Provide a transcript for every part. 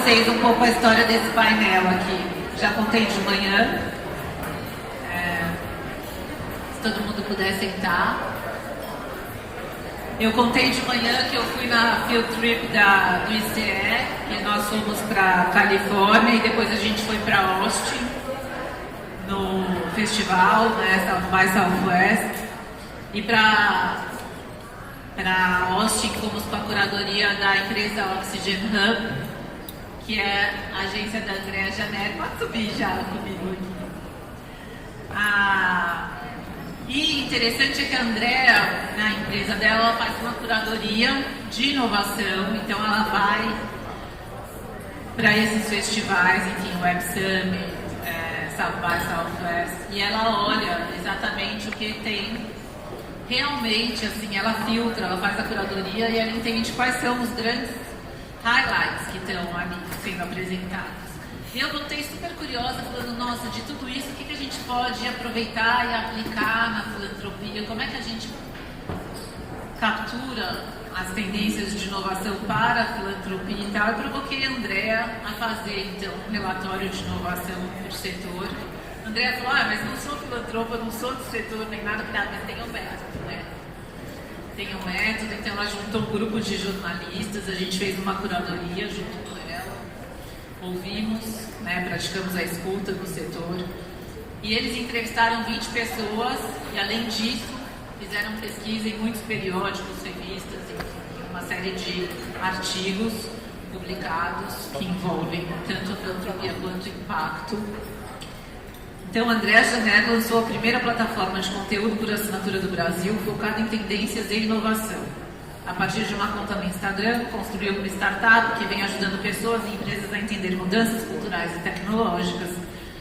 vocês um pouco a história desse painel aqui. Já contei de manhã. Se todo mundo puder sentar. Eu contei de manhã que eu fui na field trip do ICE e nós fomos para Califórnia e depois a gente foi para Austin no festival, né, South by Southwest, e para Austin fomos com a curadoria da empresa Oxygen Hub, que é a agência da Andrea Janeiro. Pode subir já comigo aqui. E interessante é que a Andrea, na empresa dela, ela faz uma curadoria de inovação, então ela vai para esses festivais, enfim, Web Summit, South by Southwest, e ela olha exatamente o que tem realmente, assim, ela filtra, ela faz a curadoria e ela entende quais são os grandes highlights que estão ali sendo apresentados. E eu voltei super curiosa, falando, nossa, de tudo isso, o que a gente pode aproveitar e aplicar na filantropia? Como é que a gente captura as tendências de inovação para a filantropia e tal? Eu provoquei a Andrea a fazer, então, um relatório de inovação por setor. A Andrea falou, mas não sou filantropa, não sou do setor nem nada, mas tem um método, né? Tem um método, então ela juntou um grupo de jornalistas, a gente fez uma curadoria junto com ela, ouvimos, né, praticamos a escuta no setor, e eles entrevistaram 20 pessoas e, além disso, fizeram pesquisa em muitos periódicos, revistas, enfim, uma série de artigos publicados que envolvem tanto a filantropia quanto o impacto. Então, a Andrea Janeiro lançou a primeira plataforma de conteúdo por assinatura do Brasil, focada em tendências e inovação. A partir de uma conta no Instagram, construiu uma startup que vem ajudando pessoas e empresas a entender mudanças culturais e tecnológicas,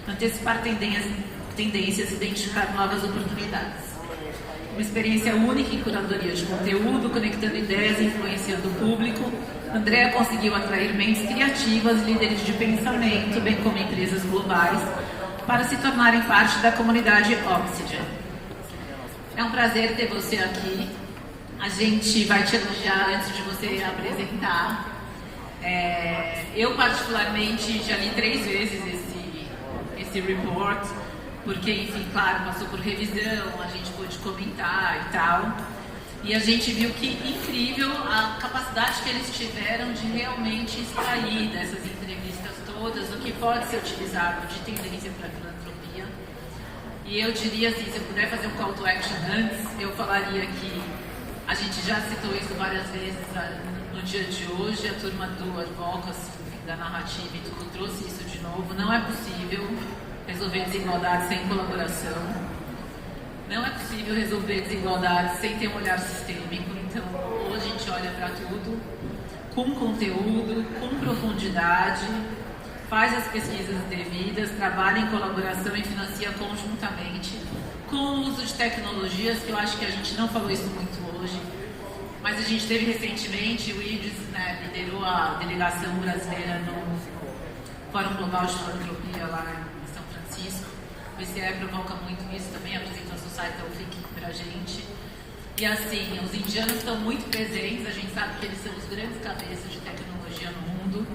antecipar tendências e identificar novas oportunidades. Uma experiência única em curadoria de conteúdo, conectando ideias e influenciando o público, Andrea conseguiu atrair mentes criativas, líderes de pensamento, bem como empresas globais, para se tornarem parte da comunidade Oxygen. É um prazer ter você aqui. A gente vai te elogiar antes de você apresentar. Eu, particularmente, já li 3 vezes esse report, porque, enfim, claro, passou por revisão, a gente pôde comentar e tal. E a gente viu que incrível a capacidade que eles tiveram de realmente extrair dessas entrevistas todas o que pode ser utilizado de tendência para a filantropia. E eu diria assim, se eu puder fazer um call to action antes, eu falaria que a gente já citou isso várias vezes no dia de hoje, a turma do Advocacy, da narrativa e tudo, trouxe isso de novo. Não é possível resolver desigualdades sem colaboração. Não é possível resolver desigualdades sem ter um olhar sistêmico. Então, ou a gente olha para tudo com conteúdo, com profundidade, faz as pesquisas devidas, trabalha em colaboração e financia conjuntamente, com o uso de tecnologias, que eu acho que a gente não falou isso muito hoje, mas a gente teve recentemente, o IDES, né, liderou a delegação brasileira no Fórum Global de Filantropia lá em São Francisco. O ICE provoca muito isso também, apresenta a Societal FIC pra gente. E assim, os indianos estão muito presentes, a gente sabe que eles são os grandes cabeças de tecnologia no mundo.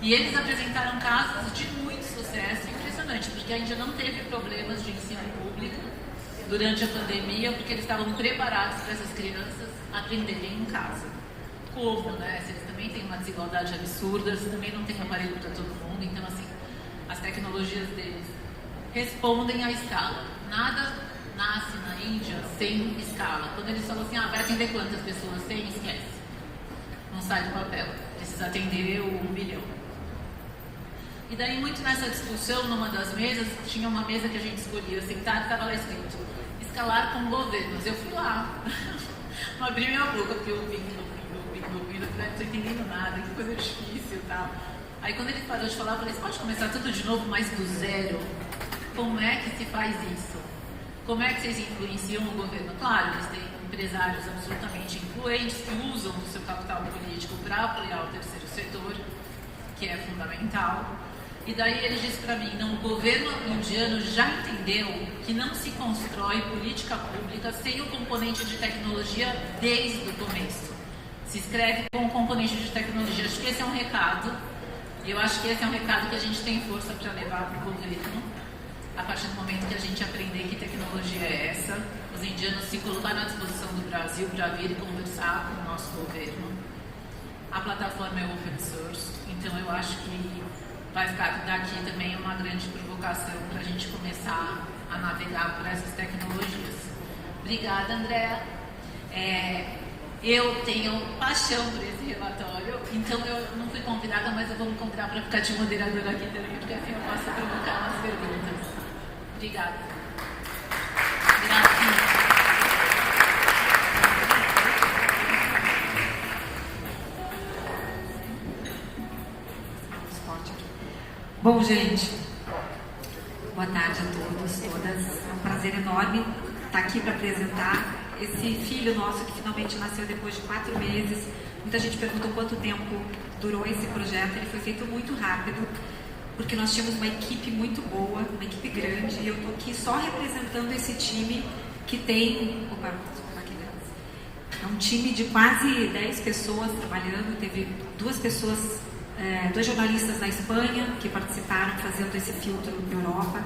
E eles apresentaram casos de muito sucesso, impressionante, porque a Índia não teve problemas de ensino público durante a pandemia, porque eles estavam preparados para essas crianças aprenderem em casa. Como, né? Se eles também têm uma desigualdade absurda, eles também não têm aparelho para todo mundo, então, assim, as tecnologias deles respondem à escala. Nada nasce na Índia sem escala. Quando eles falam assim, vai atender quantas pessoas? 100, esquece. Não sai do papel. Precisa atender o 1 milhão. E daí, muito nessa discussão, numa das mesas, tinha uma mesa que a gente escolhia sentar e estava lá escrito, escalar com governos. Eu fui lá, não abri minha boca, porque eu ouvindo, não estou entendendo nada, que coisa difícil e tal. Aí quando ele parou de falar, eu falei, você pode começar tudo de novo, mas do zero? Como é que se faz isso? Como é que vocês influenciam o governo? Claro, eles têm empresários absolutamente influentes que usam o seu capital político para apoiar o terceiro setor, que é fundamental. E daí ele disse para mim, não, o governo indiano já entendeu que não se constrói política pública sem o componente de tecnologia desde o começo. Se escreve com o componente de tecnologia. Acho que esse é um recado E eu acho que esse é um recado que a gente tem força para levar para o governo, a partir do momento que a gente aprender que tecnologia é essa. Os indianos se colocaram à disposição do Brasil para vir conversar com o nosso governo. A plataforma é open source, então eu acho que vai ficar daqui também uma grande provocação para a gente começar a navegar por essas tecnologias. Obrigada, Andréa. Eu tenho paixão por esse relatório, então eu não fui convidada, mas eu vou me convidar para ficar de moderadora aqui também, porque assim eu posso provocar umas perguntas. Obrigada. Obrigada. Bom, gente, boa tarde a todos, todas. É um prazer enorme estar aqui para apresentar esse filho nosso que finalmente nasceu depois de 4 meses. Muita gente perguntou quanto tempo durou esse projeto. Ele foi feito muito rápido, porque nós tínhamos uma equipe muito boa, uma equipe grande, e eu estou aqui só representando esse time que tem... Opa, é um time de quase 10 pessoas trabalhando. Teve 2 pessoas... 2 jornalistas da Espanha que participaram fazendo esse filtro na Europa.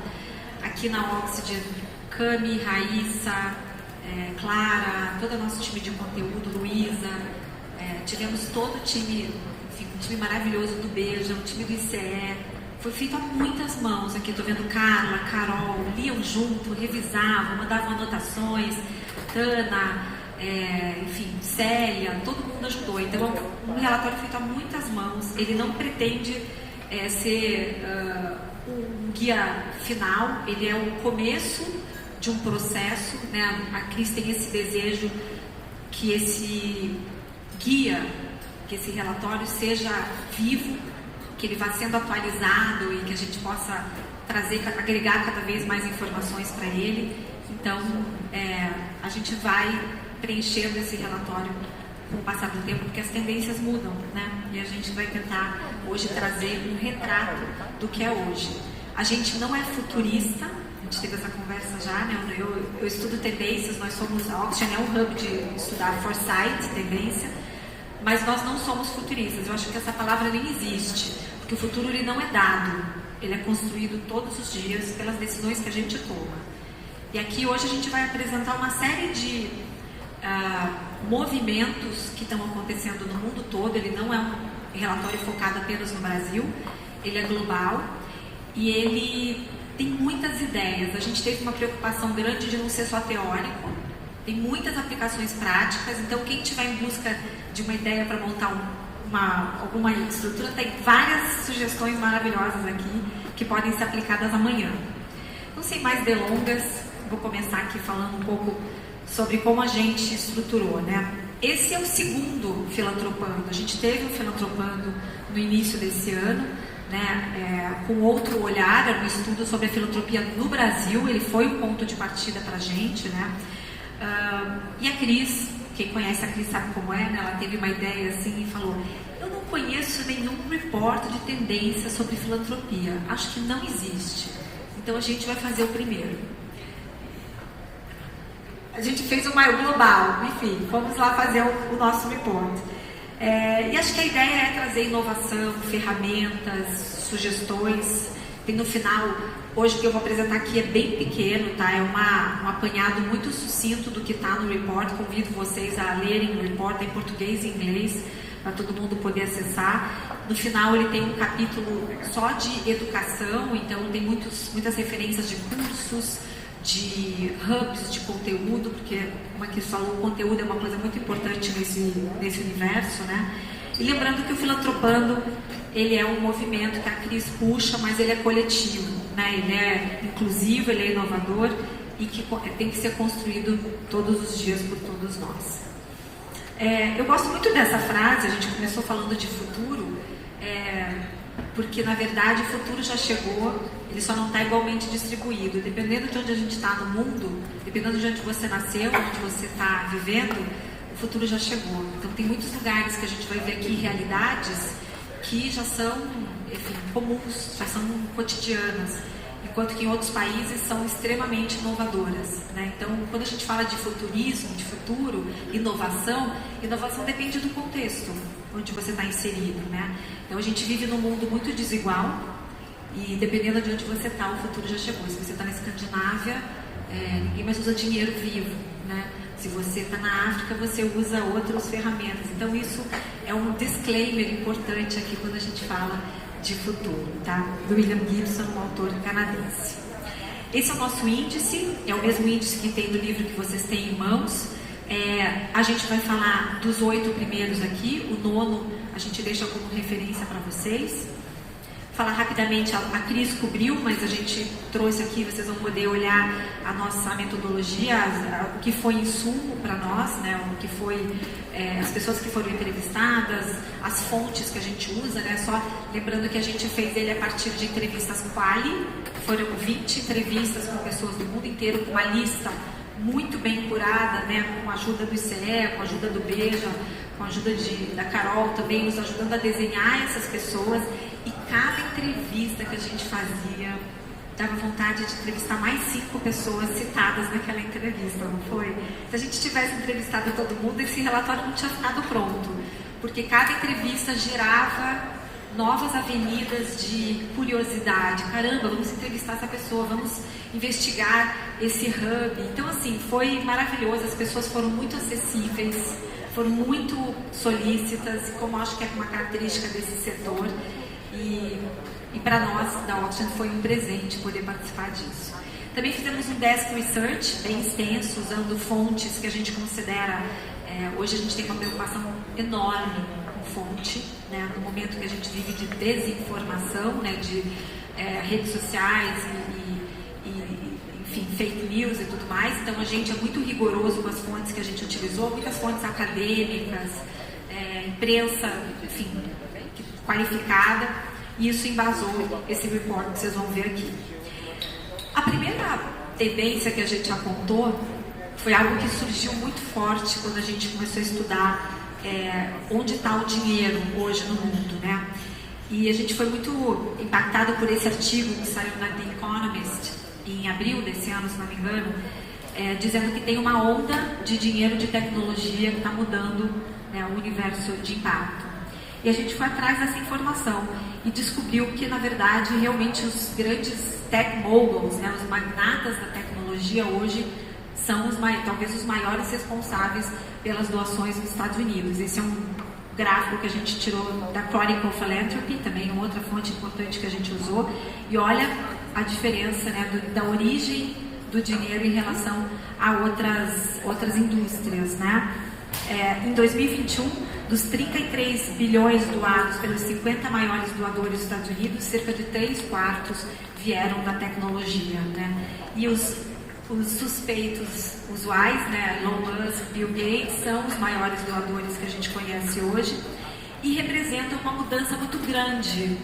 Aqui na Oxygen, Cami, Raíssa, Clara, todo o nosso time de conteúdo, Luísa, tivemos todo o time, enfim, um time maravilhoso do Beija, um time do ICE. Foi feito a muitas mãos. Aqui estou vendo Carla, Carol, liam junto, revisavam, mandavam anotações, Tana, enfim, Célia, todo mundo ajudou. Então, um relatório feito a muitas mãos. Ele não pretende ser um guia final, ele é o começo de um processo, né? A Cris tem esse desejo que esse guia, que esse relatório seja vivo, que ele vá sendo atualizado e que a gente possa agregar cada vez mais informações para ele. Então, a gente vai preenchendo esse relatório com o passar do tempo, porque as tendências mudam, né? E a gente vai tentar hoje trazer um retrato do que é hoje. A gente não é futurista, a gente teve essa conversa já, né? Eu estudo tendências, a Oxygen é um hub de estudar foresight, tendência, mas nós não somos futuristas. Eu acho que essa palavra nem existe, porque o futuro ele não é dado, ele é construído todos os dias pelas decisões que a gente toma. E aqui hoje a gente vai apresentar uma série de movimentos que estão acontecendo no mundo todo. Ele não é um relatório focado apenas no Brasil, ele é global e ele tem muitas ideias. A gente teve uma preocupação grande de não ser só teórico, tem muitas aplicações práticas. Então, quem estiver em busca de uma ideia para montar alguma estrutura, tem várias sugestões maravilhosas aqui que podem ser aplicadas amanhã. Então, sem mais delongas, vou começar aqui falando um pouco sobre como a gente estruturou, né? Esse é o segundo Filantropando. A gente teve um Filantropando no início desse ano, né? Com outro olhar, era um estudo sobre a filantropia no Brasil. Ele foi um ponto de partida para a gente, né? E a Cris, quem conhece a Cris sabe como é, né? Ela teve uma ideia assim e falou: eu não conheço nenhum report de tendência sobre filantropia, acho que não existe, então a gente vai fazer o primeiro. A gente fez o maior global, enfim, vamos lá fazer o nosso report. E acho que a ideia é trazer inovação, ferramentas, sugestões. Tem no final, hoje o que eu vou apresentar aqui é bem pequeno, tá? É um apanhado muito sucinto do que está no report. Convido vocês a lerem o report em português e inglês, para todo mundo poder acessar. No final ele tem um capítulo só de educação, então tem muitas referências de cursos, de hubs de conteúdo, porque, como a Cris falou, o conteúdo é uma coisa muito importante nesse universo, né? E lembrando que o Filantropando, ele é um movimento que a Cris puxa, mas ele é coletivo, né? Ele é inclusivo, ele é inovador e que tem que ser construído todos os dias por todos nós. Eu gosto muito dessa frase. A gente começou falando de futuro, porque na verdade o futuro já chegou, ele só não está igualmente distribuído. Dependendo de onde a gente está no mundo, dependendo de onde você nasceu, onde você está vivendo, o futuro já chegou. Então tem muitos lugares que a gente vai ver aqui realidades que já são, enfim, comuns, já são cotidianas, enquanto que em outros países são extremamente inovadoras, né? Então, quando a gente fala de futurismo, de futuro, inovação depende do contexto. onde você está inserido, né? Então a gente vive num mundo muito desigual e dependendo de onde você está, o futuro já chegou. Se você está na Escandinávia, ninguém mais usa dinheiro vivo, né? Se você está na África, você usa outras ferramentas. Então isso é um disclaimer importante aqui quando a gente fala de futuro, tá? Do William Gibson, um autor canadense. Esse é o nosso índice, é o mesmo índice que tem no livro que vocês têm em mãos. A gente vai falar dos 8 primeiros aqui, o 9º a gente deixa como referência para vocês. Falar rapidamente, a Cris cobriu, mas a gente trouxe aqui, vocês vão poder olhar a nossa metodologia, o que foi insumo para nós, né? O que foi as pessoas que foram entrevistadas, as fontes que a gente usa, né? Só lembrando que a gente fez ele a partir de entrevistas Quali, foram 20 entrevistas com pessoas do mundo inteiro, com uma lista muito bem curada, né? Com a ajuda do ICE, com a ajuda do Beja, com a ajuda da Carol também, nos ajudando a desenhar essas pessoas. E cada entrevista que a gente fazia, dava vontade de entrevistar mais 5 pessoas citadas naquela entrevista, não foi? Se a gente tivesse entrevistado todo mundo, esse relatório não tinha ficado pronto, porque cada entrevista gerava novas avenidas de curiosidade. Caramba, vamos entrevistar essa pessoa, vamos investigar esse hub. Então, assim, foi maravilhoso, as pessoas foram muito acessíveis, foram muito solícitas, como acho que é uma característica desse setor. E para nós, da Oxygen, foi um presente poder participar disso. Também fizemos um desk research bem extenso, usando fontes que a gente considera... hoje a gente tem uma preocupação enorme com fonte, né? No momento que a gente vive de desinformação, né? De redes sociais enfim, fake news e tudo mais. Então a gente é muito rigoroso com as fontes que a gente utilizou, muitas fontes acadêmicas, imprensa, enfim, qualificada, e isso embasou esse report que vocês vão ver aqui. A primeira tendência que a gente apontou foi algo que surgiu muito forte quando a gente começou a estudar onde está o dinheiro hoje no mundo, né? E a gente foi muito impactado por esse artigo que saiu na The Economist em abril desse ano, se não me engano, dizendo que tem uma onda de dinheiro de tecnologia que está mudando, né, o universo de impacto. E a gente foi atrás dessa informação e descobriu que, na verdade, realmente os grandes tech moguls, né, os magnatas da tecnologia hoje, são talvez os maiores responsáveis pelas doações dos Estados Unidos. Esse é um gráfico que a gente tirou da Chronicle Philanthropy, também uma outra fonte importante que a gente usou. E olha a diferença, né, da origem do dinheiro em relação a outras indústrias, né? Em 2021, dos 33 bilhões doados pelos 50 maiores doadores dos Estados Unidos, cerca de 3/4 vieram da tecnologia, né? E os suspeitos usuais, né, Elon Musk, Bill Gates, são os maiores doadores que a gente conhece hoje e representam uma mudança muito grande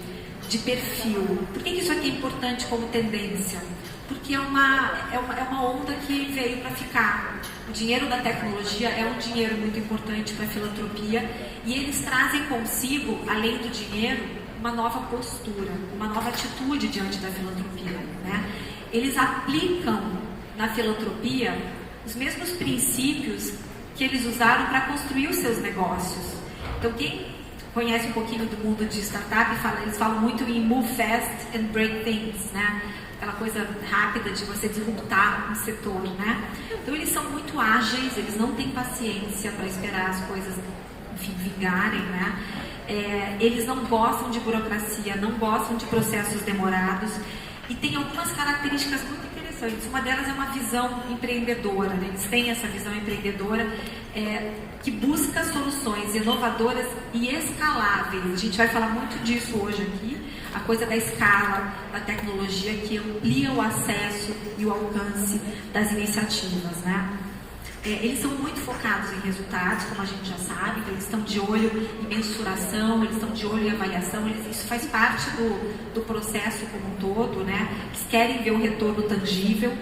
de perfil. Por que isso aqui é importante como tendência? Porque é uma onda que veio para ficar. O dinheiro da tecnologia é um dinheiro muito importante para a filantropia e eles trazem consigo, além do dinheiro, uma nova postura, uma nova atitude diante da filantropia, né? Eles aplicam na filantropia os mesmos princípios que eles usaram para construir os seus negócios. Então, quem conhece um pouquinho do mundo de startup, eles falam muito em move fast and break things, né? Aquela coisa rápida de você disruptar um setor, né? Então, eles são muito ágeis, eles não têm paciência para esperar as coisas, enfim, vingarem, né? Eles não gostam de burocracia, não gostam de processos demorados e tem algumas características muito interessantes. Uma delas é uma visão empreendedora, né? Eles têm essa visão empreendedora que busca soluções inovadoras e escaláveis. A gente vai falar muito disso hoje aqui, a coisa da escala, da tecnologia que amplia o acesso e o alcance das iniciativas, né? Eles são muito focados em resultados, como a gente já sabe, então eles estão de olho em mensuração, eles estão de olho em avaliação, isso faz parte do processo como um todo, né? Eles querem ver um retorno tangível.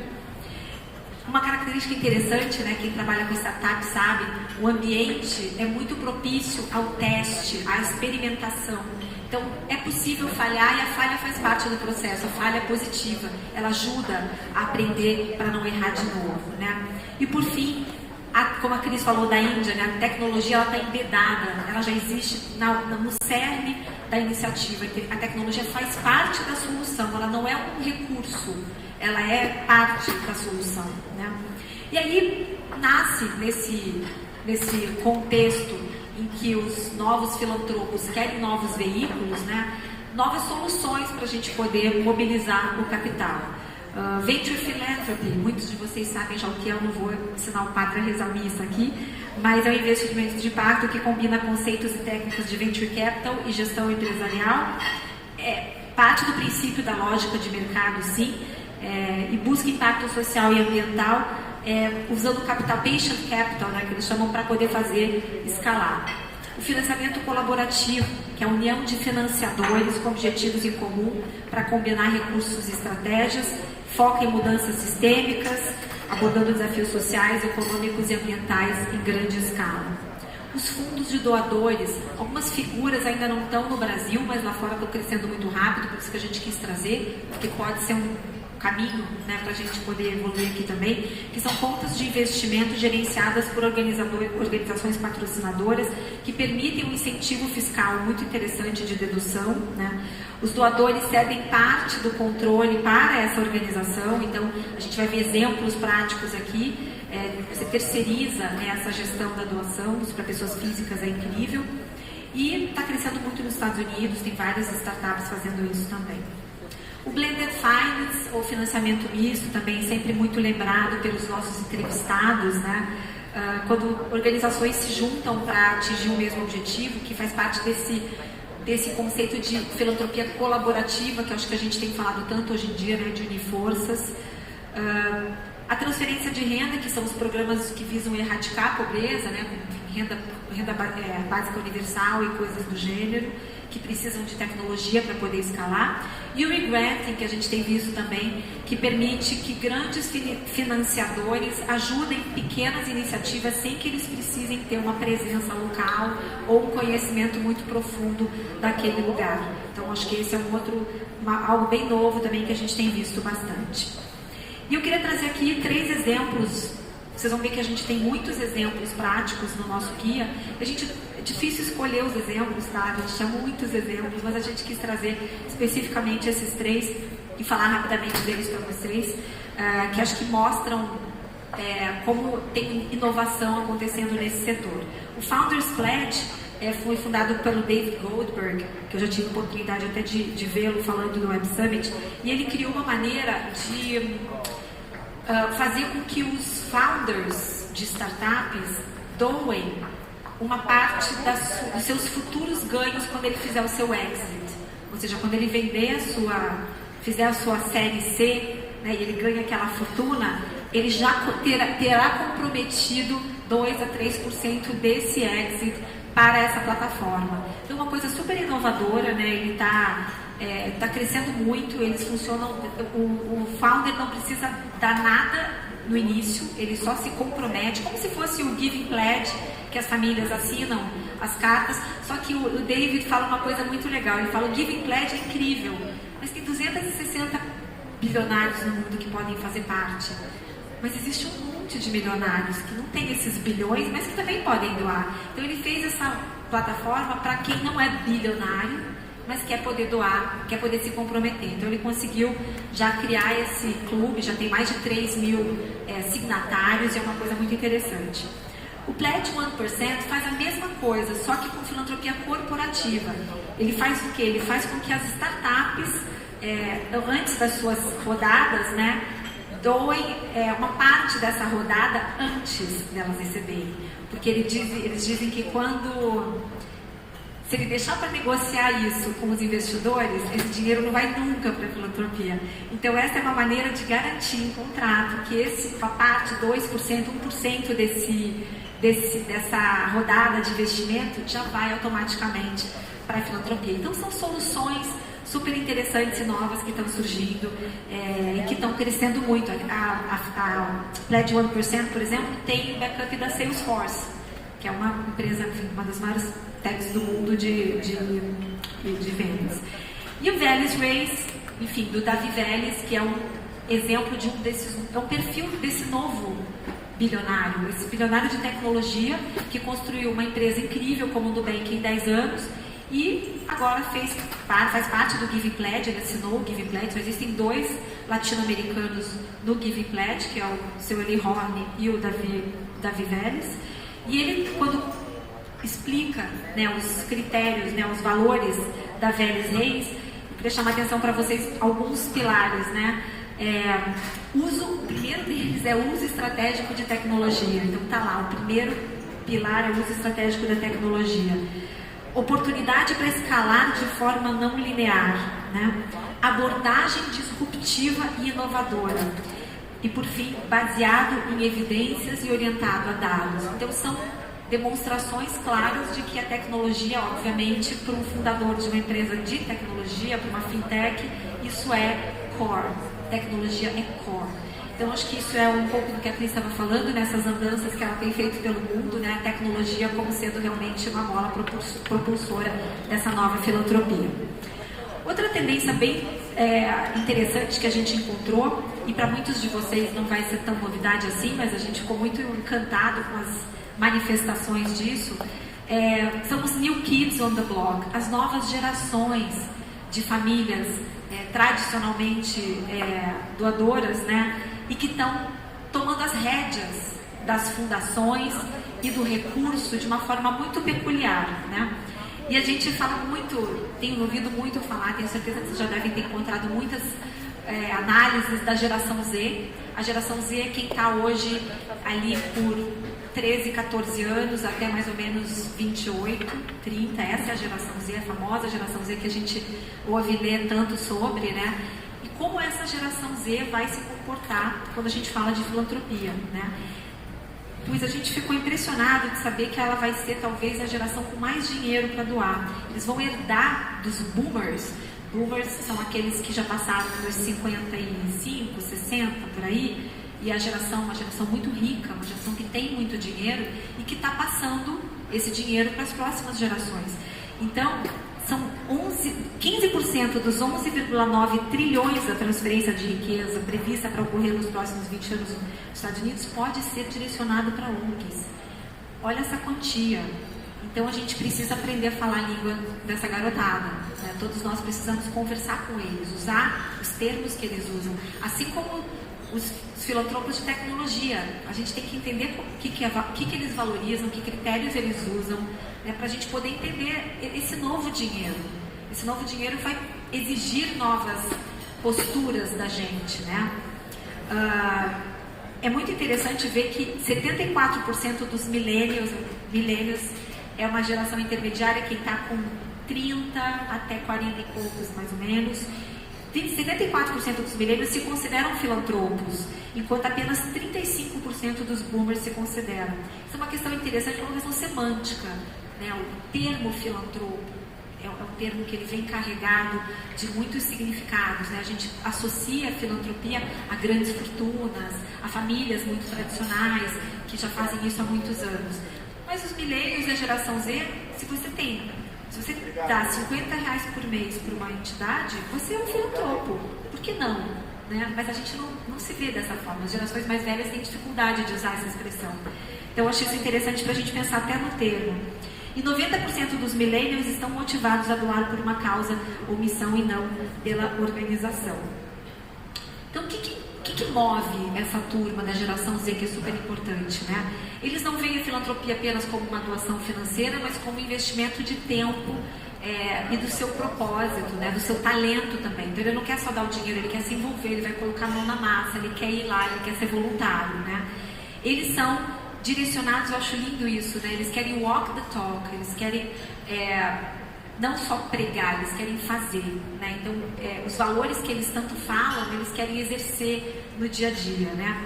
Uma característica interessante, né, quem trabalha com startup sabe, o ambiente é muito propício ao teste, à experimentação. Então, é possível falhar e a falha faz parte do processo, a falha é positiva, ela ajuda a aprender para não errar de novo, né? E por fim, como a Cris falou da Índia, né, a tecnologia ela está embedada, ela já existe no cerne da iniciativa. A tecnologia faz parte da solução, ela não é um recurso, ela é parte da solução, né? E aí nasce nesse contexto em que os novos filantropos querem novos veículos, né, novas soluções para a gente poder mobilizar o capital. Venture Philanthropy, muitos de vocês sabem já o que é, eu não vou ensinar o padre a rezar missa aqui, mas é um investimento de impacto que combina conceitos e técnicas de Venture Capital e gestão empresarial. Parte do princípio da lógica de mercado, sim, e busca impacto social e ambiental, usando o capital Patient Capital, né, que eles chamam, para poder fazer escalar. O financiamento colaborativo, que é a união de financiadores com objetivos em comum para combinar recursos e estratégias, foca em mudanças sistêmicas, abordando desafios sociais, econômicos e ambientais em grande escala. Os fundos de doadores, algumas figuras ainda não estão no Brasil, mas lá fora estão crescendo muito rápido, por isso que a gente quis trazer, porque pode ser um caminho, né, para a gente poder evoluir aqui também, que são contas de investimento gerenciadas por organizações patrocinadoras que permitem um incentivo fiscal muito interessante de dedução, né? Os doadores cedem parte do controle para essa organização, então a gente vai ver exemplos práticos aqui. Você terceiriza, né, essa gestão da doação, isso para pessoas físicas é incrível, e está crescendo muito nos Estados Unidos, tem várias startups fazendo isso também. O Blended Finance, ou financiamento misto, também sempre muito lembrado pelos nossos entrevistados, né? Quando organizações se juntam para atingir o mesmo objetivo, que faz parte desse conceito de filantropia colaborativa, que eu acho que a gente tem falado tanto hoje em dia, né, de unir forças. A transferência de renda, que são os programas que visam erradicar a pobreza, né, renda básica universal e coisas do gênero, que precisam de tecnologia para poder escalar. E o re-granting, que a gente tem visto também, que permite que grandes financiadores ajudem pequenas iniciativas sem que eles precisem ter uma presença local ou um conhecimento muito profundo daquele lugar. Então, acho que esse é algo bem novo também que a gente tem visto bastante. E eu queria trazer aqui 3 exemplos. Vocês vão ver que a gente tem muitos exemplos práticos no nosso guia. É difícil escolher os exemplos, tá? A gente tinha muitos exemplos, mas a gente quis trazer especificamente esses 3 e falar rapidamente deles para vocês, que acho que mostram como tem inovação acontecendo nesse setor. O Founders Pledge foi fundado pelo David Goldberg, que eu já tive a oportunidade até de vê-lo falando no Web Summit, e ele criou uma maneira de fazer com que os founders de startups doem uma parte dos seus futuros ganhos quando ele fizer o seu exit. Ou seja, quando ele fizer a sua série C, né, e ele ganha aquela fortuna, ele já terá comprometido 2 a 3% desse exit para essa plataforma. Então, uma coisa super inovadora, né? Ele está crescendo muito, eles funcionam, o founder não precisa dar nada no início, ele só se compromete, como se fosse o Giving Pledge, que as famílias assinam as cartas, só que o David fala uma coisa muito legal, ele fala: o Giving Pledge é incrível, mas tem 260 bilionários no mundo que podem fazer parte, mas existe um monte de milionários que não tem esses bilhões, mas que também podem doar. Então ele fez essa plataforma para quem não é bilionário, mas quer poder doar, quer poder se comprometer. Então ele conseguiu já criar esse clube, já tem mais de 3 mil signatários, e é uma coisa muito interessante. O Pledge 1% faz a mesma coisa, só que com filantropia corporativa. Ele faz o quê? Ele faz com que as startups, antes das suas rodadas, né, doem uma parte dessa rodada antes delas receberem. Porque eles dizem que se ele deixar para negociar isso com os investidores, esse dinheiro não vai nunca para a filantropia. Então, essa é uma maneira de garantir em contrato que essa parte, 2%, 1% dessa rodada de investimento já vai automaticamente para a filantropia. Então, são soluções super interessantes e novas que estão surgindo e que estão crescendo muito. A Pledge 1%, por exemplo, tem backup da Salesforce, que é uma empresa, enfim, uma das maiores techs do mundo de vendas. E o Vélez Race, enfim, do Davi Vélez, que é um exemplo de é um perfil desse novo bilionário, esse bilionário de tecnologia que construiu uma empresa incrível como o Nubank em 10 anos e agora faz parte do Giving Pledge, ele assinou o Giving Pledge. Só existem 2 latino-americanos no Giving Pledge, que é o seu Eli Horne e o Davi Vélez. E ele, quando explica, né, os critérios, né, os valores da Vélez Reis, eu queria chamar a atenção para vocês alguns pilares, né? O primeiro deles é o uso estratégico de tecnologia. Então tá lá, o primeiro pilar é o uso estratégico da tecnologia. Oportunidade para escalar de forma não linear, né? Abordagem disruptiva e inovadora. E por fim, baseado em evidências e orientado a dados. Então são demonstrações claras de que a tecnologia, obviamente, para um fundador de uma empresa de tecnologia, para uma fintech, isso é core. Tecnologia é core. Então, acho que isso é um pouco do que a Cris estava falando, nessas andanças que ela tem feito pelo mundo, né? A tecnologia como sendo realmente uma mola propulsora dessa nova filantropia. Outra tendência bem interessante que a gente encontrou, e para muitos de vocês não vai ser tão novidade assim, mas a gente ficou muito encantado com as manifestações disso, são os New Kids on the Block, as novas gerações de famílias tradicionalmente doadoras, né? E que estão tomando as rédeas das fundações e do recurso de uma forma muito peculiar, né? E a gente fala muito, tenho ouvido muito falar, tenho certeza que vocês já devem ter encontrado muitas análises da geração Z. A geração Z é quem está hoje ali por 13, 14 anos, até mais ou menos 28, 30, essa é a geração Z, a famosa geração Z que a gente ouve ler tanto sobre, né? E como essa geração Z vai se comportar quando a gente fala de filantropia, né? Pois a gente ficou impressionado de saber que ela vai ser talvez a geração com mais dinheiro para doar. Eles vão herdar dos boomers. Boomers são aqueles que já passaram dos 55, 60, por aí, e uma geração muito rica, uma geração que tem muito dinheiro e que está passando esse dinheiro para as próximas gerações. Então, são 15% dos 11,9 trilhões da transferência de riqueza prevista para ocorrer nos próximos 20 anos nos Estados Unidos pode ser direcionado para ONGs. Olha essa quantia. Então a gente precisa aprender a falar a língua dessa garotada, né? Todos nós precisamos conversar com eles, usar os termos que eles usam, assim como os filantropos de tecnologia. A gente tem que entender o que eles valorizam, que critérios eles usam, né, para a gente poder entender esse novo dinheiro. Esse novo dinheiro vai exigir novas posturas da gente, né? É muito interessante ver que 74% dos millennials é uma geração intermediária, quem está com 30 até 40 e poucos, mais ou menos. 74% dos millennials se consideram filantropos, enquanto apenas 35% dos boomers se consideram. Isso é uma questão interessante, é uma questão semântica, né? O termo filantropo é um termo que ele vem carregado de muitos significados, né? A gente associa a filantropia a grandes fortunas, a famílias muito tradicionais, que já fazem isso há muitos anos. Mas os millennials e a geração Z, se você dá R$50 por mês para uma entidade, você é um filantropo. Por que não? Né? Mas a gente não se vê dessa forma. As gerações mais velhas têm dificuldade de usar essa expressão. Então, eu achei isso interessante para a gente pensar até no termo. E 90% dos millennials estão motivados a doar por uma causa ou missão e não pela organização. Então, o que move essa turma da geração Z, que é super importante, né? Eles não veem a filantropia apenas como uma doação financeira, mas como investimento de tempo e do seu propósito, né? Do seu talento também. Então ele não quer só dar o dinheiro, ele quer se envolver, ele vai colocar a mão na massa, ele quer ir lá, ele quer ser voluntário, né? Eles são direcionados, eu acho lindo isso, né? Eles querem walk the talk, eles querem não só pregar, eles querem fazer, né? Então, os valores que eles tanto falam, eles querem exercer no dia a dia, né?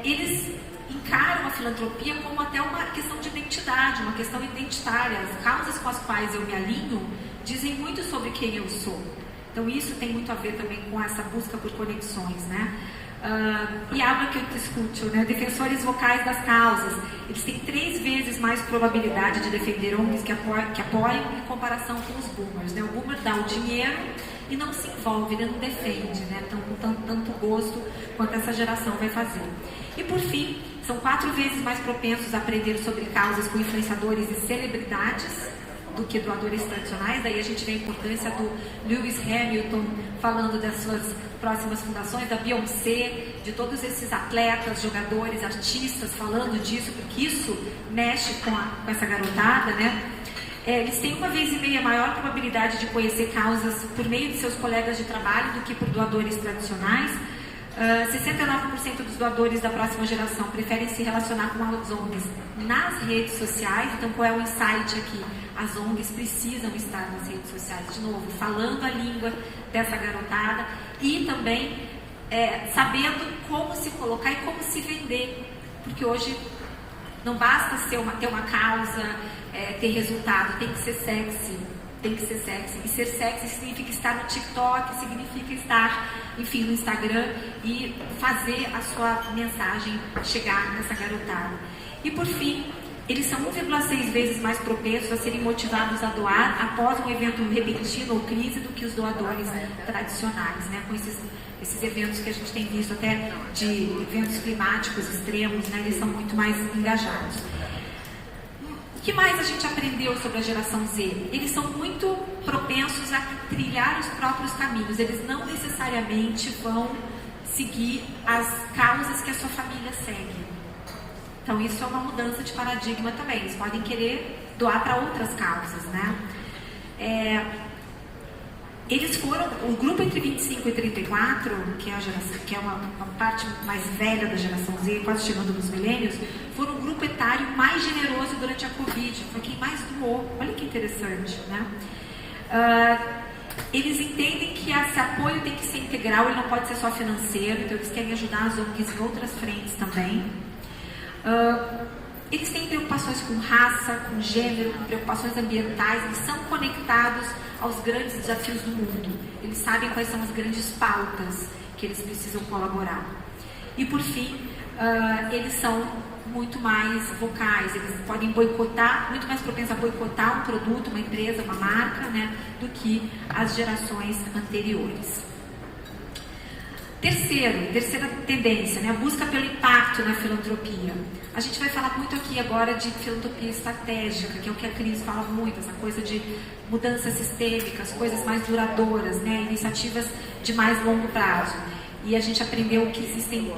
Eles encaram a filantropia como até uma questão de identidade, uma questão identitária. As causas com as quais eu me alinho dizem muito sobre quem eu sou. Então, isso tem muito a ver também com essa busca por conexões, né? E algo que eu discuto, né? Defensores vocais das causas, eles têm 3 vezes mais probabilidade de defender ONGs que apoiam em comparação com os boomers, né? O boomer dá o dinheiro e não se envolve, ele não defende, né? Então, com tanto gosto quanto essa geração vai fazer. E por fim, são 4 vezes mais propensos a aprender sobre causas com influenciadores e celebridades do que doadores tradicionais. Daí a gente vê a importância do Lewis Hamilton falando das suas próximas fundações, da Beyoncé, de todos esses atletas, jogadores, artistas falando disso, porque isso mexe com essa garotada, né? Eles têm 1,5 vezes maior probabilidade de conhecer causas por meio de seus colegas de trabalho do que por doadores tradicionais. 69% dos doadores da próxima geração preferem se relacionar com as ONGs nas redes sociais. Então, qual é o insight aqui? As ONGs precisam estar nas redes sociais, de novo, falando a língua dessa garotada e também sabendo como se colocar e como se vender, porque hoje não basta ter uma causa, ter resultado, tem que ser sexy. Tem que ser sexy. E ser sexy significa estar no TikTok, significa estar, enfim, no Instagram e fazer a sua mensagem chegar nessa garotada. E por fim, eles são 1,6 vezes mais propensos a serem motivados a doar após um evento repentino ou crise do que os doadores tradicionais, né? Com esses eventos que a gente tem visto até de eventos climáticos extremos, né? Eles são muito mais engajados. O que mais a gente aprendeu sobre a geração Z? Eles são muito propensos a trilhar os próprios caminhos. Eles não necessariamente vão seguir as causas que a sua família segue. Então isso é uma mudança de paradigma também. Eles podem querer doar para outras causas, né? Eles foram, o grupo entre 25 e 34, que é uma parte mais velha da geração Z, quase chegando nos milênios, foram o grupo etário mais generoso durante a Covid, foi quem mais doou. Olha que interessante, né? Eles entendem que esse apoio tem que ser integral, ele não pode ser só financeiro, então eles querem ajudar as ONGs em outras frentes também. Eles têm preocupações com raça, com gênero, com preocupações ambientais, eles são conectados aos grandes desafios do mundo. Eles sabem quais são as grandes pautas que eles precisam colaborar. E por fim, eles são muito mais vocais, eles podem boicotar, muito mais propensos a boicotar um produto, uma empresa, uma marca, né, do que as gerações anteriores. Terceira tendência, né, a busca pelo impacto na filantropia. A gente vai falar muito aqui agora de filantropia estratégica, que é o que a Cris fala muito, essa coisa de mudanças sistêmicas, coisas mais duradouras, né, iniciativas de mais longo prazo. E a gente aprendeu que existem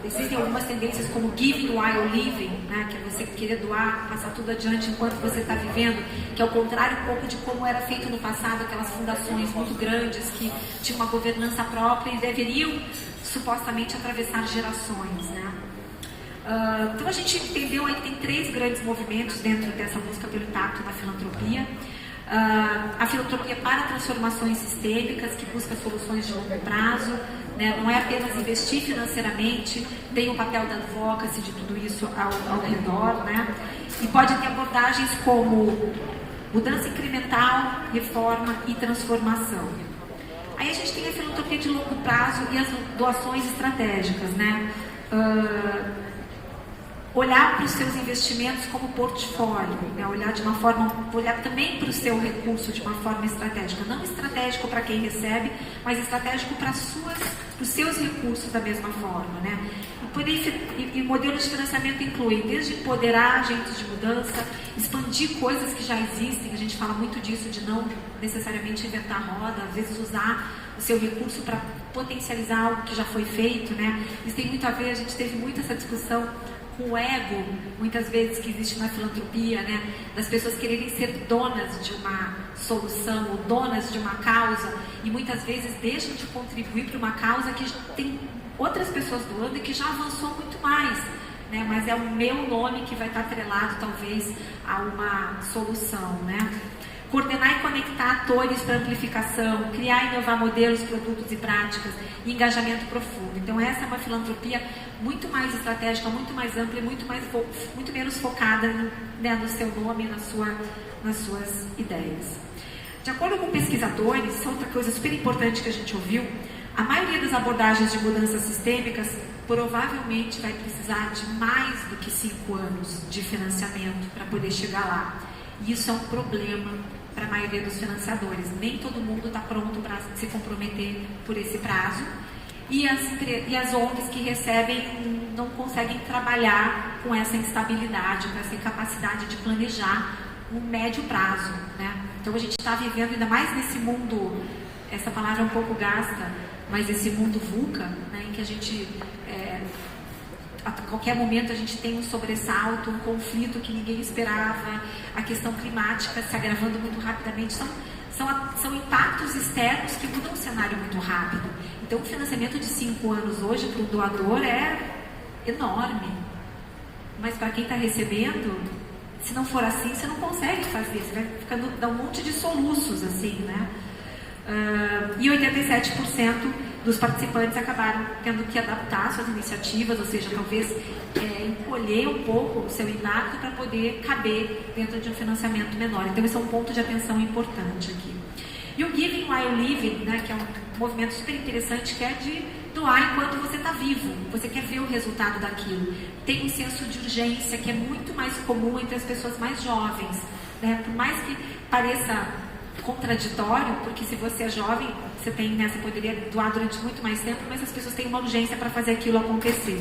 existem algumas tendências como giving while living, né, que é você querer doar, passar tudo adiante enquanto você está vivendo, que é o contrário um pouco de como era feito no passado, aquelas fundações muito grandes que tinham uma governança própria e deveriam supostamente atravessar gerações, né? Então a gente entendeu aí que tem 3 grandes movimentos dentro dessa busca pelo impacto na filantropia. A filantropia para transformações sistêmicas, que busca soluções de longo prazo, né? Não é apenas investir financeiramente, tem o papel da advocacy de tudo isso ao redor, né? E pode ter abordagens como mudança incremental, reforma e transformação. Aí a gente tem a filantropia de longo prazo e as doações estratégicas, né? Olhar para os seus investimentos como portfólio, né? Olhar também para o seu recurso de uma forma estratégica, não estratégico para quem recebe, mas estratégico para os seus recursos da mesma forma, né? E modelos de financiamento incluem desde empoderar agentes de mudança, expandir coisas que já existem, a gente fala muito disso, de não necessariamente inventar roda, às vezes usar o seu recurso para potencializar algo que já foi feito, né? Isso tem muito a ver, a gente teve muito essa discussão com o ego, muitas vezes, que existe na filantropia, né? Das pessoas quererem ser donas de uma solução ou donas de uma causa e muitas vezes deixam de contribuir para uma causa que tem outras pessoas doando e que já avançou muito mais, né? Mas é o meu nome que vai estar atrelado talvez a uma solução, né? Coordenar e conectar atores para amplificação, criar e inovar modelos, produtos e práticas e engajamento profundo. Então essa é uma filantropia muito mais estratégica, muito mais ampla e muito menos focada, né, no seu nome e nas suas ideias. De acordo com pesquisadores, outra coisa super importante que a gente ouviu, a maioria das abordagens de mudanças sistêmicas provavelmente vai precisar de mais do que 5 anos de financiamento para poder chegar lá. E isso é um problema para a maioria dos financiadores. Nem todo mundo está pronto para se comprometer por esse prazo. e as ONGs que recebem não conseguem trabalhar com essa instabilidade, com essa incapacidade de planejar no médio prazo, né? Então a gente está vivendo ainda mais nesse mundo, essa palavra é um pouco gasta, mas esse mundo VUCA, né, em que a gente, a qualquer momento a gente tem um sobressalto, um conflito que ninguém esperava, a questão climática se agravando muito rapidamente, são impactos externos que mudam o cenário muito rápido. Então o financiamento de 5 anos hoje para o doador é enorme, mas para quem está recebendo, se não for assim, você não consegue fazer, você vai ficando, dá um monte de soluços assim, né? E 87% dos participantes acabaram tendo que adaptar suas iniciativas, ou seja, talvez encolher um pouco o seu impacto para poder caber dentro de um financiamento menor. Então esse é um ponto de atenção importante aqui. E o Giving While Living, né, que é um movimento super interessante, que é de doar enquanto você está vivo, você quer ver o resultado daquilo. Tem um senso de urgência que é muito mais comum entre as pessoas mais jovens, né? Por mais que pareça contraditório, porque se você é jovem, você poderia doar durante muito mais tempo, mas as pessoas têm uma urgência para fazer aquilo acontecer.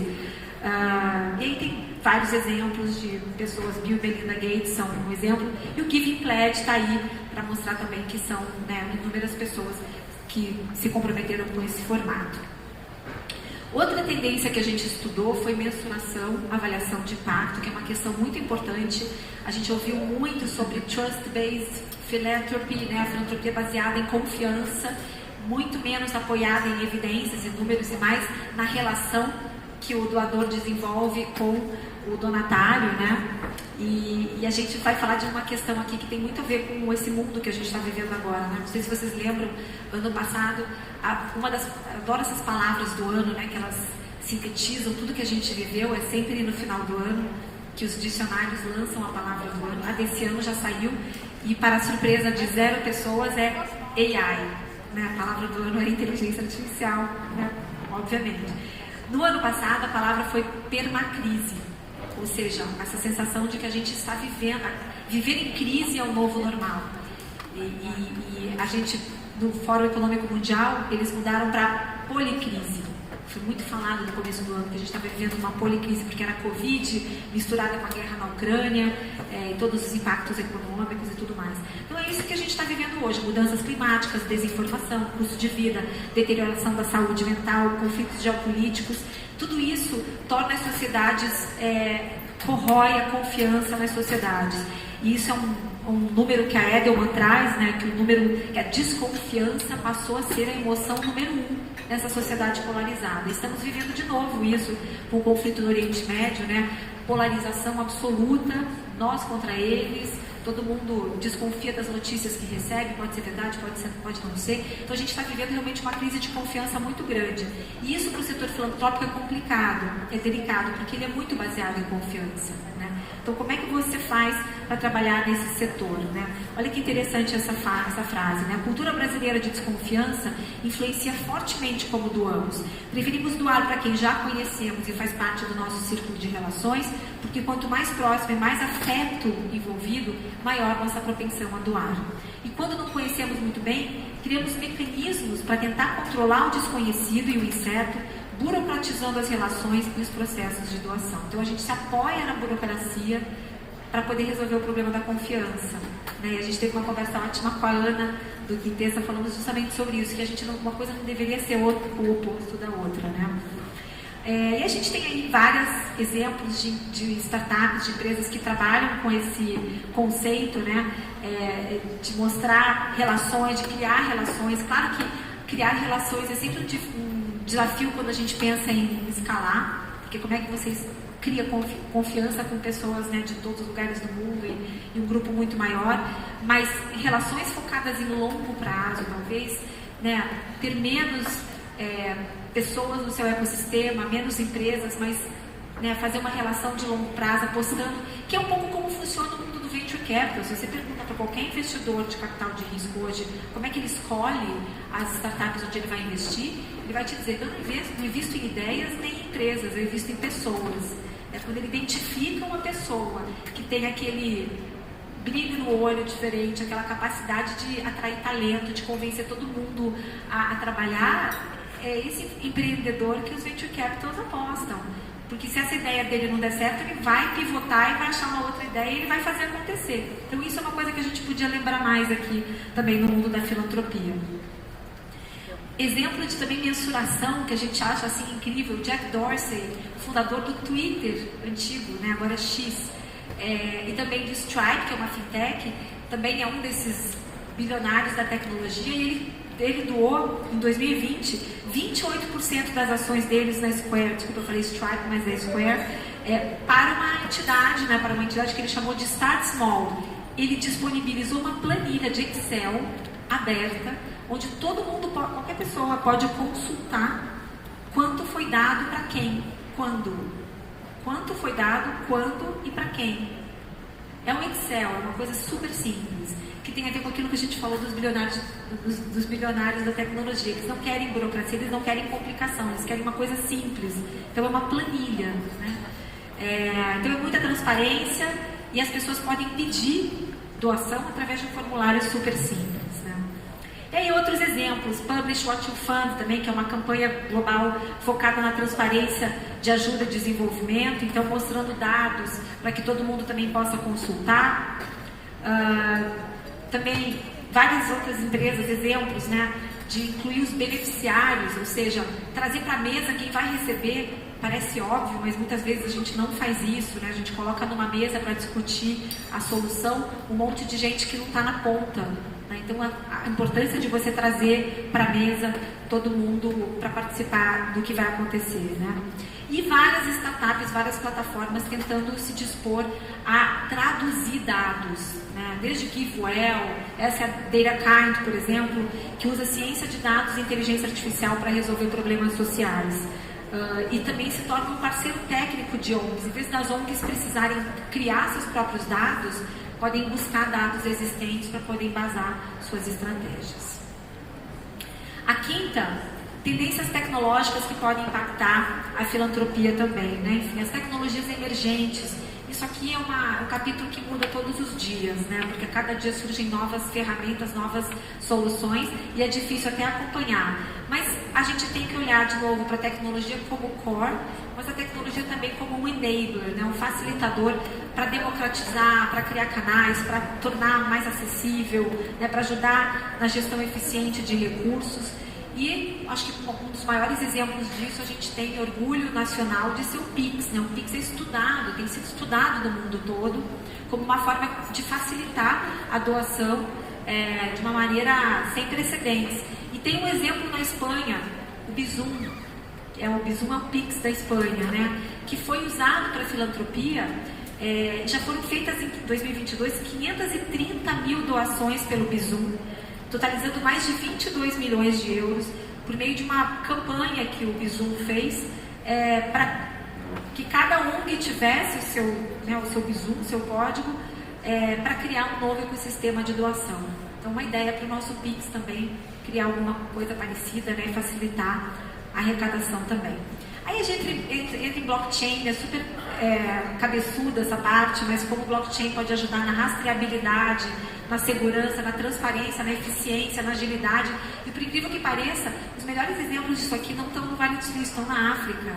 E aí tem vários exemplos de pessoas, Bill e Melinda Gates são um exemplo, e o Giving Pledge está aí para mostrar também que são, né, inúmeras pessoas que se comprometeram com esse formato. Outra tendência que a gente estudou foi mensuração, avaliação de impacto, que é uma questão muito importante. A gente ouviu muito sobre Trust-Based Philanthropy, né, a filantropia baseada em confiança, muito menos apoiada em evidências e números e mais na relação que o doador desenvolve com o donatário, né? E a gente vai falar de uma questão aqui que tem muito a ver com esse mundo que a gente está vivendo agora, né? Não sei se vocês lembram, ano passado, adoro essas palavras do ano, né? Que elas sintetizam tudo que a gente viveu, é sempre no final do ano que os dicionários lançam a palavra do ano. A desse ano já saiu e, para a surpresa de 0 pessoas, é AI, né? A palavra do ano é inteligência artificial, né? Obviamente. No ano passado, a palavra foi permacrise, ou seja, essa sensação de que a gente está viver em crise é o novo normal. E a gente, no Fórum Econômico Mundial, eles mudaram para policrise. Foi muito falado no começo do ano que a gente estava vivendo uma policrise, porque era Covid, misturada com a guerra na Ucrânia, e todos os impactos econômicos e tudo mais. Então é isso que a gente está vivendo hoje, mudanças climáticas, desinformação, custo de vida, deterioração da saúde mental, conflitos geopolíticos, tudo isso torna as sociedades, corrói a confiança nas sociedades. E isso é um número que a Edelman traz, né, que a desconfiança passou a ser a emoção número 1 nessa sociedade polarizada. Estamos vivendo de novo isso com o conflito no Oriente Médio, né? Polarização absoluta, nós contra eles, todo mundo desconfia das notícias que recebe, pode ser verdade, pode não ser. Então a gente está vivendo realmente uma crise de confiança muito grande. E isso para o setor filantrópico é complicado, é delicado, porque ele é muito baseado em confiança, né? Então como é que você faz para trabalhar nesse setor, né? Olha que interessante essa frase, né? A cultura brasileira de desconfiança influencia fortemente como doamos. Preferimos doar para quem já conhecemos e faz parte do nosso círculo de relações, porque quanto mais próximo e mais afeto envolvido, maior nossa propensão a doar. E quando não conhecemos muito bem, criamos mecanismos para tentar controlar o desconhecido e o incerto, burocratizando as relações e os processos de doação. Então a gente se apoia na burocracia para poder resolver o problema da confiança, né? E a gente teve uma conversa ótima com a Ana do Quintessa, falamos justamente sobre isso, que uma coisa não deveria ser o oposto da outra, né? E a gente tem aí vários exemplos de startups, de empresas que trabalham com esse conceito, né? De mostrar relações, de criar relações. Claro que criar relações é sempre um desafio quando a gente pensa em escalar, porque como é que vocês criam confiança com pessoas, né, de todos os lugares do mundo e um grupo muito maior, mas relações focadas em longo prazo, talvez, né, ter menos pessoas no seu ecossistema, menos empresas, mas, né, fazer uma relação de longo prazo, apostando, que é um pouco como funciona o mundo do venture capital. Se você pergunta para qualquer investidor de capital de risco hoje como é que ele escolhe as startups onde ele vai investir, ele vai te dizer: eu não invisto em ideias nem em empresas, eu invisto em pessoas. É quando ele identifica uma pessoa que tem aquele brilho no olho diferente, aquela capacidade de atrair talento, de convencer todo mundo a trabalhar, é esse empreendedor que os venture capitals apostam. Porque se essa ideia dele não der certo, ele vai pivotar e vai achar uma outra ideia e ele vai fazer acontecer. Então isso é uma coisa que a gente podia lembrar mais aqui também no mundo da filantropia. Exemplo de também mensuração que a gente acha assim incrível, Jack Dorsey, fundador do Twitter antigo, né, agora é X, e também do Stripe, que é uma fintech, também é um desses bilionários da tecnologia, e ele doou em 2020 28% das ações deles na Square, desculpa, eu falei Stripe, mas é Square, para uma entidade, né, para uma entidade que ele chamou de Start Small. Ele disponibilizou uma planilha de Excel aberta, onde todo mundo, qualquer pessoa pode consultar quanto foi dado para quem, quando. Quanto foi dado, quando e para quem. É um Excel, é uma coisa super simples, que tem a ver com aquilo que a gente falou dos bilionários da tecnologia. Eles não querem burocracia, eles não querem complicação, eles querem uma coisa simples. Então é uma planilha, né? Então é muita transparência e as pessoas podem pedir doação através de um formulário super simples, né? E aí outros exemplos, Publish What You Fund também, que é uma campanha global focada na transparência de ajuda e desenvolvimento, então mostrando dados para que todo mundo também possa consultar. Também várias outras empresas, exemplos, né, de incluir os beneficiários, ou seja, trazer para a mesa quem vai receber. Parece óbvio, mas muitas vezes a gente não faz isso, né? A gente coloca numa mesa para discutir a solução um monte de gente que não está na ponta, né? Então a importância de você trazer para a mesa todo mundo para participar do que vai acontecer, né? E várias startups, várias plataformas tentando se dispor a traduzir dados, né? Desde GiveWell, essa é a DataKind, por exemplo, que usa ciência de dados e inteligência artificial para resolver problemas sociais. E também se torna um parceiro técnico de ONGs. Em vez das ONGs precisarem criar seus próprios dados, podem buscar dados existentes para poder embasar suas estratégias. A quinta, tendências tecnológicas que podem impactar a filantropia também, né? Enfim, as tecnologias emergentes. Isso aqui é um capítulo que muda todos os dias, né? Porque a cada dia surgem novas ferramentas, novas soluções e é difícil até acompanhar. Mas a gente tem que olhar de novo para a tecnologia como core, mas a tecnologia também como um enabler, né? Um facilitador para democratizar, para criar canais, para tornar mais acessível, né? Para ajudar na gestão eficiente de recursos. E acho que um dos maiores exemplos disso, a gente tem orgulho nacional de ser o Pix, né? O Pix é estudado, tem sido estudado no mundo todo, como uma forma de facilitar a doação de uma maneira sem precedentes. E tem um exemplo na Espanha, o Bizum. O Bizum é o Pix da Espanha, né? Que foi usado para filantropia. Já foram feitas em 2022 530 mil doações pelo Bizum, totalizando mais de 22 milhões de euros, por meio de uma campanha que o Bizum fez para que cada ONG tivesse o seu Bizum, o seu código, para criar um novo ecossistema de doação. Então, uma ideia para o nosso Pix também, criar alguma coisa parecida, né, e facilitar a arrecadação também. Aí a gente entra em blockchain, é super cabeçuda essa parte, mas como o blockchain pode ajudar na rastreabilidade, na segurança, na transparência, na eficiência, na agilidade. E por incrível que pareça, os melhores exemplos disso aqui não estão no Vale do Silício, estão na África,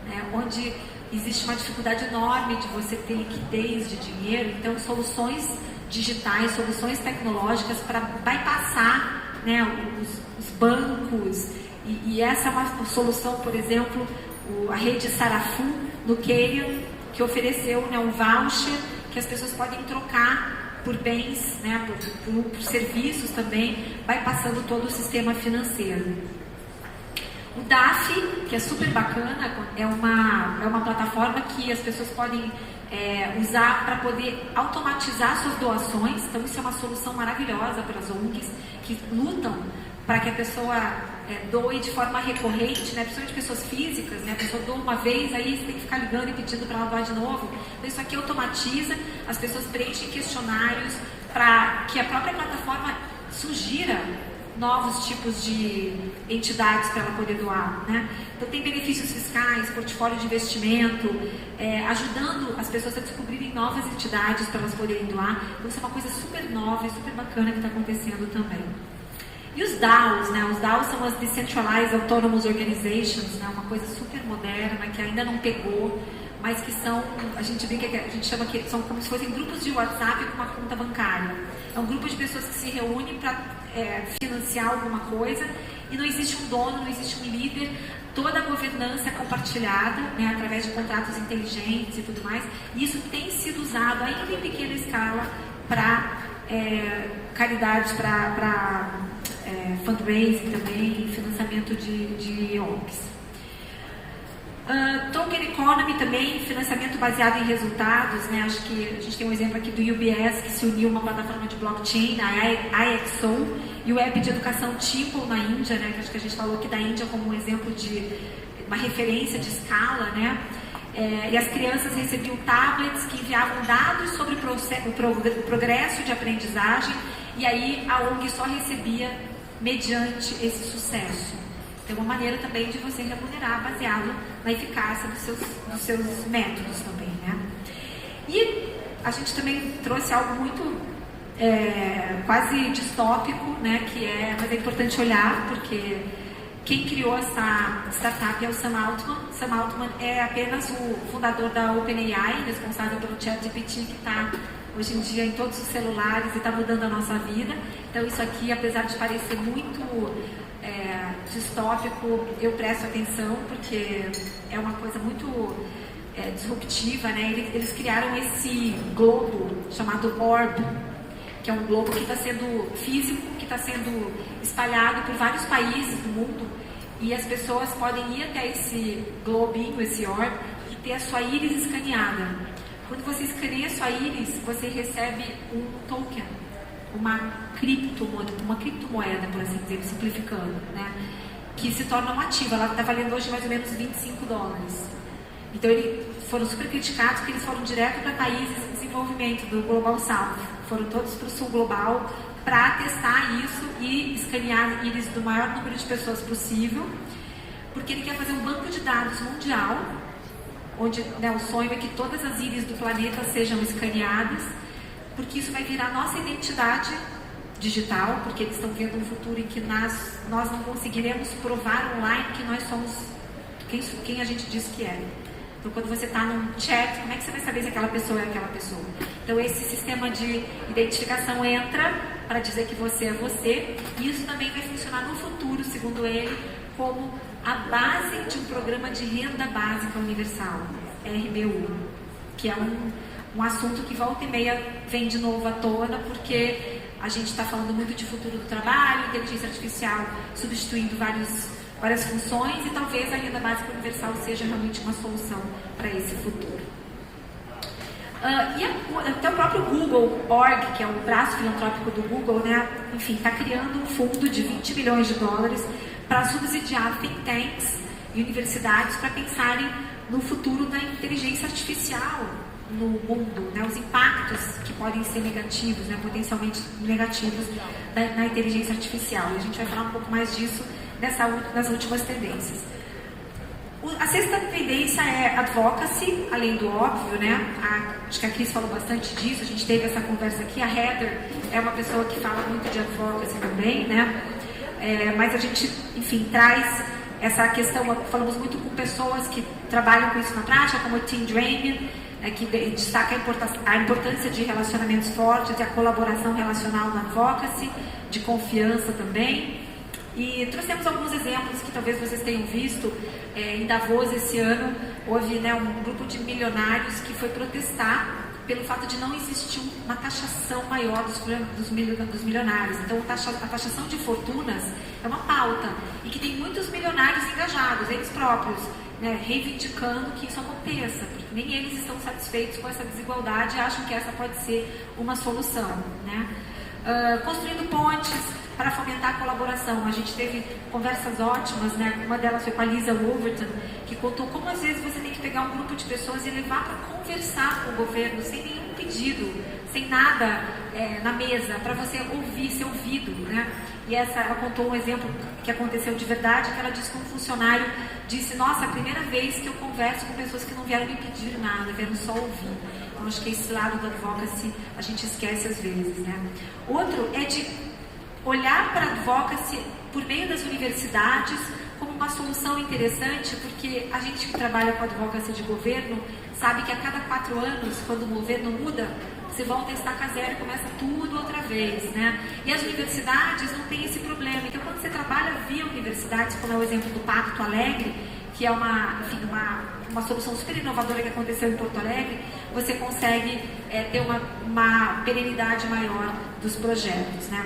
né, onde existe uma dificuldade enorme de você ter liquidez de dinheiro. Então, soluções digitais, soluções tecnológicas para bypassar, né, os bancos. E essa é uma solução, por exemplo, a rede Sarafu, no Quênia, que ofereceu, né, um voucher que as pessoas podem trocar por bens, né, por serviços também, bypassando todo o sistema financeiro. O DAF, que é super bacana, é uma plataforma que as pessoas podem usar para poder automatizar suas doações. Então isso é uma solução maravilhosa para as ONGs que lutam para que a pessoa doe de forma recorrente, né? Principalmente pessoas físicas, né? A pessoa doa uma vez, aí você tem que ficar ligando e pedindo para ela doar de novo. Então isso aqui automatiza, as pessoas preenchem questionários para que a própria plataforma sugira novos tipos de entidades para ela poder doar, né? Então tem benefícios fiscais, portfólio de investimento, ajudando as pessoas a descobrirem novas entidades para elas poderem doar. Então isso é uma coisa super nova e super bacana que está acontecendo também. E os DAOs, né? Os DAOs são as Decentralized Autonomous Organizations, né? Uma coisa super moderna que ainda não pegou, mas que são, a gente chama que são como se fossem grupos de WhatsApp com uma conta bancária. É um grupo de pessoas que se reúnem para financiar alguma coisa e não existe um dono, não existe um líder, toda a governança é compartilhada, né, através de contratos inteligentes e tudo mais. E isso tem sido usado ainda em pequena escala para caridades, para fundraising também, financiamento de ONGs. Token Economy também, financiamento baseado em resultados, né? Acho que a gente tem um exemplo aqui do UBS, que se uniu a uma plataforma de blockchain, a IXO, e o app de educação Temple na Índia, né? Que acho que a gente falou aqui da Índia como um exemplo de uma referência de escala, né? E as crianças recebiam tablets que enviavam dados sobre o progresso de aprendizagem, e aí a ONG só recebia mediante esse sucesso. É uma maneira também de você remunerar baseado na eficácia dos seus métodos também, né? E a gente também trouxe algo muito quase distópico, né? Mas é importante olhar, porque quem criou essa startup é o Sam Altman. Sam Altman é apenas o fundador da OpenAI, responsável pelo ChatGPT, que está hoje em dia em todos os celulares e está mudando a nossa vida. Então isso aqui, apesar de parecer muito distópico, eu presto atenção porque é uma coisa muito disruptiva, né? Eles criaram esse globo chamado Orb, que é um globo que está sendo físico, que está sendo espalhado por vários países do mundo, e as pessoas podem ir até esse globinho, esse Orb, e ter a sua íris escaneada. Quando você escaneia a sua íris, você recebe um token, uma criptomoeda, por assim dizer, simplificando, né? Que se torna um ativo. Ela está valendo hoje mais ou menos $25. Então eles foram super criticados porque eles foram direto para países em desenvolvimento do Global South. Foram todos para o Sul Global para testar isso e escanear íris do maior número de pessoas possível, porque ele quer fazer um banco de dados mundial, onde, né, o sonho é que todas as íris do planeta sejam escaneadas, porque isso vai virar nossa identidade digital, porque eles estão vendo um futuro em que nós não conseguiremos provar online que nós somos quem a gente diz que é. Então, quando você está num chat, como é que você vai saber se aquela pessoa é aquela pessoa? Então, esse sistema de identificação entra para dizer que você é você, e isso também vai funcionar no futuro, segundo ele, como a base de um programa de renda básica universal, RBU, que é um assunto que volta e meia vem de novo à tona, porque a gente está falando muito de futuro do trabalho, inteligência artificial substituindo várias funções, e talvez a renda básica universal seja realmente uma solução para esse futuro. E até o próprio Google Org, que é o braço filantrópico do Google, né, enfim, está criando um fundo de $20 bilhões para subsidiar think tanks e universidades para pensarem no futuro da inteligência artificial no mundo, né, os impactos que podem ser negativos, né, potencialmente negativos na inteligência artificial. E a gente vai falar um pouco mais disso nas últimas tendências. A sexta tendência é advocacy, além do óbvio, né? Acho que a Cris falou bastante disso, a gente teve essa conversa aqui. A Heather é uma pessoa que fala muito de advocacy também, né? Mas a gente, enfim, traz essa questão, falamos muito com pessoas que trabalham com isso na prática, como o Tim Drain, que destaca a importância de relacionamentos fortes e a colaboração relacional na advocacy, de confiança também. E trouxemos alguns exemplos que talvez vocês tenham visto. Em Davos esse ano houve, né, um grupo de milionários que foi protestar pelo fato de não existir uma taxação maior dos milionários. Então a taxação de fortunas é uma pauta e que tem muitos milionários engajados, eles próprios, né, reivindicando que isso aconteça, porque nem eles estão satisfeitos com essa desigualdade e acham que essa pode ser uma solução, né? Construindo pontes para fomentar a colaboração. A gente teve conversas ótimas, né? Uma delas foi com a Lisa Wolverton, que contou como às vezes você tem que pegar um grupo de pessoas e levar para conversar com o governo sem nenhum pedido, sem nada na mesa, para você ouvir, ser ouvido, né? E ela contou um exemplo que aconteceu de verdade, que ela disse que um funcionário disse: nossa, a primeira vez que eu converso com pessoas que não vieram me pedir nada, vieram só ouvir. Então acho que esse lado da advocacy a gente esquece às vezes, né? Outro é de olhar para a advocacy por meio das universidades como uma solução interessante, porque a gente que trabalha com advocacy de governo sabe que a cada 4 anos, quando o governo muda, você volta a estaca zero e começa tudo outra vez, né? E as universidades não têm esse problema. Então, quando você trabalha via universidades, como é o exemplo do Pacto Alegre, que é uma solução super inovadora que aconteceu em Porto Alegre, você consegue ter uma perenidade maior dos projetos, né?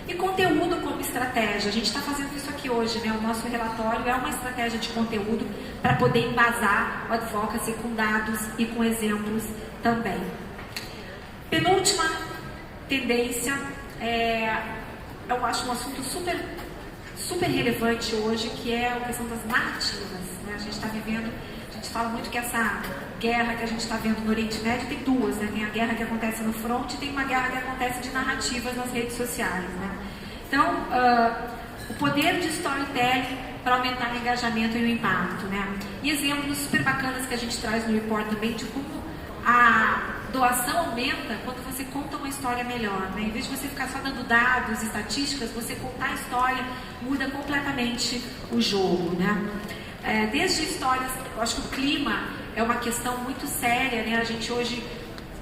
E conteúdo como estratégia. A gente está fazendo isso aqui hoje, né? O nosso relatório é uma estratégia de conteúdo para poder embasar o advocacy com dados e com exemplos também. Penúltima tendência, eu acho um assunto super relevante hoje, que é a questão das narrativas, né? A gente está vivendo, a gente fala muito que essa guerra que a gente está vendo no Oriente Médio tem duas, né? Tem a guerra que acontece no front e tem uma guerra que acontece de narrativas nas redes sociais, né? Então, o poder de storytelling para aumentar o engajamento e o impacto, né? E exemplos super bacanas que a gente traz no report também de como a doação aumenta quando você conta uma história melhor, né? Em vez de você ficar só dando dados, estatísticas, você contar a história muda completamente o jogo, né? Desde histórias, eu acho que o clima é uma questão muito séria, né? A gente hoje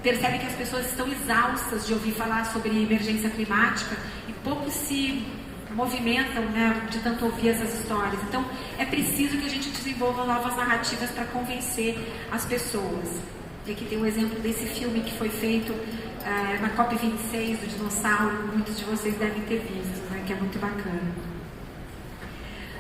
percebe que as pessoas estão exaustas de ouvir falar sobre emergência climática e pouco se movimentam, né, de tanto ouvir essas histórias. Então, é preciso que a gente desenvolva novas narrativas para convencer as pessoas. E aqui tem um exemplo desse filme que foi feito na COP26 do dinossauro, muitos de vocês devem ter visto, né, que é muito bacana.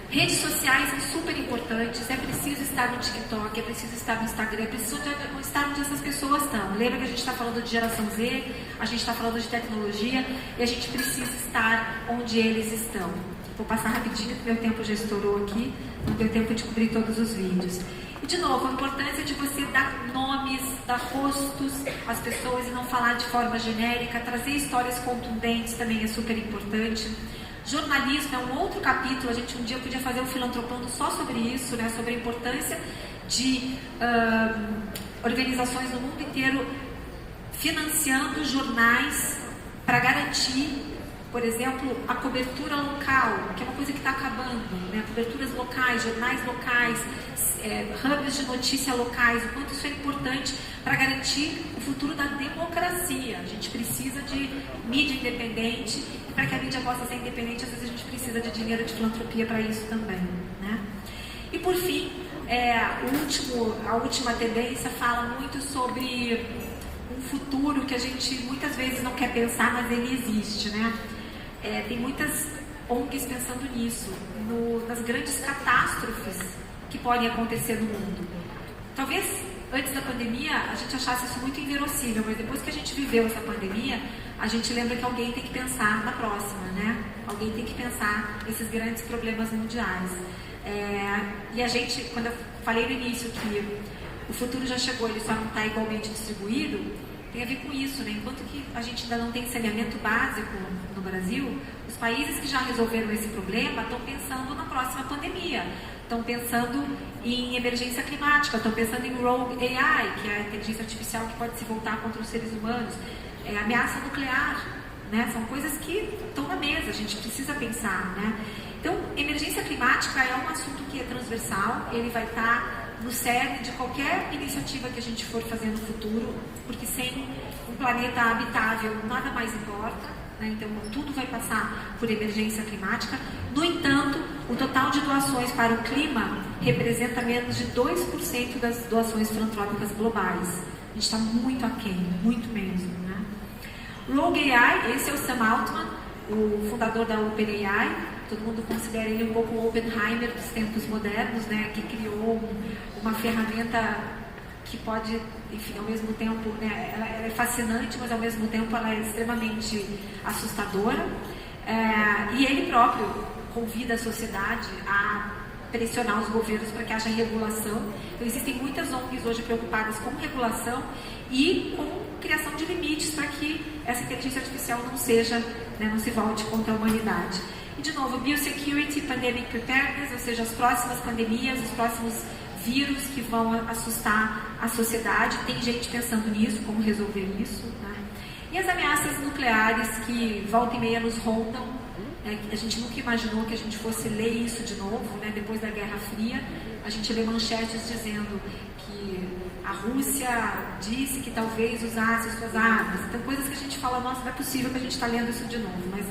Redes sociais são super importantes, é preciso estar no TikTok, é preciso estar no Instagram, é preciso estar onde essas pessoas estão. Lembra que a gente está falando de geração Z, a gente está falando de tecnologia e a gente precisa estar onde eles estão. Vou passar rapidinho, porque meu tempo já estourou aqui, não deu tempo de cobrir todos os vídeos. E de novo, a importância de você dar nomes, dar rostos às pessoas e não falar de forma genérica, trazer histórias contundentes também é super importante. Jornalismo é um outro capítulo, a gente um dia podia fazer um filantropando só sobre isso, né? Sobre a importância de organizações no mundo inteiro financiando jornais para garantir, por exemplo, a cobertura local, que é uma coisa que está acabando, né? Coberturas locais, jornais locais, hubs de notícia locais, o quanto isso é importante para garantir o futuro da democracia. A gente precisa de mídia independente e para que a mídia possa ser independente, às vezes a gente precisa de dinheiro de filantropia para isso também, né? E por fim, a última tendência fala muito sobre um futuro que a gente muitas vezes não quer pensar, mas ele existe, né? Tem muitas ONGs pensando nisso, nas grandes catástrofes que podem acontecer no mundo. Talvez antes da pandemia a gente achasse isso muito inverossímil, mas depois que a gente viveu essa pandemia, a gente lembra que alguém tem que pensar na próxima, né? Alguém tem que pensar nesses grandes problemas mundiais. E a gente, quando eu falei no início que o futuro já chegou, ele só não está igualmente distribuído, tem a ver com isso, né? Enquanto que a gente ainda não tem saneamento básico no Brasil, os países que já resolveram esse problema estão pensando na próxima pandemia, estão pensando em emergência climática, estão pensando em Rogue AI, que é a inteligência artificial que pode se voltar contra os seres humanos, ameaça nuclear, né? São coisas que estão na mesa, a gente precisa pensar, né? Então, emergência climática é um assunto que é transversal, ele vai estar no cerne de qualquer iniciativa que a gente for fazer no futuro, porque sem um planeta habitável nada mais importa, né? Então tudo vai passar por emergência climática. No entanto, o total de doações para o clima representa menos de 2% das doações filantrópicas globais. A gente está muito aquém, muito mesmo, né? Rogue AI, esse é o Sam Altman, o fundador da OpenAI. Todo mundo considera ele um pouco o Oppenheimer dos tempos modernos, né? Que criou uma ferramenta que pode, enfim, ao mesmo tempo, né? Ela é fascinante, mas ao mesmo tempo ela é extremamente assustadora. E ele próprio convida a sociedade a pressionar os governos para que haja regulação. Então, existem muitas ONGs hoje preocupadas com regulação e com criação de limites para que essa inteligência artificial não seja, né, não se volte contra a humanidade. E, de novo, Biosecurity, Pandemic Preparedness, ou seja, as próximas pandemias, os próximos vírus que vão assustar a sociedade. Tem gente pensando nisso, como resolver isso, né? E as ameaças nucleares que volta e meia nos rondam, a gente nunca imaginou que a gente fosse ler isso de novo, né? Depois da Guerra Fria, a gente lê manchetes dizendo que a Rússia disse que talvez usasse suas armas. Então, coisas que a gente fala, nossa, não é possível que a gente está lendo isso de novo, mas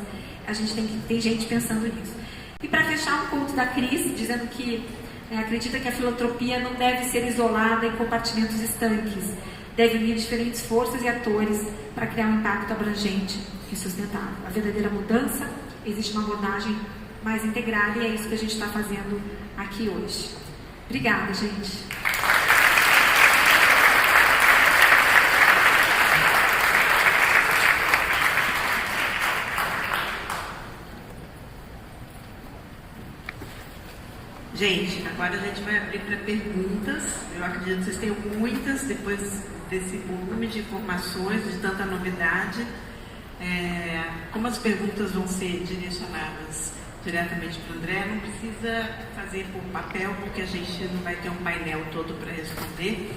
a gente tem gente pensando nisso. E para fechar, um ponto da Cris, dizendo que acredita que a filantropia não deve ser isolada em compartimentos estanques, deve unir diferentes forças e atores para criar um impacto abrangente e sustentável. A verdadeira mudança existe uma abordagem mais integrada e é isso que a gente está fazendo aqui hoje. Obrigada, gente. Gente, agora a gente vai abrir para perguntas. Eu acredito que vocês tenham muitas, depois desse volume de informações, de tanta novidade. Como as perguntas vão ser direcionadas diretamente para o André, não precisa fazer por papel, porque a gente não vai ter um painel todo para responder.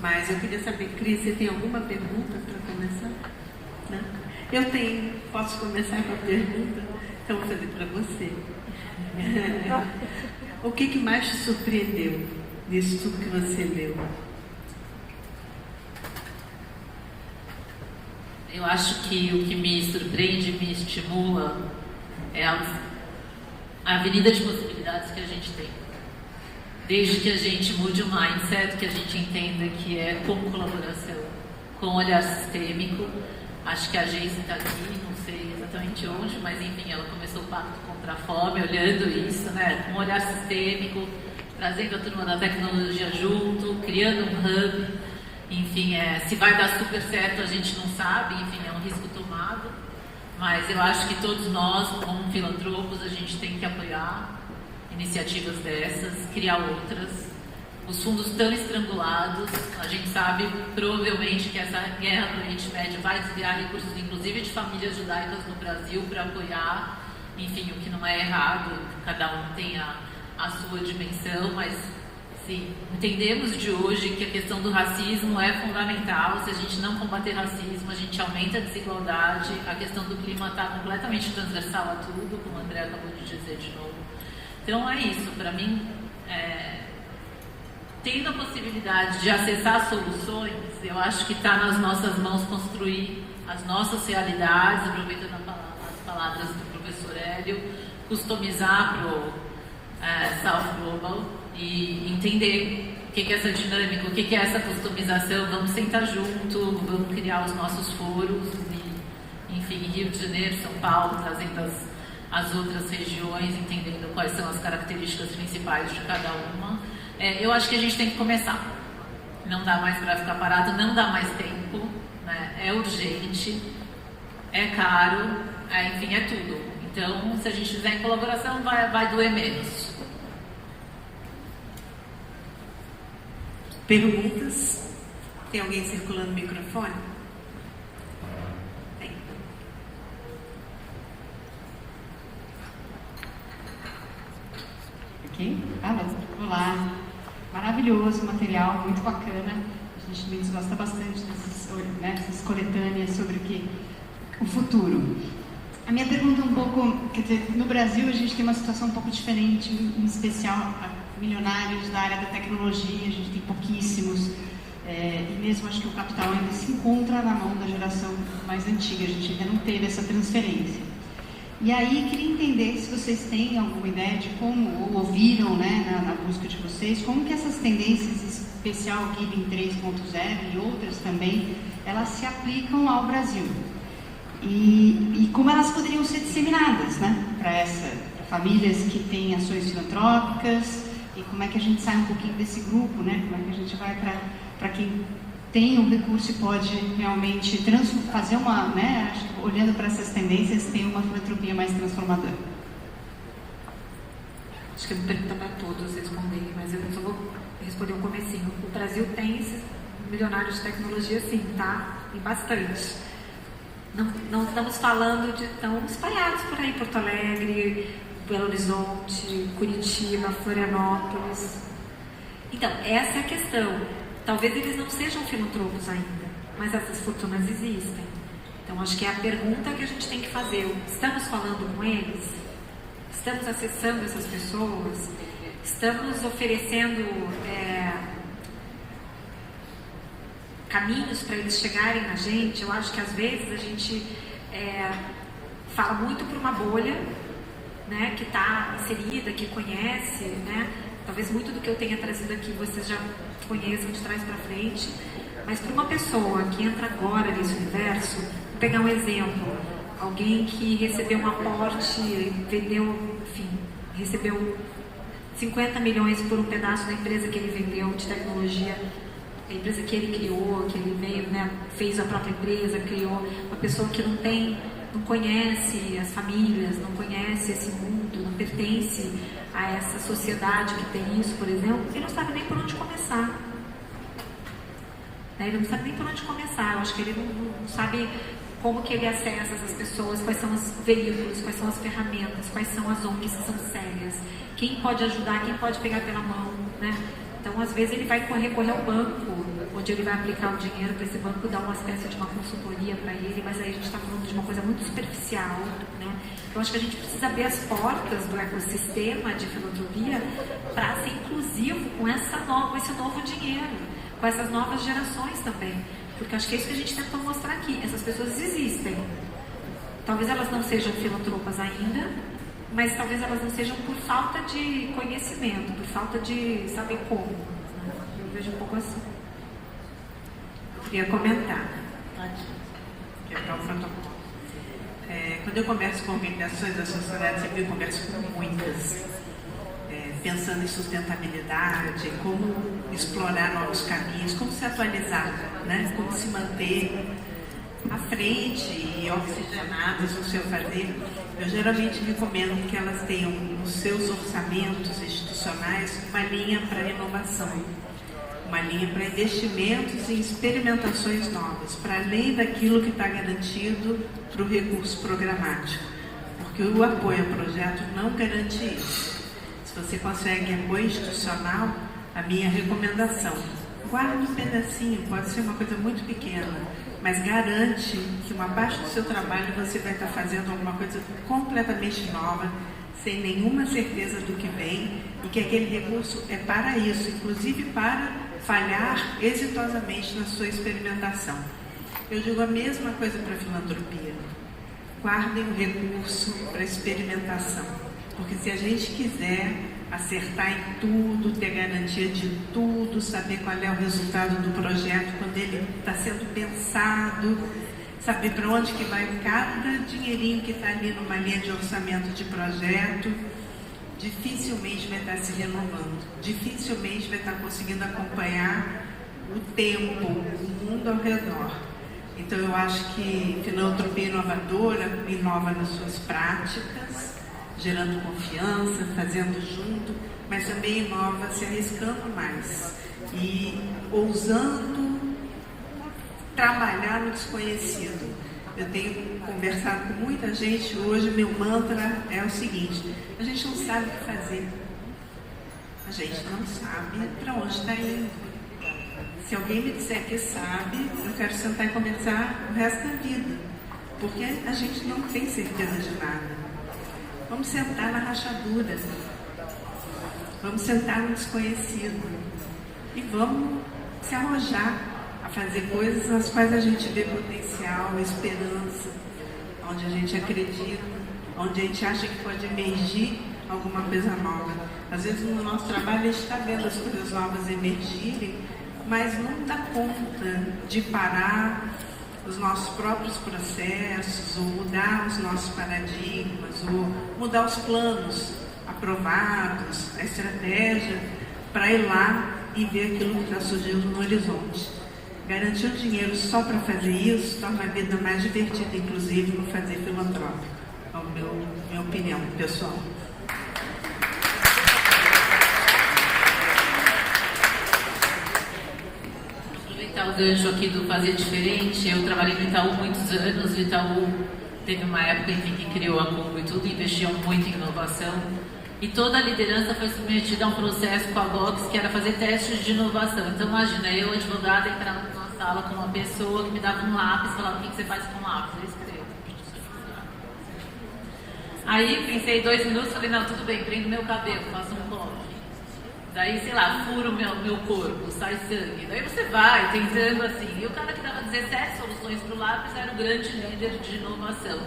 Mas eu queria saber, Cris, você tem alguma pergunta para começar? Não? Eu tenho. Posso começar com a pergunta? Então, vou fazer para você. O que mais te surpreendeu nisso tudo que você leu? Eu acho que o que me surpreende, me estimula, é a avenida de possibilidades que a gente tem. Desde que a gente mude o mindset, que a gente entenda que é com colaboração, com olhar sistêmico. Acho que a Geise está aqui, não sei exatamente onde, mas enfim, ela começou o Pacto contra a Fome, olhando isso, né, com um olhar sistêmico, trazendo a turma da tecnologia junto, criando um hub. Enfim, se vai dar super certo a gente não sabe, enfim, é um risco tomado, mas eu acho que todos nós, como filantropos, a gente tem que apoiar iniciativas dessas, criar outras. Os fundos estão estrangulados, a gente sabe provavelmente que essa guerra do Oriente Médio vai desviar recursos, inclusive de famílias judaicas no Brasil, para apoiar, enfim, o que não é errado, cada um tem a sua dimensão, mas sim, entendemos de hoje que a questão do racismo é fundamental. Se a gente não combater racismo, a gente aumenta a desigualdade, a questão do clima está completamente transversal a tudo, como o André acabou de dizer de novo. Então é isso, para mim, tendo a possibilidade de acessar soluções, eu acho que está nas nossas mãos construir as nossas realidades, aproveitando as palavras do professor Hélio, customizar para o South Global e entender o que é essa dinâmica, o que é essa customização. Vamos sentar junto, vamos criar os nossos foros, e, enfim, Rio de Janeiro, São Paulo, trazendo as outras regiões, entendendo quais são as características principais de cada uma. Eu acho que a gente tem que começar. Não dá mais para ficar parado, não dá mais tempo, né? É urgente, é caro, enfim, é tudo. Então, se a gente fizer em colaboração, vai doer menos. Perguntas? Tem alguém circulando o microfone? Tem. Aqui? Alô? Olá. Maravilhoso material, muito bacana. A gente gosta bastante dessas coletâneas sobre o futuro. A minha pergunta é um pouco, quer dizer, no Brasil a gente tem uma situação um pouco diferente, em especial milionários da área da tecnologia, a gente tem pouquíssimos, e mesmo acho que o capital ainda se encontra na mão da geração mais antiga, a gente ainda não teve essa transferência. E aí, queria entender se vocês têm alguma ideia de como, ou ouviram, né, na busca de vocês, como que essas tendências, especial Giving 3.0 e outras também, elas se aplicam ao Brasil. E como elas poderiam ser disseminadas, né, para famílias que têm ações filantrópicas, e como é que a gente sai um pouquinho desse grupo, né, como é que a gente vai para quem tem o recurso e pode realmente fazer uma, né, acho que olhando para essas tendências, tem uma filantropia mais transformadora. Acho que eu vou perguntar para todos responderem, mas eu só vou responder um comecinho. O Brasil tem esses milionários de tecnologia, sim, tá? Tem bastante. Não estamos falando de tão espalhados por aí, Porto Alegre, Belo Horizonte, Curitiba, Florianópolis. Então, essa é a questão. Talvez eles não sejam filantropos ainda, mas essas fortunas existem. Então, acho que é a pergunta que a gente tem que fazer. Estamos falando com eles? Estamos acessando essas pessoas? Estamos oferecendo caminhos para eles chegarem na gente? Eu acho que às vezes a gente fala muito para uma bolha, né, que está inserida, que conhece, né? Talvez muito do que eu tenha trazido aqui vocês já conheçam de trás para frente, mas para uma pessoa que entra agora nesse universo, vou pegar um exemplo, alguém que recebeu um aporte, vendeu, enfim, recebeu 50 milhões por um pedaço da empresa que ele vendeu de tecnologia, a empresa que ele criou, que ele veio, né, fez a própria empresa, criou, uma pessoa que não conhece as famílias, não conhece esse mundo, não pertence a essa sociedade que tem isso, por exemplo, ele não sabe nem por onde começar. Ele não sabe nem por onde começar. Eu acho que ele não sabe como que ele acessa essas pessoas, quais são os veículos, quais são as ferramentas, quais são as ONGs que são sérias, quem pode ajudar, quem pode pegar pela mão, né? Então, às vezes, ele vai recorrer ao banco, onde ele vai aplicar o dinheiro para esse banco dar uma espécie de uma consultoria para ele, mas aí a gente está falando de uma coisa muito superficial, né? Eu acho que a gente precisa abrir as portas do ecossistema de filantropia para ser inclusivo com esse novo dinheiro, com essas novas gerações também. Porque acho que é isso que a gente tentou mostrar aqui. Essas pessoas existem. Talvez elas não sejam filantropas ainda, mas talvez elas não sejam por falta de conhecimento, por falta de saber como. Né? Eu vejo um pouco assim. Eu queria comentar. Quebrar o protocolo. Quando eu converso com organizações da sociedade civil, eu converso com muitas, pensando em sustentabilidade, como explorar novos caminhos, como se atualizar, né? Como se manter à frente e oxigenadas no seu fazer. Eu geralmente recomendo que elas tenham nos seus orçamentos institucionais uma linha para inovação, uma linha para investimentos em experimentações novas, para além daquilo que está garantido para o recurso programático, porque o apoio ao projeto não garante isso. Se você consegue apoio institucional, a minha recomendação, guarde um pedacinho, pode ser uma coisa muito pequena, mas garante que uma parte do seu trabalho você vai estar fazendo alguma coisa completamente nova, sem nenhuma certeza do que vem, e que aquele recurso é para isso, inclusive para falhar exitosamente na sua experimentação. Eu digo a mesma coisa para a filantropia. Guardem o recurso para experimentação, porque se a gente quiser acertar em tudo, ter garantia de tudo, saber qual é o resultado do projeto quando ele está sendo pensado, saber para onde que vai cada dinheirinho que está ali numa linha de orçamento de projeto, dificilmente vai estar se renovando, dificilmente vai estar conseguindo acompanhar o tempo, o mundo ao redor. Então eu acho que filantropia inovadora inova nas suas práticas, gerando confiança, fazendo junto, mas também inova se arriscando mais e ousando trabalhar no desconhecido. Eu tenho conversado com muita gente hoje, meu mantra é o seguinte: a gente não sabe o que fazer, a gente não sabe para onde está indo. Se alguém me disser que sabe, eu quero sentar e conversar o resto da vida, porque a gente não tem certeza de nada. Vamos sentar na rachadura, vamos sentar no desconhecido e vamos se arrojar a fazer coisas nas quais a gente vê potencial, esperança, onde a gente acredita, onde a gente acha que pode emergir alguma coisa nova. Às vezes no nosso trabalho a gente está vendo as coisas novas emergirem, mas não dá conta de parar os nossos próprios processos, ou mudar os nossos paradigmas, ou mudar os planos aprovados, a estratégia, para ir lá e ver aquilo que está surgindo no horizonte. Garantir o dinheiro só para fazer isso torna a vida mais divertida, inclusive no fazer filantrópico. É a minha opinião pessoal. O gancho aqui do fazer diferente. Eu trabalhei no Itaú muitos anos. O Itaú teve uma época em que criou a Combo e tudo, investiam muito em inovação, e toda a liderança foi submetida a um processo com a Box que era fazer testes de inovação. Então imagina, eu advogada entrar numa sala sala com uma pessoa que me dava um lápis, falava, o que você faz com lápis? Eu escrevo. Aí pensei 2 minutos, falei, não, tudo bem, prendo meu cabelo, faço um coque. Daí, sei lá, furo meu corpo, sai sangue. Daí você vai tentando assim. E o cara que dava 17 soluções para o lápis era o grande líder de inovação.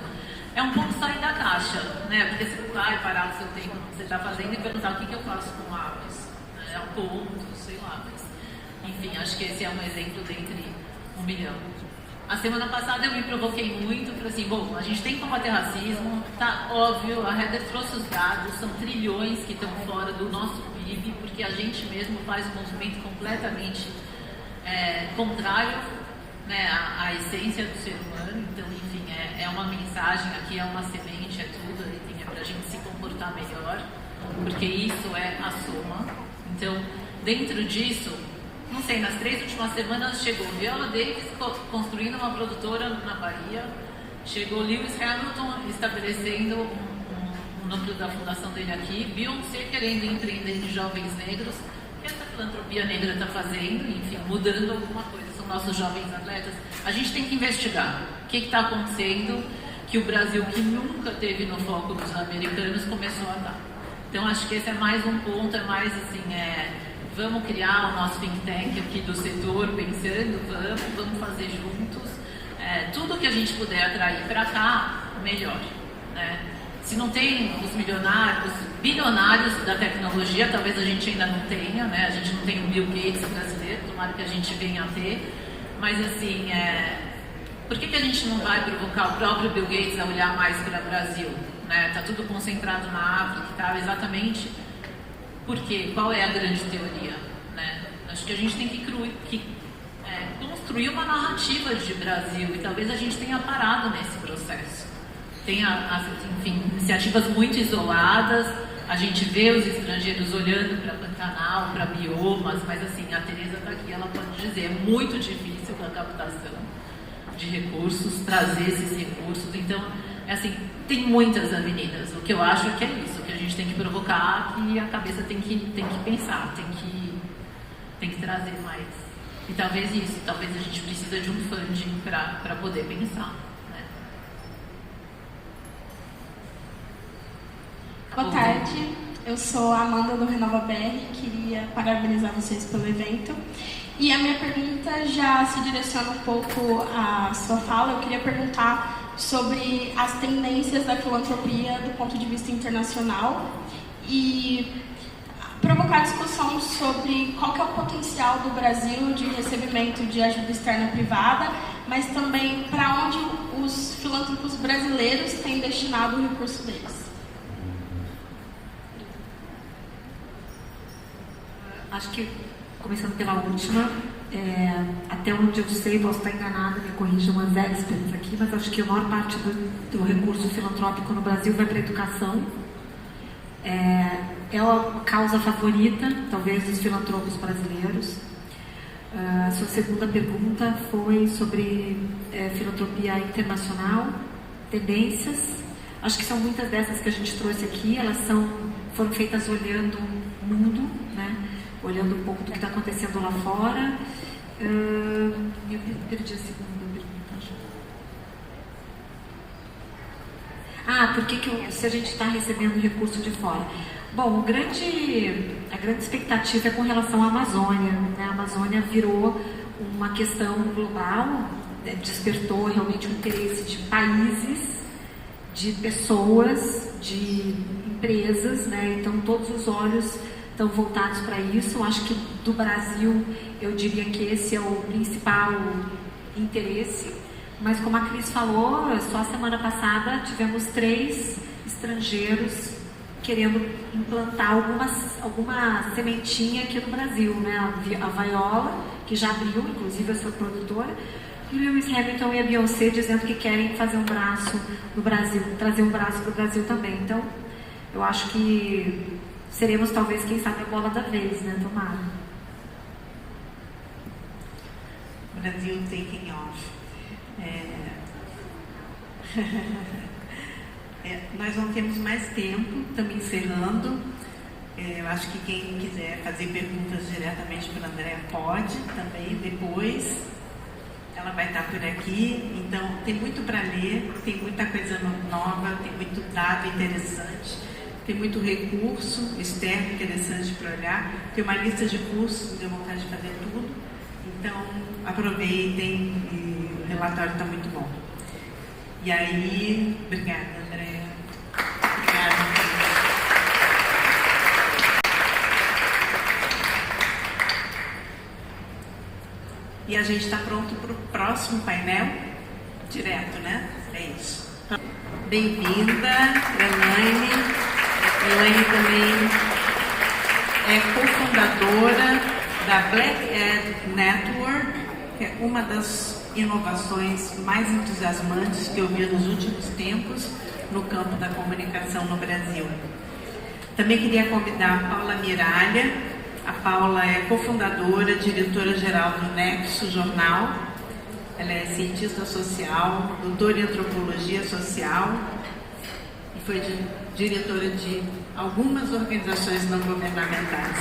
É um pouco sair da caixa, né? Porque você não vai parar o seu tempo que você está fazendo e perguntar o que eu faço com lápis. É um ponto, sei lá. Mas, enfim, acho que esse é um exemplo dentre 1 milhão. A semana passada eu me provoquei muito, falei assim, bom, a gente tem que combater racismo, tá óbvio, a Heather trouxe os dados, são trilhões que estão fora do nosso PIB, porque a gente mesmo faz um movimento completamente contrário, né, à essência do ser humano. Então, enfim, é uma mensagem aqui, é uma semente, é tudo, é para a gente se comportar melhor, porque isso é a soma. Então, dentro disso, não sei, nas 3 últimas semanas chegou Viola Davis construindo uma produtora na Bahia, chegou Lewis Hamilton estabelecendo um núcleo da fundação dele aqui, Beyoncé querendo empreender em jovens negros, o que essa filantropia negra está fazendo, enfim, mudando alguma coisa, são nossos jovens atletas. A gente tem que investigar o que está acontecendo, que o Brasil, que nunca teve no foco dos americanos, começou a dar. Então, acho que esse é mais um ponto, é mais assim, vamos criar o nosso think tank aqui do setor, pensando, vamos fazer juntos. Tudo que a gente puder atrair para cá, melhor. Né? Se não tem os milionários, bilionários da tecnologia, talvez a gente ainda não tenha, né? A gente não tem o Bill Gates brasileiro, tomara que a gente venha a ter. Mas assim, por que a gente não vai provocar o próprio Bill Gates a olhar mais para o Brasil? Está tudo concentrado na África e tal, exatamente. Por quê? Qual é a grande teoria? Né? Acho que a gente tem que construir uma narrativa de Brasil e talvez a gente tenha parado nesse processo. Tem, enfim, iniciativas muito isoladas, a gente vê os estrangeiros olhando para Pantanal, para biomas, mas assim, a Tereza está aqui, ela pode dizer, é muito difícil com a captação de recursos, trazer esses recursos, então, assim, tem muitas avenidas. O que eu acho é que é isso, que a gente tem que provocar e a cabeça tem que pensar, tem que trazer mais. E talvez a gente precisa de um funding para poder pensar. Né? Boa tarde, eu sou a Amanda do Renova BR, queria parabenizar vocês pelo evento. E a minha pergunta já se direciona um pouco à sua fala. Eu queria perguntar sobre as tendências da filantropia do ponto de vista internacional e provocar discussão sobre qual que é o potencial do Brasil de recebimento de ajuda externa privada, mas também para onde os filântropos brasileiros têm destinado o recurso deles. Acho que, começando pela última, até onde eu sei, posso estar enganada, me corrijam as experts aqui, mas acho que a maior parte do recurso filantrópico no Brasil vai para a educação. É a causa favorita, talvez, dos filantropos brasileiros. A sua segunda pergunta foi sobre filantropia internacional, tendências. Acho que são muitas dessas que a gente trouxe aqui, elas foram feitas olhando o mundo, né? Olhando um pouco do que está acontecendo lá fora. Eu perdi a segunda pergunta. Por que se a gente está recebendo recurso de fora? Bom, a grande expectativa é com relação à Amazônia. Né? A Amazônia virou uma questão global, despertou realmente o interesse de países, de pessoas, de empresas, né? Então todos os olhos estão voltados para isso. Eu acho que do Brasil, eu diria que esse é o principal interesse. Mas como a Cris falou, só a semana passada tivemos 3 estrangeiros querendo implantar alguma sementinha aqui no Brasil, né? A Viola, que já abriu, inclusive a sua produtora, e o Lewis Hamilton e a Beyoncé dizendo que querem fazer um braço no Brasil, trazer um braço para o Brasil também. Então, eu acho que seremos talvez, quem sabe, a bola da vez, né? Tomara. Brasil taking off. Nós não temos mais tempo, estamos encerrando. Eu acho que quem quiser fazer perguntas diretamente para a Andréa pode também depois. ela vai estar por aqui. Então, tem muito para ler, tem muita coisa nova, tem muito dado interessante, tem muito recurso externo interessante para olhar, tem uma lista de cursos, me deu vontade de fazer tudo. Então, aproveitem, e o relatório está muito bom. E aí, obrigada, Andréa. Obrigada. E a gente está pronto para o próximo painel, direto, né? É isso. Bem-vinda, Elaine. Elaine também é cofundadora da Black Ed Network, que é uma das inovações mais entusiasmantes que eu vi nos últimos tempos no campo da comunicação no Brasil. Também queria convidar a Paula Miralha. A Paula é cofundadora, diretora-geral do Nexo Jornal. Ela é cientista social, doutora em antropologia social e foi diretora de algumas organizações não governamentais.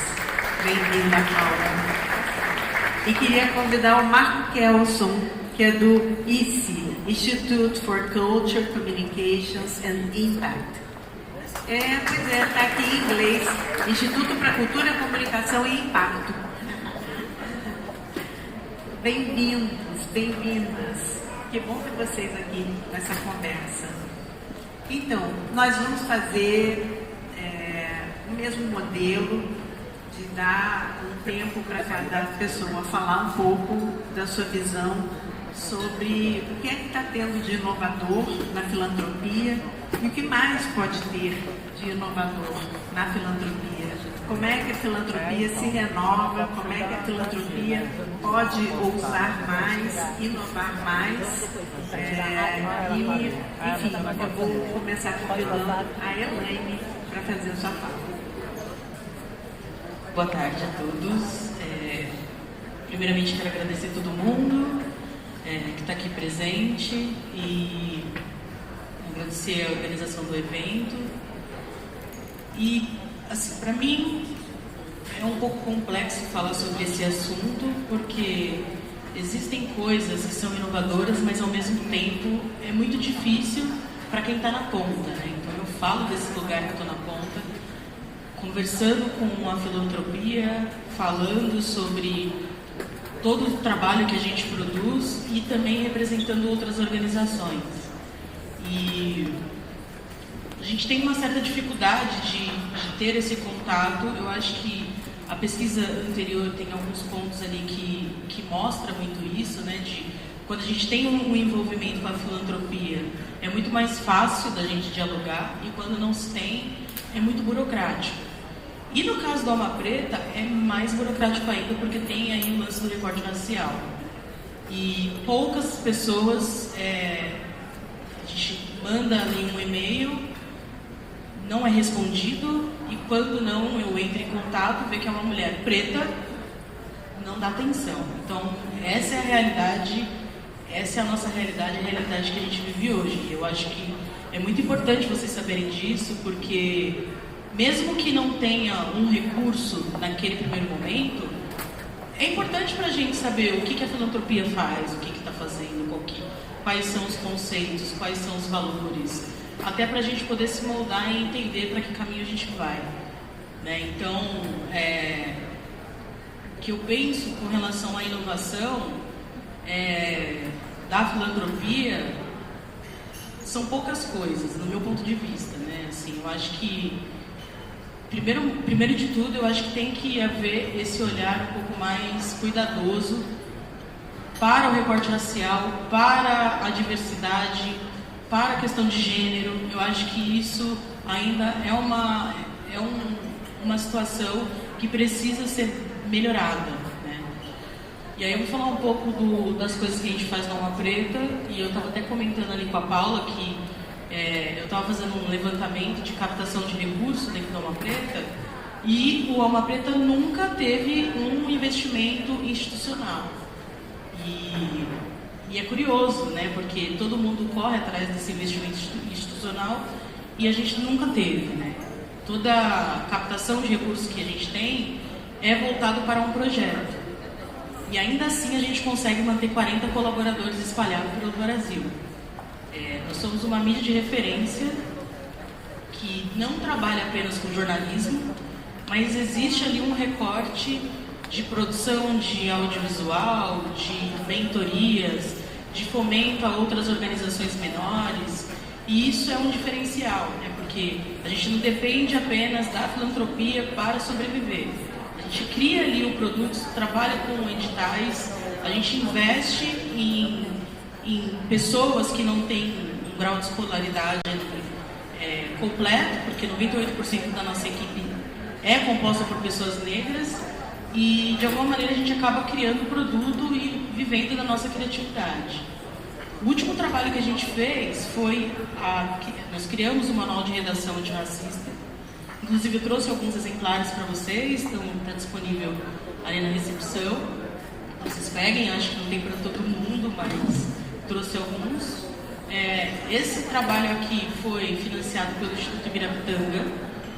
Bem-vinda, Paula. E queria convidar o Marco Kelson, que é do ICI, Institute for Culture, Communications and Impact. Pois é, está aqui em inglês, Instituto para Cultura, Comunicação e Impacto. Bem-vindos, bem-vindas. Que bom ter vocês aqui nessa conversa. Então, nós vamos fazer o mesmo modelo de dar um tempo para cada pessoa falar um pouco da sua visão sobre o que é que está tendo de inovador na filantropia e o que mais pode ter de inovador na filantropia. Como é que a filantropia se renova, como é que a filantropia pode ousar mais, inovar mais. Enfim, eu vou começar convidando a Elaine para fazer a sua fala. Boa tarde a todos. Primeiramente, quero agradecer a todo mundo que está aqui presente e agradecer a organização do evento. E, assim, para mim é um pouco complexo falar sobre esse assunto, porque existem coisas que são inovadoras, mas ao mesmo tempo é muito difícil para quem está na ponta, né? Então eu falo desse lugar que eu estou na ponta, conversando com a filantropia, falando sobre todo o trabalho que a gente produz e também representando outras organizações. E a gente tem uma certa dificuldade de ter esse contato. Eu acho que a pesquisa anterior tem alguns pontos ali que mostra muito isso, né? De quando a gente tem um envolvimento com a filantropia, é muito mais fácil da gente dialogar, e quando não se tem, é muito burocrático. E no caso da Alma Preta, é mais burocrático ainda, porque tem aí o lance do recorte racial. E poucas pessoas, a gente manda ali um e-mail, não é respondido, e quando não eu entro em contato, vê que é uma mulher preta, não dá atenção. Então, essa é a realidade, essa é a nossa realidade, a realidade que a gente vive hoje. E eu acho que é muito importante vocês saberem disso, porque mesmo que não tenha um recurso naquele primeiro momento, é importante para a gente saber o que a filantropia faz, o que está fazendo, quais são os conceitos, quais são os valores, até para a gente poder se moldar e entender para que caminho a gente vai, né? Então, o que eu penso com relação à inovação da filantropia são poucas coisas, no meu ponto de vista, né? Assim, eu acho que primeiro de tudo, eu acho que tem que haver esse olhar um pouco mais cuidadoso para o recorte racial, para a diversidade, para a questão de gênero. Eu acho que isso ainda é uma situação que precisa ser melhorada, né? E aí eu vou falar um pouco das coisas que a gente faz na Alma Preta, e eu estava até comentando ali com a Paula que eu estava fazendo um levantamento de captação de recursos dentro da Alma Preta, e o Alma Preta nunca teve um investimento institucional. E é curioso, né? Porque todo mundo corre atrás desse investimento institucional e a gente nunca teve, né? Toda a captação de recursos que a gente tem é voltado para um projeto. e ainda assim a gente consegue manter 40 colaboradores espalhados pelo Brasil. Nós somos uma mídia de referência que não trabalha apenas com jornalismo, mas existe ali um recorte de produção de audiovisual, de mentorias, de fomento a outras organizações menores, e isso é um diferencial, né? Porque a gente não depende apenas da filantropia para sobreviver. A gente cria ali o produto, trabalha com editais, a gente investe em pessoas que não têm um grau de escolaridade completo, porque 98% da nossa equipe é composta por pessoas negras, e de alguma maneira a gente acaba criando o produto e vivendo da nossa criatividade. O último trabalho que a gente fez foi nós criamos um manual de redação antirracista. Inclusive eu trouxe alguns exemplares para vocês, está disponível ali na recepção. Vocês peguem, acho que não tem para todo mundo, mas trouxe alguns. Esse trabalho aqui foi financiado pelo Instituto Ibirapitanga.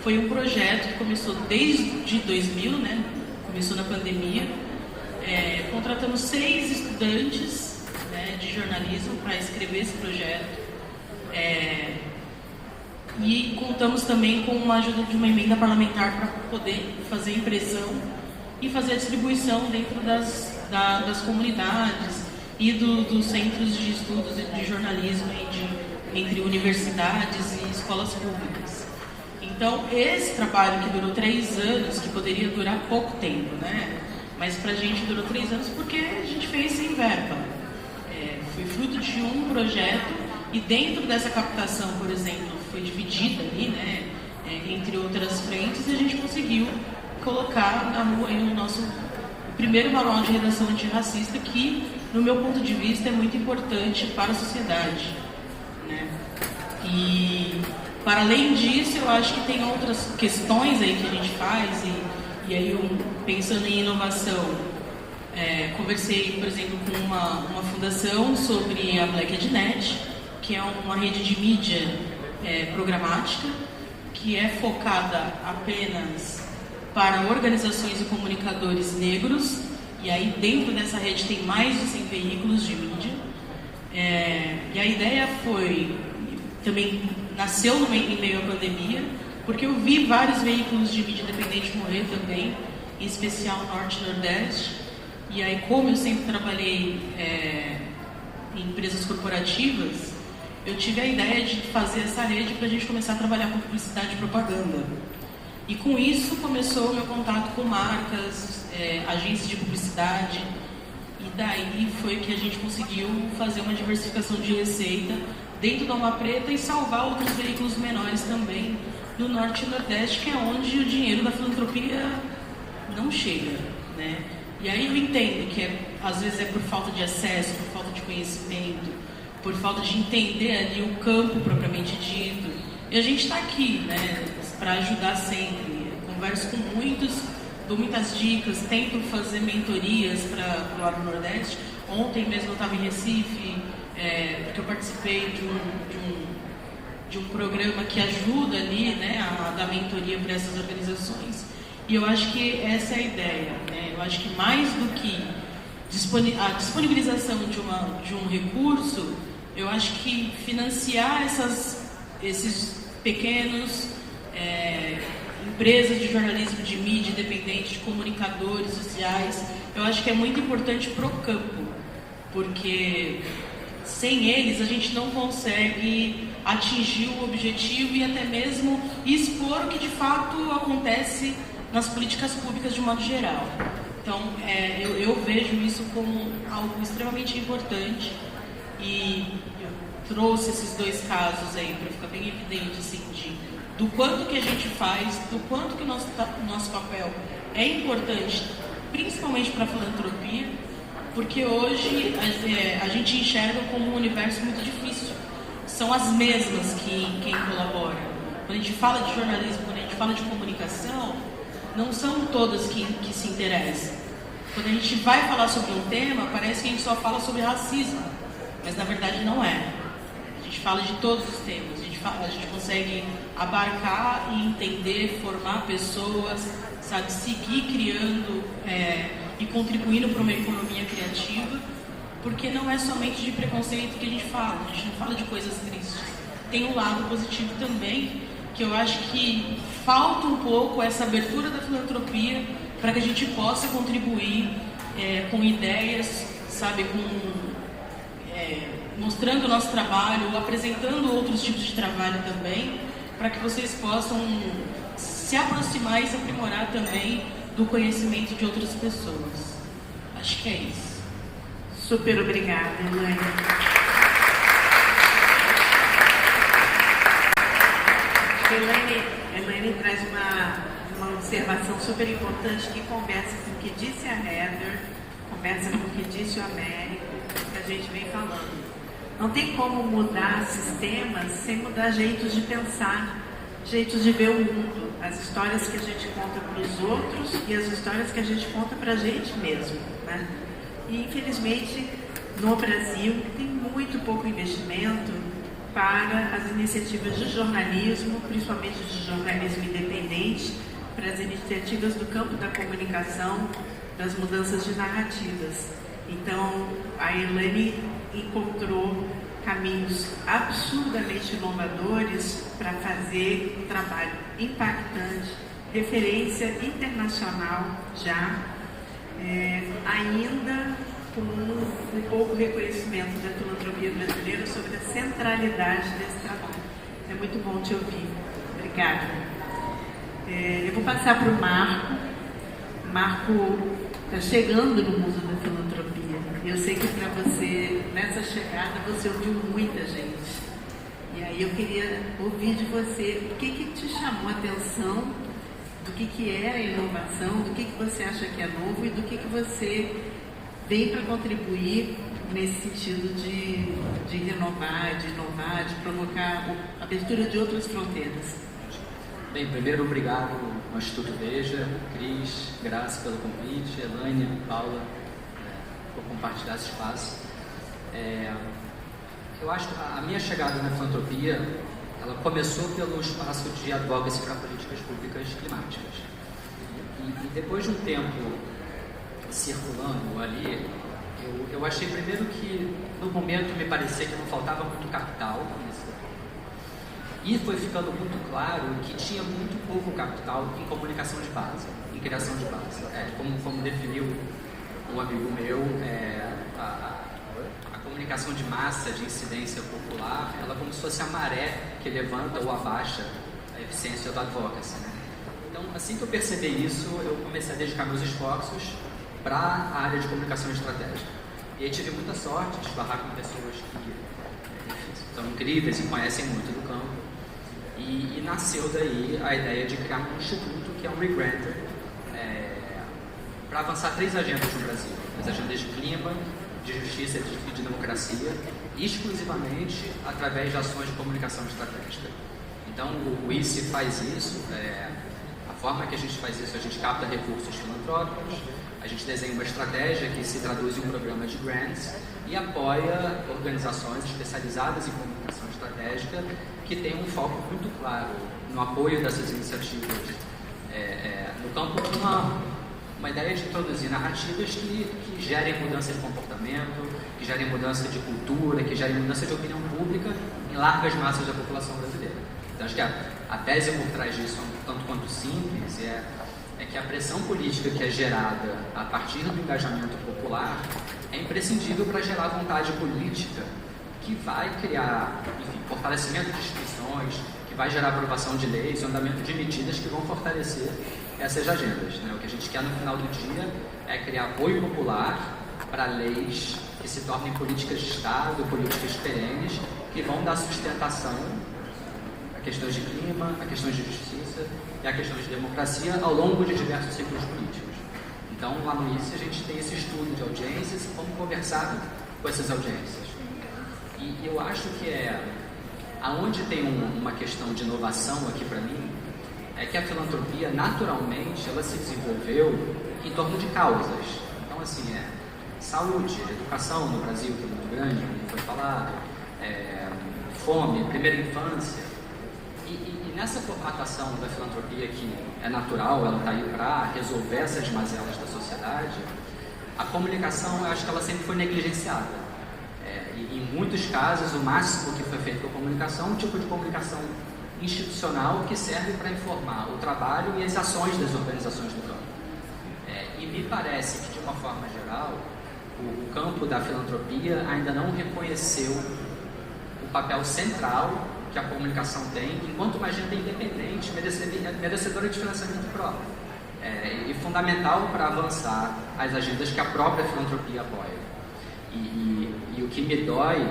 Foi um projeto que começou desde 2000, né? Começou na pandemia. Contratamos 6 estudantes, né, de jornalismo para escrever esse projeto. E contamos também com a ajuda de uma emenda parlamentar para poder fazer a impressão e fazer a distribuição dentro das comunidades e dos centros de estudos de jornalismo entre universidades e escolas públicas. Então, esse trabalho que durou 3 anos, que poderia durar pouco tempo, né? Mas pra gente durou 3 anos porque a gente fez sem verba. Foi fruto de um projeto e dentro dessa captação, por exemplo, foi dividida ali, né? Entre outras frentes, e a gente conseguiu colocar na rua aí o nosso primeiro manual de redação antirracista, que, no meu ponto de vista, é muito importante para a sociedade, né? E, para além disso, eu acho que tem outras questões aí que a gente faz, e aí pensando em inovação, conversei, por exemplo, com uma fundação sobre a Black Ednet, que é uma rede de mídia programática, que é focada apenas para organizações e comunicadores negros, e aí dentro dessa rede tem mais de 100 veículos de mídia. E a ideia também nasceu em meio à pandemia, porque eu vi vários veículos de mídia independente morrer também, em especial Norte e Nordeste. E aí, como eu sempre trabalhei em empresas corporativas, eu tive a ideia de fazer essa rede para a gente começar a trabalhar com publicidade e propaganda. E com isso começou o meu contato com marcas, agências de publicidade, e daí foi que a gente conseguiu fazer uma diversificação de receita dentro da Alma Preta e salvar outros veículos menores também no Norte e Nordeste, que é onde o dinheiro da filantropia não chega, né? E aí eu entendo que às vezes é por falta de acesso, por falta de conhecimento, por falta de entender ali o campo propriamente dito. E a gente está aqui, né, para ajudar sempre. Eu converso com muitos, dou muitas dicas, tento fazer mentorias para o lado do Nordeste. Ontem mesmo eu estava em Recife, porque eu participei de um programa que ajuda ali, né, a dar mentoria para essas organizações. E eu acho que essa é a ideia, né? Eu acho que mais do que a disponibilização de um recurso, eu acho que financiar esses pequenos empresas de jornalismo, de mídia independente, de comunicadores sociais, eu acho que é muito importante para o campo, porque sem eles a gente não consegue atingir o objetivo e até mesmo expor o que de fato acontece nas políticas públicas de modo geral. Então, eu vejo isso como algo extremamente importante, e eu trouxe esses 2 casos aí para ficar bem evidente, assim, do quanto que a gente faz, do quanto que o nosso papel é importante, principalmente para a filantropia, porque hoje a gente enxerga como um universo muito difícil. São as mesmas quem colabora. Quando a gente fala de jornalismo, quando a gente fala de comunicação, não são todas que se interessam. Quando a gente vai falar sobre um tema, parece que a gente só fala sobre racismo, mas na verdade não é. A gente fala de todos os temas, a gente consegue abarcar e entender, formar pessoas, sabe, seguir criando e contribuindo para uma economia criativa, porque não é somente de preconceito que a gente não fala de coisas tristes. Tem um lado positivo também, que eu acho que falta um pouco essa abertura da filantropia para que a gente possa contribuir com ideias, sabe, mostrando o nosso trabalho, apresentando outros tipos de trabalho também, para que vocês possam se aproximar e se aprimorar também do conhecimento de outras pessoas. Acho que é isso. Super obrigada, Elaine. Elaine traz uma observação super importante que conversa com o que disse a Heather, conversa com o que disse o Américo, que a gente vem falando. Não tem como mudar sistemas sem mudar jeitos de pensar, jeitos de ver o mundo, as histórias que a gente conta para os outros e as histórias que a gente conta para a gente mesmo, né? E, infelizmente, no Brasil, tem muito pouco investimento para as iniciativas de jornalismo, principalmente de jornalismo independente, para as iniciativas do campo da comunicação, das mudanças de narrativas. Então, a Elaine encontrou caminhos absurdamente inovadores para fazer um trabalho impactante, referência internacional já, ainda com um pouco reconhecimento da filantropia brasileira sobre a centralidade desse trabalho. É muito bom te ouvir. Obrigada. Eu vou passar para o Marco. O Marco está chegando no mundo da filantropia. Eu sei que para você, nessa chegada, você ouviu muita gente. E aí eu queria ouvir de você o que te chamou a atenção, do que é a inovação, do que você acha que é novo e do que você vem para contribuir nesse sentido de renovar, de inovar, de provocar a abertura de outras fronteiras. Bem, primeiro, obrigado ao Instituto Veja, Cris, Graça pelo convite, Elaine, Paula, por compartilhar esse espaço. Eu acho que a minha chegada na filantropia, ela começou pelo espaço de advocacy para políticas públicas climáticas. E depois de um tempo circulando ali, eu achei primeiro que no momento me parecia que não faltava muito capital nesse setor. E foi ficando muito claro que tinha muito pouco capital em comunicação de base, em criação de base. Como definiu um amigo meu, a comunicação de massa, de incidência popular, ela é como se fosse a maré que levanta ou abaixa a eficiência do advocacy, né? Então, assim que eu percebi isso, eu comecei a dedicar meus esforços para a área de comunicação estratégica. E aí tive muita sorte de esbarrar com pessoas que são incríveis e conhecem muito do campo. E nasceu daí a ideia de criar um instituto que é um regranter para avançar 3 agendas no Brasil. As agendas de clima, de justiça e de democracia, exclusivamente através de ações de comunicação estratégica. Então, o ICE faz isso. A forma que a gente faz isso, a gente capta recursos filantrópicos, a gente desenha uma estratégia que se traduz em um programa de grants e apoia organizações especializadas em comunicação estratégica que têm um foco muito claro no apoio dessas iniciativas no campo de uma ideia de introduzir narrativas que gerem mudança de comportamento, que gerem mudança de cultura, que gerem mudança de opinião pública em largas massas da população brasileira. Então, acho que a tese por trás disso, tanto quanto simples, é que a pressão política que é gerada a partir do engajamento popular é imprescindível para gerar vontade política que vai criar, enfim, fortalecimento de instituições, que vai gerar aprovação de leis e andamento de medidas que vão fortalecer essas agendas, né? O que a gente quer no final do dia é criar apoio popular para leis que se tornem políticas de Estado, políticas perenes, que vão dar sustentação a questões de clima, a questões de justiça e a questões de democracia ao longo de diversos ciclos políticos. Então, lá no ICE, a gente tem esse estudo de audiências e como conversar com essas audiências. E eu acho que aonde tem uma questão de inovação aqui para mim, é que a filantropia, naturalmente, ela se desenvolveu em torno de causas. Então, assim, saúde, educação no Brasil, que é muito grande, como foi falado, fome, primeira infância. E nessa formatação da filantropia, que é natural, ela está aí para resolver essas mazelas da sociedade, a comunicação, eu acho que ela sempre foi negligenciada. E em muitos casos, o máximo que foi feito com a comunicação é um tipo de comunicação institucional que serve para informar o trabalho e as ações das organizações do campo. E me parece que, de uma forma geral, o campo da filantropia ainda não reconheceu o papel central que a comunicação tem enquanto uma agenda independente, merecedora de financiamento próprio, e fundamental para avançar as agendas que a própria filantropia apoia. E o que me dói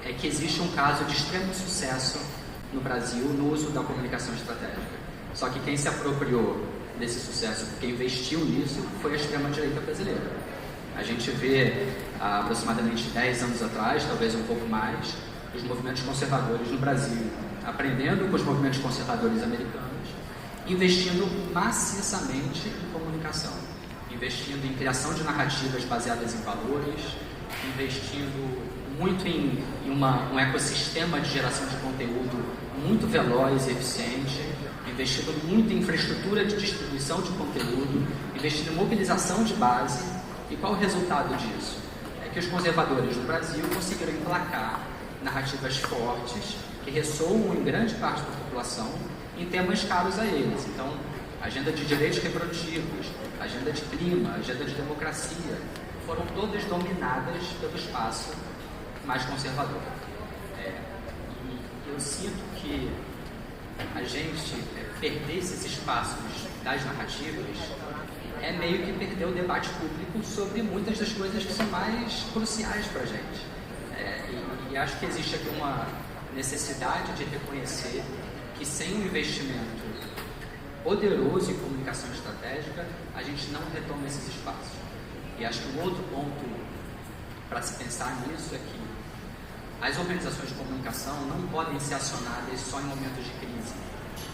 é que existe um caso de extremo sucesso no Brasil no uso da comunicação estratégica. Só que quem se apropriou desse sucesso, quem investiu nisso, foi a extrema-direita brasileira. A gente vê, há aproximadamente 10 anos atrás, talvez um pouco mais, os movimentos conservadores no Brasil, aprendendo com os movimentos conservadores americanos, investindo maciçamente em comunicação, investindo em criação de narrativas baseadas em valores, investindo muito em um ecossistema de geração de conteúdo muito veloz e eficiente, investindo muito em infraestrutura de distribuição de conteúdo, investindo em mobilização de base. E qual o resultado disso? É que os conservadores no Brasil conseguiram emplacar narrativas fortes que ressoam em grande parte da população em temas caros a eles. Então, agenda de direitos reprodutivos, agenda de clima, agenda de democracia, foram todas dominadas pelo espaço mais conservador. E eu sinto que a gente perder esses espaços das narrativas é meio que perder o debate público sobre muitas das coisas que são mais cruciais para a gente. E acho que existe aqui uma necessidade de reconhecer que sem um investimento poderoso em comunicação estratégica, a gente não retoma esses espaços. E acho que um outro ponto para se pensar nisso é que as organizações de comunicação não podem ser acionadas só em momentos de crise.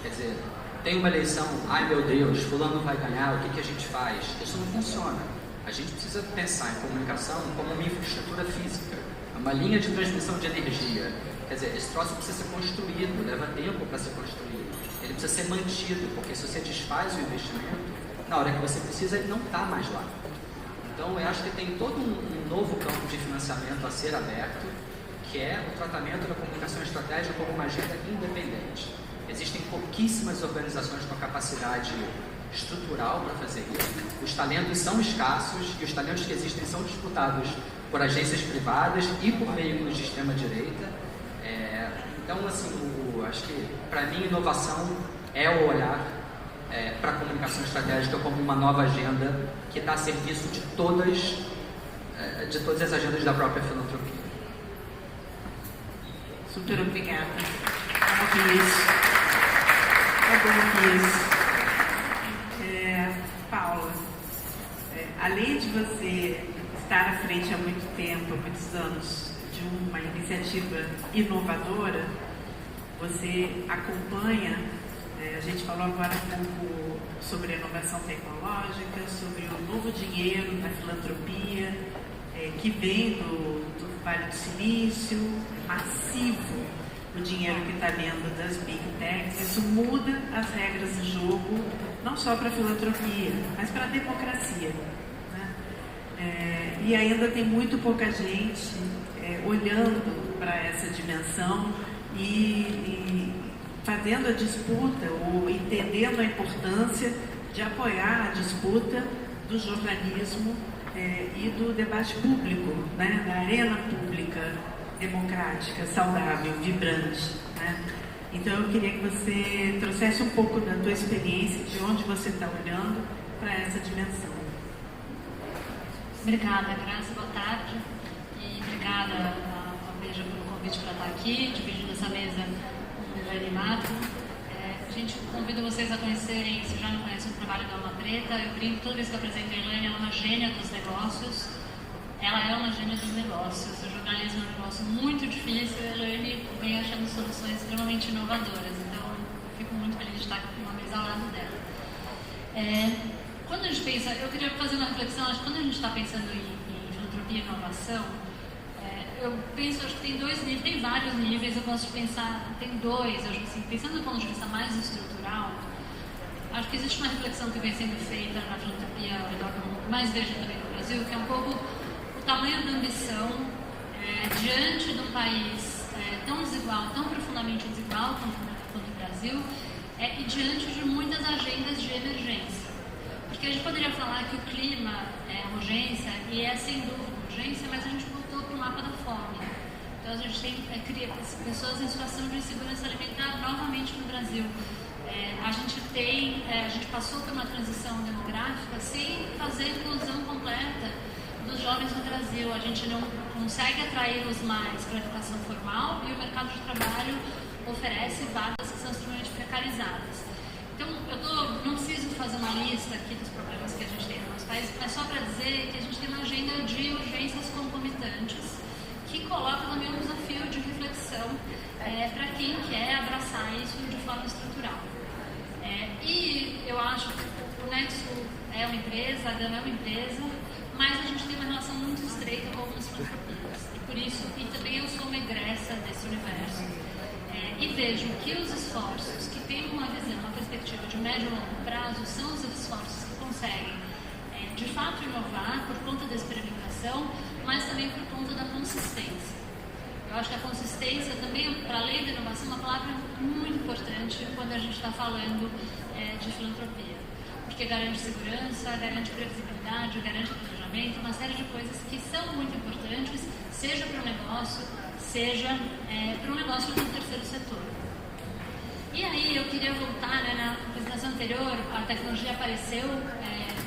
Quer dizer, tem uma eleição, ai meu Deus, fulano vai ganhar, o que a gente faz? Isso não funciona. A gente precisa pensar em comunicação como uma infraestrutura física, uma linha de transmissão de energia. Quer dizer, esse troço precisa ser construído, leva tempo para ser construído. Ele precisa ser mantido, porque se você desfaz o investimento, na hora que você precisa, ele não está mais lá. Então, eu acho que tem todo um novo campo de financiamento a ser aberto, que é o tratamento da comunicação estratégica como uma agenda independente. Existem pouquíssimas organizações com a capacidade estrutural para fazer isso. Os talentos são escassos e os talentos que existem são disputados por agências privadas e por veículos de extrema-direita. Então, assim, acho que, para mim, inovação é o olhar para a comunicação estratégica como uma nova agenda que está a serviço de todas as agendas da própria filantropia. Super obrigada. Vamos ouvir isso. Paula, além de você estar à frente há muito tempo, há muitos anos, de uma iniciativa inovadora, você acompanha, a gente falou agora um pouco sobre a inovação tecnológica, sobre o novo dinheiro da filantropia, que vem do Vale do Silício, massivo o dinheiro que está vindo das Big Techs. Isso muda as regras do jogo, não só para a filantropia, mas para a democracia, né? E ainda tem muito pouca gente olhando para essa dimensão e fazendo a disputa ou entendendo a importância de apoiar a disputa do jornalismo e do debate público, né? Da arena pública, democrática, saudável, vibrante, né? Então eu queria que você trouxesse um pouco da tua experiência, de onde você está olhando para essa dimensão. Obrigada, Graça, boa tarde. E obrigada ao Beija pelo convite para estar aqui, dividindo essa mesa com o Elaine Mato. A gente convida vocês a conhecerem, se já não conhecem o trabalho da Alma Preta. Eu brinco, toda vez que eu apresento a Elaine, ela é uma gênia dos negócios. Ela é uma gênia dos negócios. O jornalismo é um negócio muito difícil e a Elaine vem achando soluções extremamente inovadoras. Então, eu fico muito feliz de estar com uma mesa ao lado dela. Quando a gente pensa, eu queria fazer uma reflexão, acho que quando a gente está pensando em filantropia e inovação, eu penso, acho que tem dois níveis, tem vários níveis, eu gosto de pensar, tem dois, acho que assim, pensando do ponto de vista mais estrutural, acho que existe uma reflexão que vem sendo feita na filantropia ao redor do mundo, mas veja também no Brasil, que é um pouco o tamanho da ambição diante de um país tão desigual, tão profundamente desigual quanto o Brasil, e diante de muitas agendas de emergência. Porque a gente poderia falar que o clima é urgência, e é sem dúvida urgência, mas a gente voltou para o mapa da fome. Então a gente cria pessoas em situação de insegurança alimentar novamente no Brasil. A gente passou por uma transição demográfica sem fazer a inclusão completa dos jovens no Brasil. A gente não consegue atraí-los mais para a educação formal e o mercado de trabalho oferece vagas que são extremamente precarizadas. Então, não preciso fazer uma lista aqui dos problemas que a gente tem no nosso país, mas só para dizer que a gente tem uma agenda de urgências concomitantes que coloca também um desafio de reflexão para quem quer abraçar isso de forma estrutural. E eu acho que o Nexo é uma empresa, a Gama é uma empresa, mas a gente tem uma relação muito estreita com algumas filantropias. E por isso, e também eu sou uma egressa desse universo. E vejo que os esforços que têm uma visão, uma perspectiva de médio e longo prazo, são os esforços que conseguem, de fato, inovar por conta da experimentação, mas também por conta da consistência. Eu acho que a consistência também, para além da inovação, é uma palavra muito importante quando a gente está falando de filantropia. Porque garante segurança, garante previsibilidade, garante planejamento, uma série de coisas que são muito importantes, seja para o negócio, seja para o negócio do terceiro setor. E aí eu queria voltar, na apresentação anterior, a tecnologia apareceu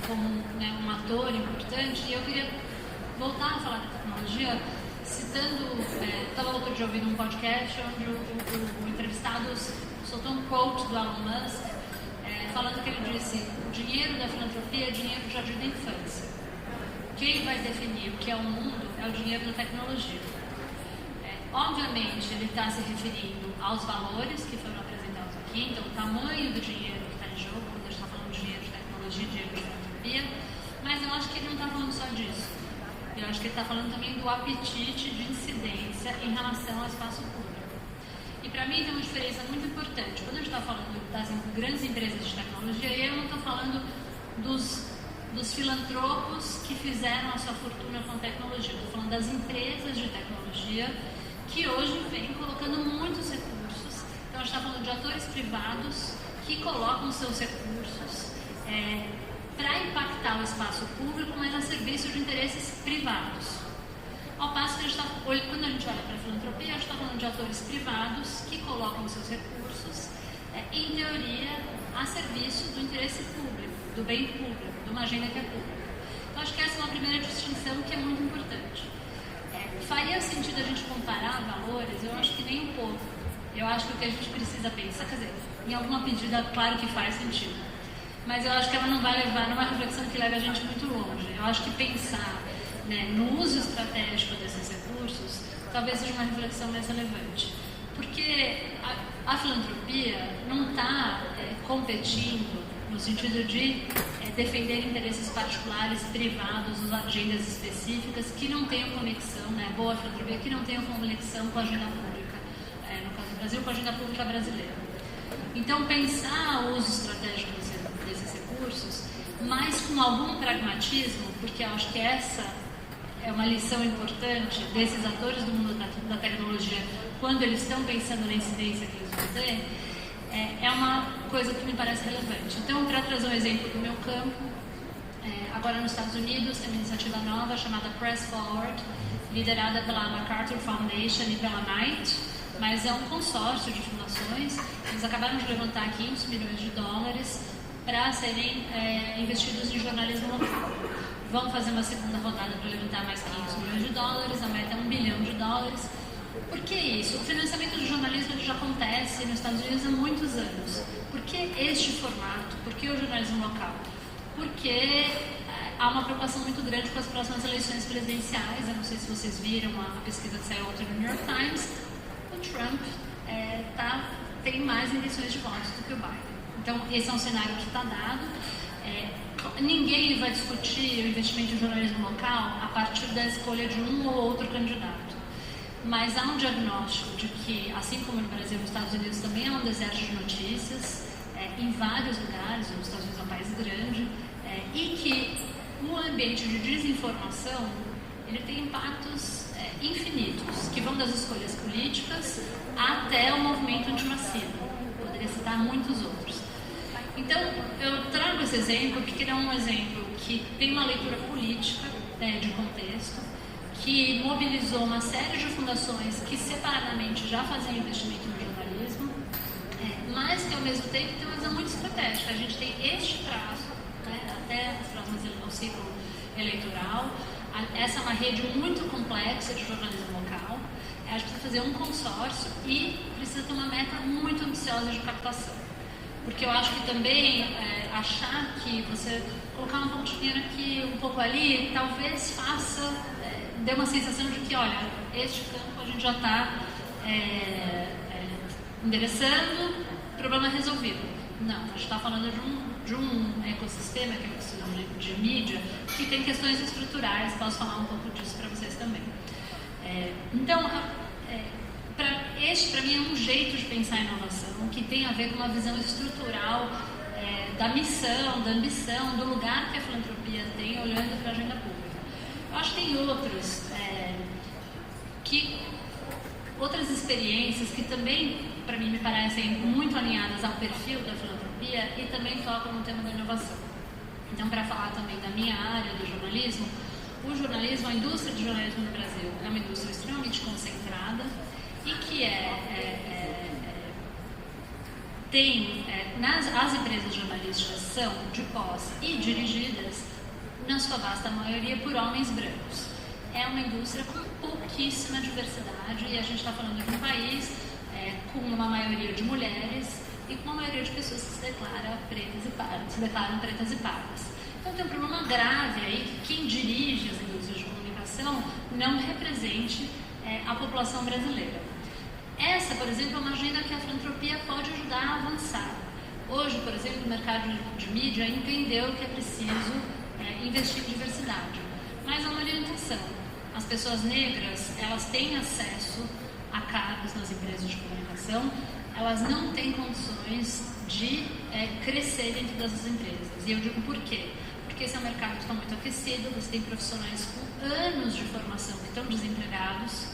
como um ator importante, e eu queria voltar a falar da tecnologia citando, estava outro dia ouvindo um podcast onde o entrevistado soltou um quote do Elon Musk, falando que ele disse: o dinheiro da filantropia é dinheiro do jardim da infância. Quem vai definir o que é o mundo é o dinheiro da tecnologia. Obviamente, ele está se referindo aos valores que foram apresentados aqui, então o tamanho do dinheiro que está em jogo, quando a gente está falando de dinheiro de tecnologia, dinheiro de filantropia, mas eu acho que ele não está falando só disso. Eu acho que ele está falando também do apetite de incidência em relação ao espaço público. E para mim tem uma diferença muito importante. Quando a gente está falando das grandes empresas de tecnologia, eu não estou falando dos filantropos que fizeram a sua fortuna com tecnologia. Estou falando das empresas de tecnologia que hoje vêm colocando muitos recursos. Então a gente está falando de atores privados que colocam seus recursos para impactar o espaço público, mas a serviço de interesses privados. Ao passo que quando a gente olha para a filantropia, a gente está falando de atores privados que colocam seus recursos, em teoria, a serviço do interesse público, do bem público, de uma agenda que é pública. Então, acho que essa é uma primeira distinção que é muito importante. Faria sentido a gente comparar valores? Eu acho que nem um pouco. Eu acho que o que a gente precisa pensar, quer dizer, em alguma medida, claro que faz sentido, mas eu acho que ela não vai levar numa reflexão que leve a gente muito longe. Eu acho que pensar no uso estratégico desses recursos talvez seja uma reflexão mais relevante. Porque a filantropia não está competindo no sentido de defender interesses particulares, privados, ou agendas específicas que não tenham conexão, boa filantropia, que não tenham conexão com a agenda pública, no caso do Brasil, com a agenda pública brasileira. Então, pensar o uso estratégico desses recursos, mas com algum pragmatismo, porque eu acho que essa é uma lição importante desses atores do mundo da tecnologia, quando eles estão pensando na incidência que eles vão ter, é uma coisa que me parece relevante. Então, para trazer um exemplo do meu campo, agora nos Estados Unidos tem uma iniciativa nova chamada Press Forward, liderada pela MacArthur Foundation e pela Knight, mas é um consórcio de fundações. Eles acabaram de levantar 500 milhões de dólares para serem investidos em jornalismo local. Vão fazer uma segunda rodada para levantar mais 500 milhões de dólares, a meta é $1 bilhão. Por que isso? O financiamento do jornalismo já acontece nos Estados Unidos há muitos anos. Por que este formato? Por que o jornalismo local? Porque há uma preocupação muito grande com as próximas eleições presidenciais. Eu não sei se vocês viram a pesquisa que saiu ontem no New York Times. O Trump tem mais intenções de votos do que o Biden. Então, esse é um cenário que está dado. Ninguém vai discutir o investimento em jornalismo local a partir da escolha de um ou outro candidato. mas há um diagnóstico de que, assim como no Brasil, nos Estados Unidos também há um deserto de notícias, em vários lugares, os Estados Unidos é um país grande, e que o ambiente de desinformação ele tem impactos infinitos, que vão das escolhas políticas até o movimento antirracista. Poderia citar muitos outros. Então, eu trago esse exemplo porque ele é um exemplo que tem uma leitura política, de contexto, que mobilizou uma série de fundações que separadamente já faziam investimento no jornalismo, mas que ao mesmo tempo tem uma visão muito estratégica. A gente tem este prazo, até o ciclo eleitoral. Essa é uma rede muito complexa de jornalismo local. A gente precisa fazer um consórcio e precisa ter uma meta muito ambiciosa de captação. Porque eu acho que também achar que você colocar um pouco de dinheiro aqui, um pouco ali, talvez dê uma sensação de que, olha, este campo a gente já está endereçando, problema resolvido. Não, a gente está falando de um ecossistema, que é o ecossistema de mídia, que tem questões estruturais, posso falar um pouco disso para vocês também. Então, este para mim é um jeito de pensar a inovação, que tem a ver com uma visão estrutural da missão, da ambição, do lugar que a filantropia tem olhando para a agenda pública. Eu acho que tem outras experiências que também, para mim, me parecem muito alinhadas ao perfil da filantropia e também tocam no tema da inovação. Então, para falar também da minha área do jornalismo, a indústria de jornalismo no Brasil é uma indústria extremamente concentrada e que as empresas jornalísticas são de pós e dirigidas, na sua vasta maioria, por homens brancos. É uma indústria com pouquíssima diversidade e a gente está falando de um país com uma maioria de mulheres e com uma maioria de pessoas que se declaram pretas e pardas. Então tem um problema grave aí que quem dirige as indústrias de comunicação não represente a população brasileira. Essa, por exemplo, é uma agenda que a filantropia pode ajudar a avançar. Hoje, por exemplo, o mercado de mídia entendeu que é preciso investir em diversidade, mas há uma orientação. As pessoas negras, elas têm acesso a cargos nas empresas de comunicação, elas não têm condições de crescer dentro dessas empresas. E eu digo por quê? Porque esse é um mercado que está muito aquecido, você tem profissionais com anos de formação que estão desempregados,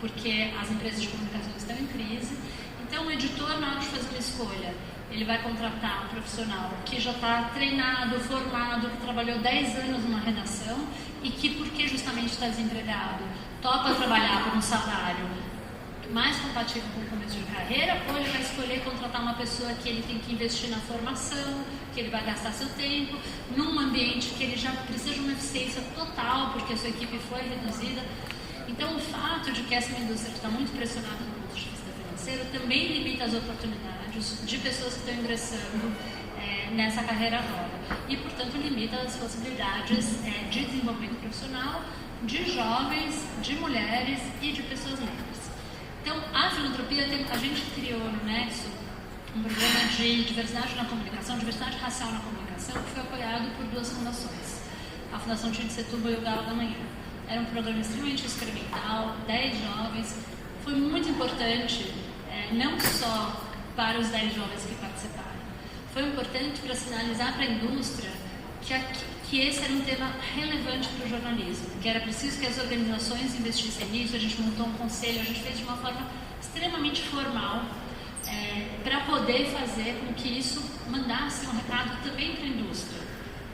porque as empresas de comunicação estão em crise. Então, o editor, na hora de fazer uma escolha, ele vai contratar um profissional que já está treinado, formado, que trabalhou 10 anos numa redação e que, porque justamente está desempregado, topa trabalhar por um salário mais compatível com o começo de carreira, ou ele vai escolher contratar uma pessoa que ele tem que investir na formação, que ele vai gastar seu tempo, num ambiente que ele já precisa de uma eficiência total, porque a sua equipe foi reduzida. Então, o fato de que essa indústria está muito pressionada no ponto de vista financeiro também limita as oportunidades de pessoas que estão ingressando nessa carreira nova e, portanto, limita as possibilidades de desenvolvimento profissional de jovens, de mulheres e de pessoas negras. Então, a filantropia, a gente criou no Nexo um programa de diversidade na comunicação, diversidade racial na comunicação, que foi apoiado por 2 fundações, a Fundação Tite Setúbal e o Galo da Manhã. Era um programa extremamente experimental, 10 jovens. Foi muito importante, não só para os 10 jovens que participaram, foi importante para sinalizar para a indústria que esse era um tema relevante para o jornalismo, que era preciso que as organizações investissem nisso. A gente montou um conselho, a gente fez de uma forma extremamente formal, para poder fazer com que isso mandasse um recado também para a indústria.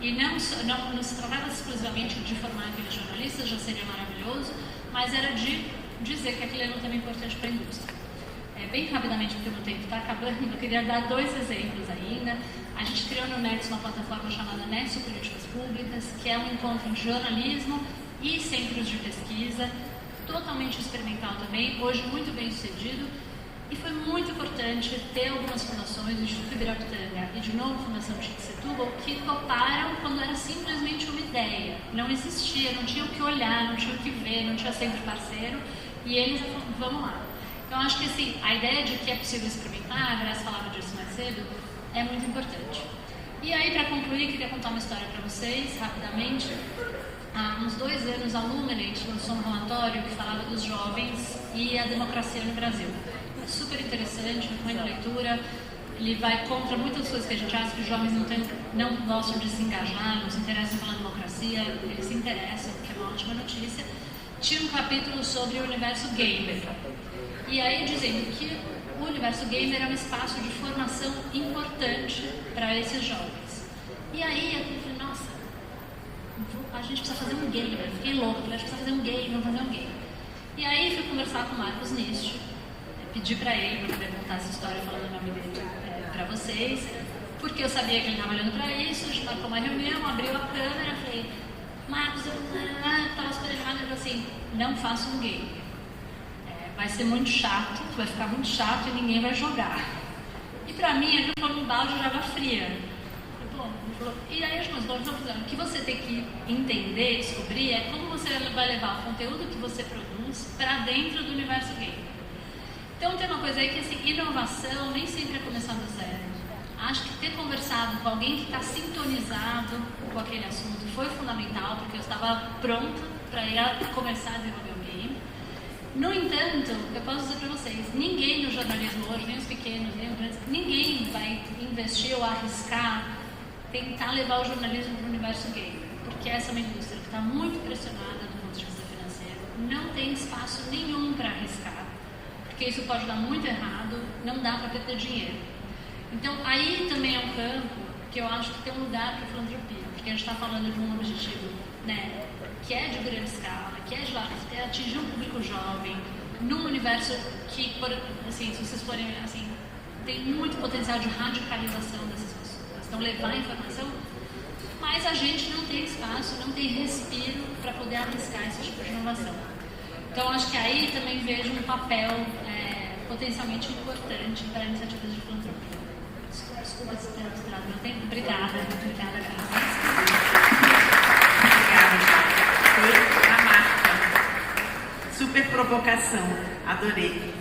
E não se tratava exclusivamente de formar aqueles jornalistas, já seria maravilhoso, mas era de dizer que aquilo era um tema importante para a indústria. Bem rapidamente, porque o meu tempo está acabando, eu queria dar 2 exemplos ainda. A gente criou no Nexo uma plataforma chamada Nexo Políticas Públicas, que é um encontro de jornalismo e centros de pesquisa, totalmente experimental também, hoje muito bem sucedido. E foi muito importante ter algumas fundações, o Instituto Ibirapitanga e, de novo, a Fundação Tite Setúbal, que toparam quando era simplesmente uma ideia. Não existia, não tinha o que olhar, não tinha o que ver, não tinha sempre parceiro, e eles, vamos lá. Então, acho que assim, a ideia de que é possível experimentar, a Graça falava disso mais cedo, é muito importante. E aí, para concluir, queria contar uma história para vocês, rapidamente. há uns 2 anos, a Luminate lançou um relatório que falava dos jovens e a democracia no Brasil. É super interessante, recomendo a leitura. Ele vai contra muitas coisas que a gente acha que os jovens não gostam de se engajar, não se interessam pela democracia. Eles se interessam, que é uma ótima notícia. Tinha um capítulo sobre o universo gamer. E aí dizendo que o universo gamer é um espaço de formação importante para esses jovens. E aí eu falei, nossa, a gente precisa fazer um game. Eu fiquei louca, a gente precisa fazer um game, vamos fazer um game. E aí fui conversar com o Marcos Nisch, pedi para ele para poder contar essa história falando o nome dele para vocês, porque eu sabia que ele estava olhando para isso. A gente marcou uma reunião, abriu a câmera, falei, Marcos, eu estava super animada, ele falou assim, não faça um game. Vai ser muito chato, vai ficar muito chato e ninguém vai jogar. E pra mim, ele falou um balde de água fria. Ele falou, e aí as coisas estão fazendo. O que você tem que entender, descobrir, é como você vai levar o conteúdo que você produz para dentro do universo game. Então tem uma coisa aí que assim, inovação nem sempre é começar do zero. Acho que ter conversado com alguém que está sintonizado com aquele assunto foi fundamental, porque eu estava pronta para ir começar a desenvolver o game. No entanto, eu posso dizer para vocês, ninguém no jornalismo hoje, nem os pequenos, nem os grandes, ninguém vai investir ou arriscar tentar levar o jornalismo para o universo game, porque essa é uma indústria que está muito pressionada do ponto de vista financeiro, não tem espaço nenhum para arriscar, porque isso pode dar muito errado, não dá para perder dinheiro. Então, aí também é um campo que eu acho que tem um lugar para a filantropia, porque a gente está falando de um objetivo, né, que é de grande escala, que é de atingir um público jovem, num universo que, assim, se vocês forem, assim, tem muito potencial de radicalização dessas pessoas. Então, levar a informação, mas a gente não tem espaço, não tem respiro para poder arriscar esse tipo de inovação. Então, acho que aí também vejo um papel potencialmente importante para iniciativas de filantropia. Desculpa se ter mostrado meu tempo. Obrigada, Graça. Foi a marca. Super provocação. Adorei.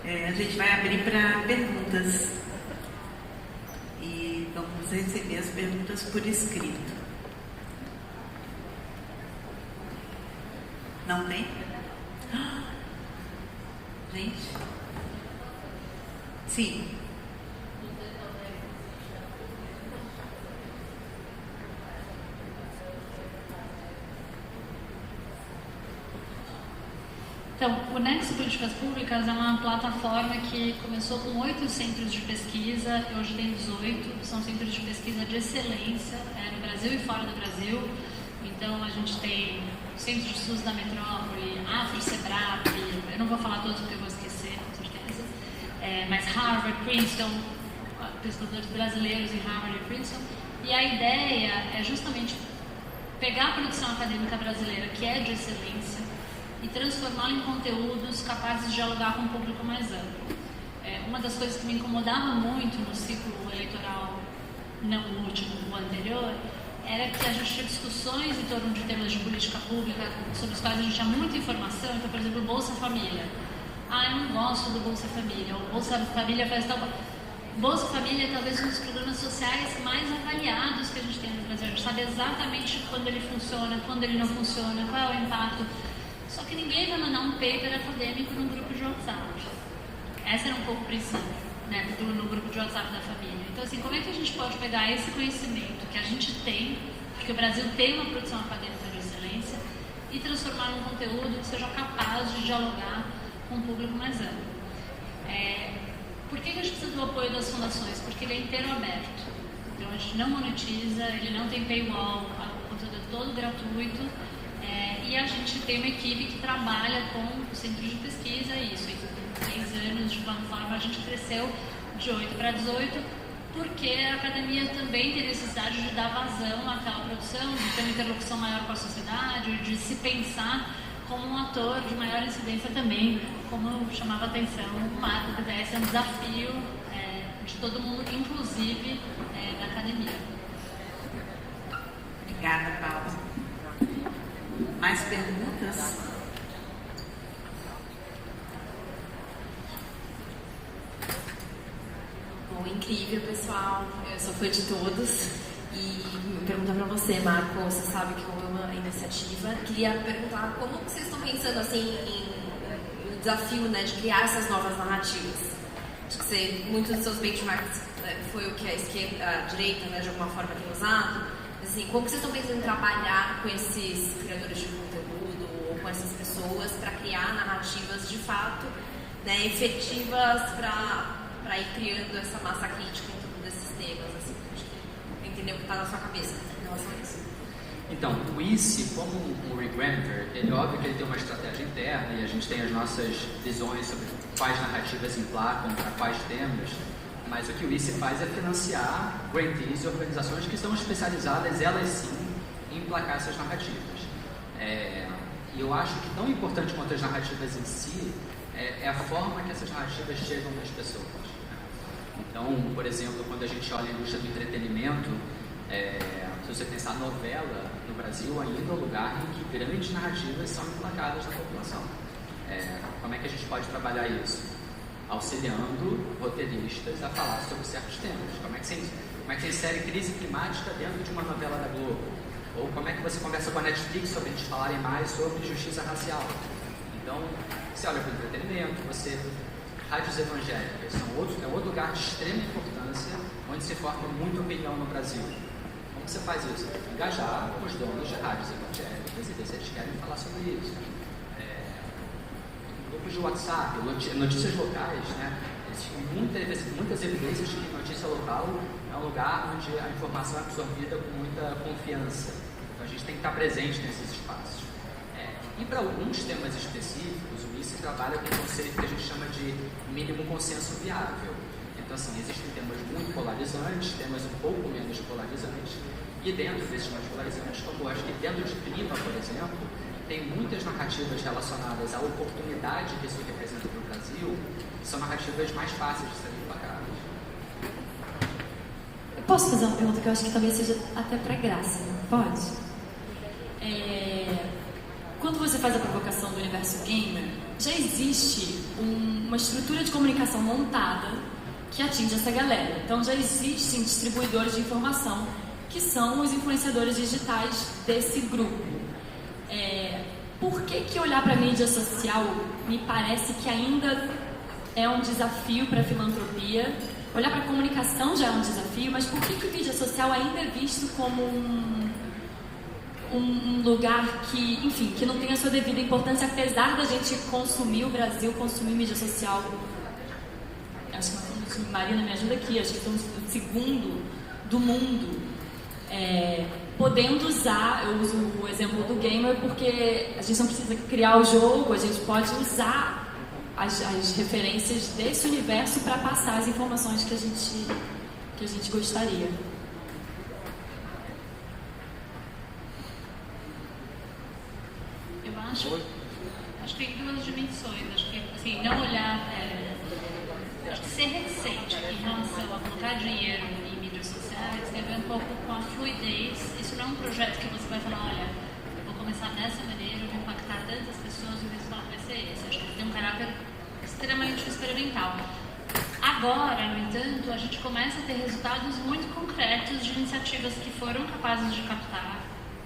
A gente vai abrir para perguntas. E vamos receber as perguntas por escrito. Não tem? Gente? Sim. Então, o Nexo Políticas Públicas é uma plataforma que começou com 8 centros de pesquisa, hoje tem 18, são centros de pesquisa de excelência no Brasil e fora do Brasil. Então, a gente tem o Centro de Estudos da Metrópole, Afro, Sebrap, eu não vou falar todos porque eu vou esquecer, com certeza, mas Harvard, Princeton, pesquisadores brasileiros em Harvard e Princeton. E a ideia é justamente pegar a produção acadêmica brasileira, que é de excelência, e transformá-la em conteúdos capazes de dialogar com um público mais amplo. Uma das coisas que me incomodava muito no ciclo eleitoral, não o último, o anterior, era que a gente tinha discussões em torno de temas de política pública sobre os quais a gente tinha muita informação. Então, por exemplo, Bolsa Família. Eu não gosto do Bolsa Família. O Bolsa Família faz tal... Bolsa Família é talvez um dos programas sociais mais avaliados que a gente tem no Brasil. A gente sabe exatamente quando ele funciona, quando ele não funciona, qual é o impacto. Só que ninguém vai mandar um paper acadêmico num grupo de WhatsApp. Esse era um pouco o princípio, né, no grupo de WhatsApp da família. Então, assim, como é que a gente pode pegar esse conhecimento que a gente tem, porque o Brasil tem uma produção acadêmica de excelência, e transformar num conteúdo que seja capaz de dialogar com um público mais amplo? Por que a gente precisa do apoio das fundações? Porque ele é inteiro aberto. Então, a gente não monetiza, ele não tem paywall, o conteúdo é todo gratuito. E a gente tem uma equipe que trabalha com o centro de pesquisa, isso, em 3 anos de plataforma a gente cresceu de 8 para 18, porque a academia também tem necessidade de dar vazão àquela produção, de ter uma interlocução maior com a sociedade, de se pensar como um ator de maior incidência também, como chamava a atenção o Marco, que esse é um desafio de todo mundo, inclusive da academia. Obrigada, Paula. Mais perguntas? Bom, incrível, pessoal. Eu sou fã de todos. E perguntar para você, Marco, você sabe que é uma iniciativa. Queria perguntar como vocês estão pensando assim em desafio, né, de criar essas novas narrativas. Acho que muitos dos seus benchmarks foi o que a direita, né, de alguma forma tem usado. Assim, como vocês estão pensando em trabalhar com esses criadores de conteúdo ou com essas pessoas para criar narrativas de fato, né, efetivas para ir criando essa massa crítica em torno desses temas, assim, entender o que está na sua cabeça em relação a isso? Então, o ICE, como um regrammer, ele óbvio que ele tem uma estratégia interna e a gente tem as nossas visões sobre quais narrativas emplacam para quais temas, mas o que o ICE faz é financiar grantees e organizações que são especializadas, elas sim, em emplacar essas narrativas. E eu acho que tão importante quanto as narrativas em si é a forma que essas narrativas chegam nas pessoas. Então, por exemplo, quando a gente olha a indústria do entretenimento, se você pensar novela, no Brasil ainda é um lugar em que grandes narrativas são emplacadas na população. Como é que a gente pode trabalhar isso? Auxiliando roteiristas a falar sobre certos temas. Como é que você insere crise climática dentro de uma novela da Globo? Ou como é que você conversa com a Netflix sobre eles falarem mais sobre justiça racial? Então, você olha para o entretenimento, rádios evangélicas é outro lugar de extrema importância, onde se forma muita opinião no Brasil. Como você faz isso? Engajar os donos de rádios evangélicas e ver se eles querem falar sobre isso. Grupos de WhatsApp, notícias locais, né? Existem muitas evidências de que notícia local é um lugar onde a informação é absorvida com muita confiança. Então a gente tem que estar presente nesses espaços. E para alguns temas específicos, o ICE trabalha com um conceito que a gente chama de mínimo consenso viável. Então, assim, existem temas muito polarizantes, temas um pouco menos polarizantes, e dentro desses mais polarizantes, como eu acho que dentro de clima, por exemplo, tem muitas narrativas relacionadas à oportunidade que isso representa para o Brasil, que são narrativas mais fáceis de serem emplacadas. Eu posso fazer uma pergunta que eu acho que talvez seja até para Graça, pode? Quando você faz a provocação do universo gamer, já existe uma estrutura de comunicação montada que atinge essa galera. Então já existem distribuidores de informação que são os influenciadores digitais desse grupo. Por que olhar para a mídia social me parece que ainda é um desafio para a filantropia? Olhar para a comunicação já é um desafio, mas por que mídia social ainda é visto como um lugar que, enfim, que não tem a sua devida importância, apesar da gente consumir o Brasil, consumir mídia social? Acho que Marina me ajuda aqui, acho que estamos no segundo do mundo. Podendo usar, eu uso o exemplo do gamer porque a gente não precisa criar o jogo, a gente pode usar as referências desse universo para passar as informações que a gente gostaria. Acho que tem duas dimensões. Acho que assim, não olhar, acho que ser reticente em relação a colocar dinheiro em mídias sociais tem a ver um pouco com a fluidez. Isso não é um projeto que você vai falar, olha, eu vou começar dessa maneira, eu vou impactar tantas pessoas e o resultado vai ser esse. Acho que tem um caráter extremamente experimental. Agora, no entanto, a gente começa a ter resultados muito concretos de iniciativas que foram capazes de captar,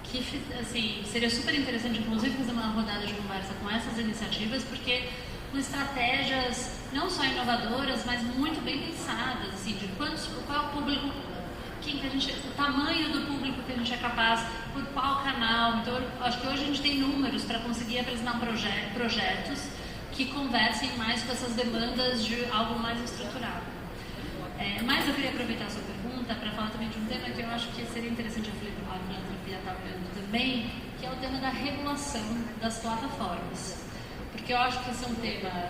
que, assim, seria super interessante, inclusive, fazer uma rodada de conversa com essas iniciativas, porque com estratégias não só inovadoras, mas muito bem pensadas, assim, de qual é o público, o tamanho do público que a gente é capaz, por qual canal. Então, acho que hoje a gente tem números para conseguir apresentar projetos que conversem mais com essas demandas de algo mais estruturado. Mas eu queria aproveitar a sua pergunta para falar também de um tema que eu acho que seria interessante a filantropia estar olhando também, que é o tema da regulação das plataformas. Porque eu acho que esse é um tema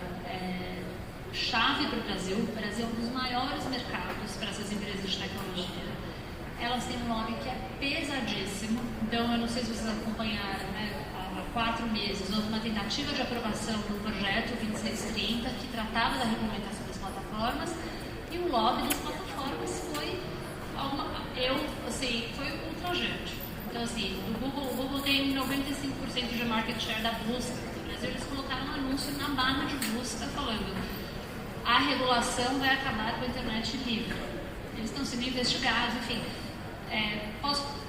chave para o Brasil. O Brasil é um dos maiores mercados para essas empresas de tecnologia. Elas têm um lobby que é pesadíssimo. Então, eu não sei se vocês acompanharam, né? Há 4 meses houve uma tentativa de aprovação do projeto 2630, que tratava da regulamentação das plataformas, e o lobby das plataformas foi foi ultrajante. Então, assim, o Google tem 95% de market share da busca. No Brasil, eles colocaram um anúncio na barra de busca falando: a regulação vai acabar com a internet livre. Eles estão sendo investigados, enfim.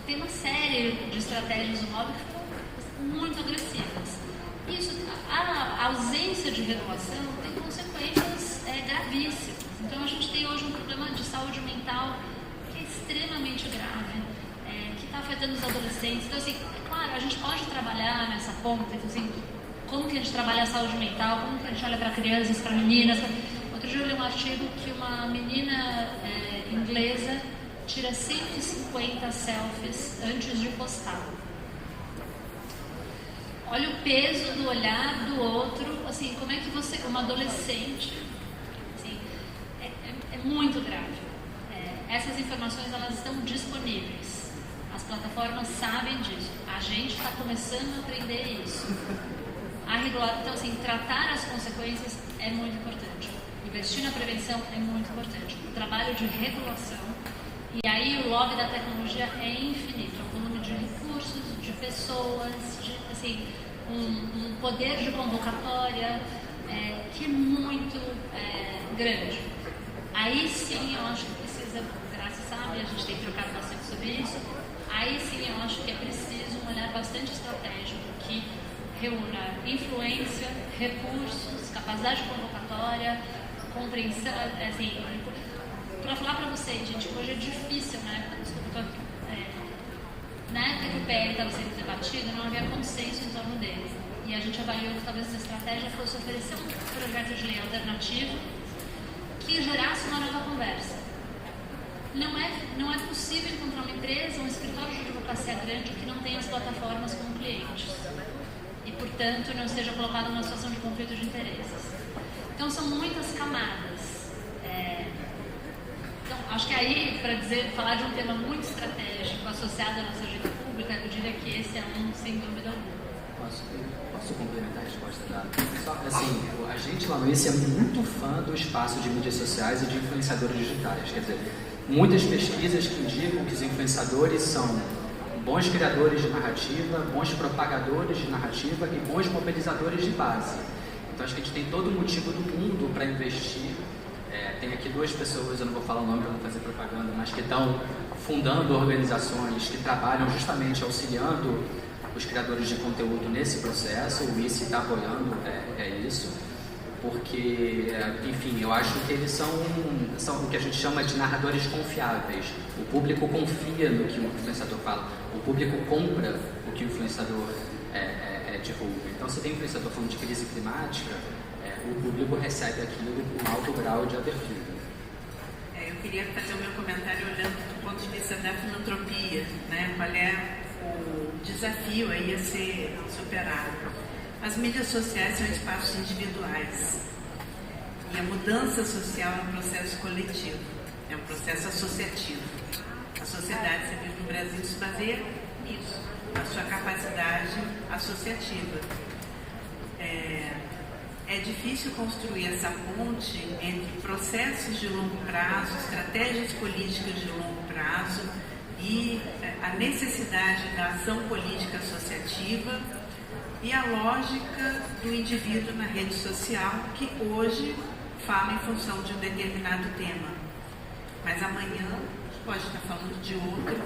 tem uma série de estratégias do lobby que foram muito agressivas. Isso, a ausência de regulação tem consequências gravíssimas. Então a gente tem hoje um problema de saúde mental que é extremamente grave, que está afetando os adolescentes. Então, assim, é claro, a gente pode trabalhar nessa ponta, então, assim, como que a gente trabalha a saúde mental, como que a gente olha para crianças, para meninas. Outro dia eu li um artigo que uma menina inglesa tira 150 selfies antes de postar. Olha o peso do olhar do outro, assim, como é que você, uma adolescente, assim, é muito grave. Essas informações, elas estão disponíveis. As plataformas sabem disso. A gente está começando a aprender isso. Então, assim, tratar as consequências é muito importante. Investir na prevenção é muito importante. O trabalho de regulação, e aí o lobby da tecnologia é infinito. O volume de recursos, de pessoas, assim, um poder de convocatória que é muito grande. Aí sim eu acho que precisa, Graça sabe, a gente tem trocado bastante sobre isso, aí sim eu acho que é preciso um olhar bastante estratégico que reúna influência, recursos, capacidade de convocatória, compreensão, assim, para falar para vocês, gente, hoje é difícil, né? Na época que o PL estava sendo debatido, não havia consenso em torno dele. E a gente avaliou que talvez a estratégia fosse oferecer um projeto de lei alternativo que gerasse uma nova conversa. Não é possível encontrar uma empresa, um escritório de advocacia grande que não tenha as plataformas como clientes. E, portanto, não esteja colocado numa situação de conflito de interesses. Então, são muitas camadas. Então, acho que aí, para falar de um tema muito estratégico associado à nossa agenda pública, eu diria que esse é um, sem dúvida alguma. Posso complementar a resposta da... Assim, a gente lá no ICE é muito fã do espaço de mídias sociais e de influenciadores digitais. Quer dizer, muitas pesquisas que indicam que os influenciadores são bons criadores de narrativa, bons propagadores de narrativa e bons mobilizadores de base. Então, acho que a gente tem todo o motivo do mundo para investir. Tem aqui duas pessoas, eu não vou falar o nome para não fazer propaganda, mas que estão fundando organizações que trabalham justamente auxiliando os criadores de conteúdo nesse processo. O ICE está apoiando isso, porque, enfim, eu acho que eles são o que a gente chama de narradores confiáveis. O público confia no que o influenciador fala, o público compra o que o influenciador divulga. Então, se tem influenciador falando de crise climática, o público recebe aquilo com alto grau de abertura. Eu queria fazer o meu comentário olhando do ponto de vista da filantropia, né? Qual é o desafio aí a ser superado. As mídias sociais são espaços individuais e a mudança social é um processo coletivo, é um processo associativo. A sociedade civil no Brasil se baseia nisso, na sua capacidade associativa. É difícil construir essa ponte entre processos de longo prazo, estratégias políticas de longo prazo e a necessidade da ação política associativa e a lógica do indivíduo na rede social, que hoje fala em função de um determinado tema. Mas amanhã pode estar falando de outro,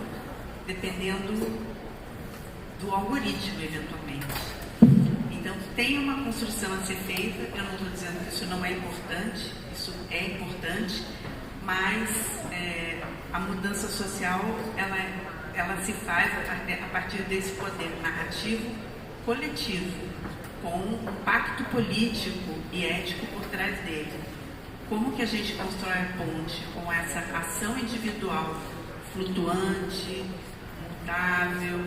dependendo do algoritmo, eventualmente. Então, tem uma construção a ser feita. Eu não estou dizendo que isso não é importante, isso é importante, mas a mudança social, ela se faz a partir desse poder narrativo coletivo, com um pacto político e ético por trás dele. Como que a gente constrói a ponte com essa ação individual flutuante, mutável,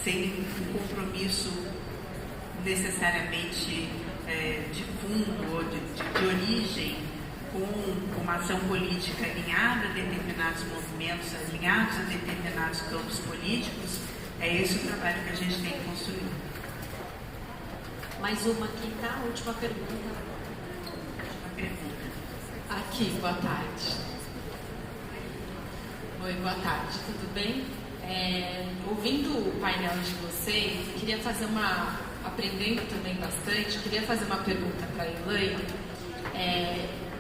sem um compromisso necessariamente de fundo ou de origem, com uma ação política alinhada a determinados movimentos, alinhados a determinados campos políticos? É esse o trabalho que a gente tem que construir. Mais uma aqui, tá? Última pergunta. Aqui, boa tarde. Oi, boa tarde, tudo bem? Ouvindo o painel de vocês, queria fazer aprendendo também bastante, queria fazer uma pergunta para a Elaine,